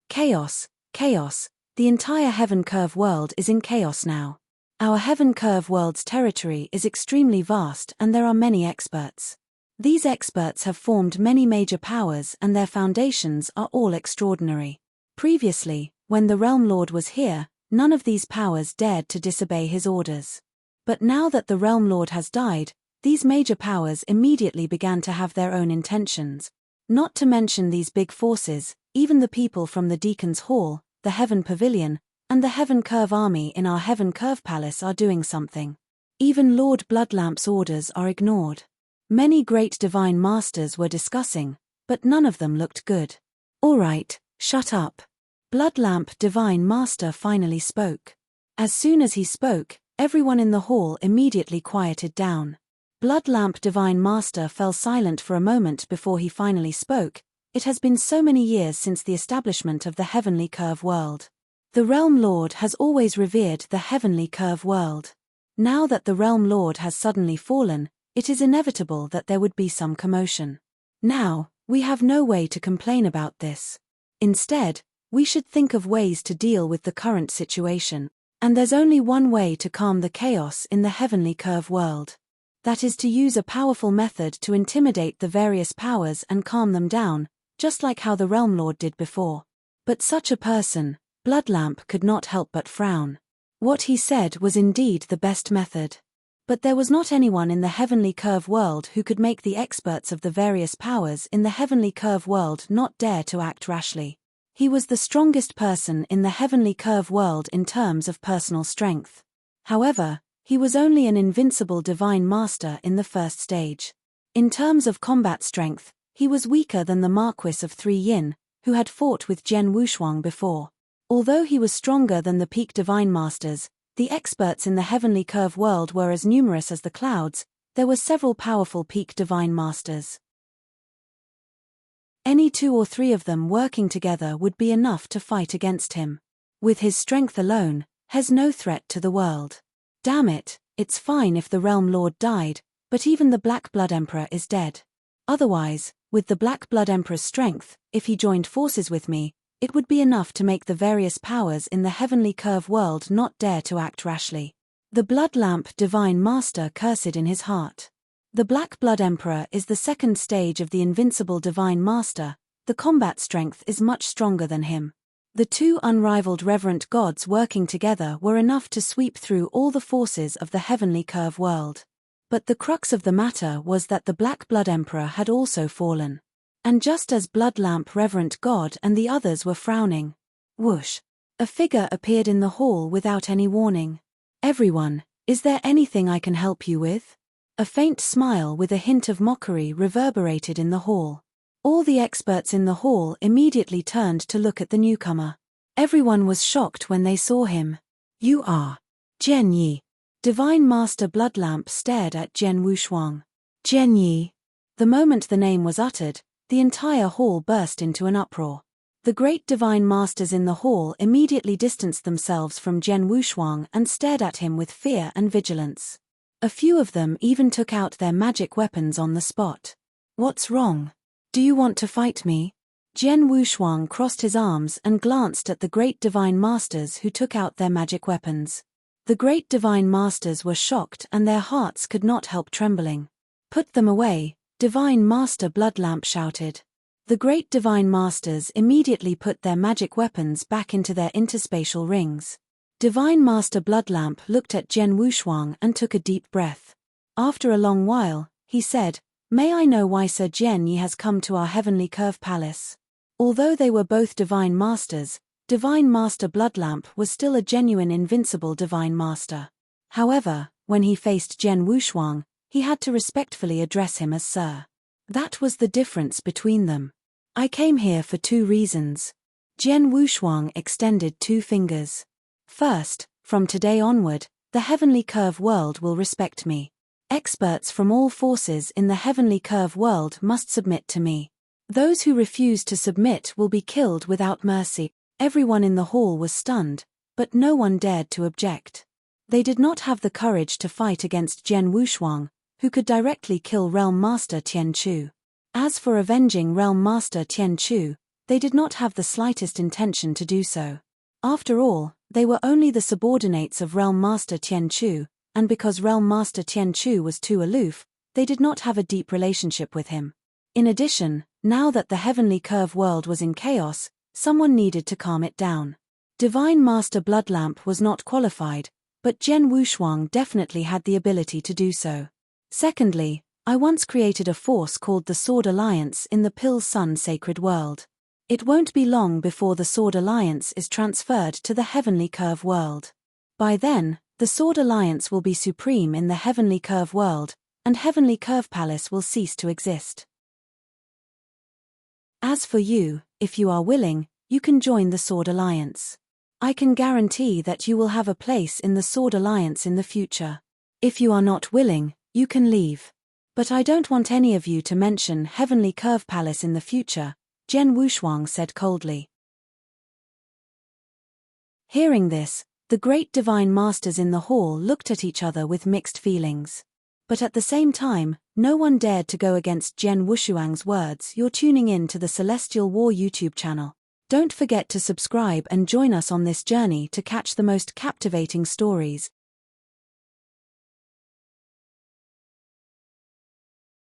Chaos, chaos, the entire Heaven Curve World is in chaos now. Our Heaven Curve World's territory is extremely vast and there are many experts. These experts have formed many major powers and their foundations are all extraordinary. Previously, when the Realm Lord was here, none of these powers dared to disobey his orders. But now that the Realm Lord has died, these major powers immediately began to have their own intentions. Not to mention these big forces, even the people from the Deacon's Hall, the Heaven Pavilion, and the Heaven Curve Army in our Heaven Curve Palace are doing something. Even Lord Bloodlamp's orders are ignored. Many great divine masters were discussing, but none of them looked good. All right, shut up. Bloodlamp Divine Master finally spoke. As soon as he spoke, everyone in the hall immediately quieted down. Bloodlamp Divine Master fell silent for a moment before he finally spoke. It has been so many years since the establishment of the Heavenly Curve World. The Realm Lord has always revered the Heavenly Curve World. Now that the Realm Lord has suddenly fallen, it is inevitable that there would be some commotion. Now, we have no way to complain about this. Instead, we should think of ways to deal with the current situation. And there's only one way to calm the chaos in the Heavenly Curve World. That is to use a powerful method to intimidate the various powers and calm them down. just like how the Realm Lord did before. But such a person, Bloodlamp could not help but frown. What he said was indeed the best method. But there was not anyone in the Heavenly Curve world who could make the experts of the various powers in the Heavenly Curve world not dare to act rashly. He was the strongest person in the Heavenly Curve world in terms of personal strength. However, he was only an invincible divine master in the first stage. In terms of combat strength, he was weaker than the Marquis of Three Yin, who had fought with Jian Wushuang before. Although he was stronger than the peak divine masters, the experts in the Heavenly Curve world were as numerous as the clouds. There were several powerful peak divine masters. Any 2 or 3 of them working together would be enough to fight against him. With his strength alone, he's no threat to the world. Damn it, it's fine if the Realm Lord died, but even the Black Blood Emperor is dead. Otherwise, with the Black Blood Emperor's strength, if he joined forces with me, it would be enough to make the various powers in the Heavenly Curve world not dare to act rashly. The Bloodlamp Divine Master cursed in his heart. The Black Blood Emperor is the second stage of the Invincible Divine Master. The combat strength is much stronger than him. The 2 unrivaled reverent gods working together were enough to sweep through all the forces of the Heavenly Curve world. But the crux of the matter was that the Black Blood Emperor had also fallen. And just as Bloodlamp Reverent God and the others were frowning, whoosh! A figure appeared in the hall without any warning. "Everyone, is there anything I can help you with?" A faint smile with a hint of mockery reverberated in the hall. All the experts in the hall immediately turned to look at the newcomer. Everyone was shocked when they saw him. "You are Jian Yi." Divine Master Bloodlamp stared at Jian Wushuang. "Jian Yi." The moment the name was uttered, the entire hall burst into an uproar. The great divine masters in the hall immediately distanced themselves from Jian Wushuang and stared at him with fear and vigilance. A few of them even took out their magic weapons on the spot. "What's wrong? Do you want to fight me?" Jian Wushuang crossed his arms and glanced at the great divine masters who took out their magic weapons. The great divine masters were shocked and their hearts could not help trembling. "Put them away," Divine Master Bloodlamp shouted. The great divine masters immediately put their magic weapons back into their interspatial rings. Divine Master Bloodlamp looked at Jian Wushuang and took a deep breath. After a long while, he said, "May I know why Sir Jian Yi has come to our Heavenly Curve Palace?" Although they were both divine masters, Divine Master Bloodlamp was still a genuine invincible divine master. However, when he faced Jian Wushuang, he had to respectfully address him as Sir. That was the difference between them. "I came here for 2 reasons. Jian Wushuang extended 2 fingers. "First, from today onward, the Heavenly Curve world will respect me. Experts from all forces in the Heavenly Curve world must submit to me. Those who refuse to submit will be killed without mercy." Everyone in the hall was stunned, but no one dared to object. They did not have the courage to fight against Jian Wushuang, who could directly kill Realm Master Tian Chu. As for avenging Realm Master Tian Chu, they did not have the slightest intention to do so. After all, they were only the subordinates of Realm Master Tian Chu, and because Realm Master Tian Chu was too aloof, they did not have a deep relationship with him. In addition, now that the Heavenly Curve world was in chaos, someone needed to calm it down. Divine Master Bloodlamp was not qualified, but Jian Wushuang definitely had the ability to do so. Secondly, I once created a force called the Sword Alliance in the Pill Sun Sacred World. It won't be long before the Sword Alliance is transferred to the Heavenly Curve world. By then, the Sword Alliance will be supreme in the Heavenly Curve world, and Heavenly Curve Palace will cease to exist. As for you, if you are willing, you can join the Sword Alliance. I can guarantee that you will have a place in the Sword Alliance in the future. If you are not willing, you can leave. But I don't want any of you to mention Heavenly Curve Palace in the future, Jian Wushuang said coldly. Hearing this, the great divine masters in the hall looked at each other with mixed feelings. But at the same time, no one dared to go against Jian Wushuang's words. You're tuning in to the Celestial War YouTube channel. Don't forget to subscribe and join us on this journey to catch the most captivating stories.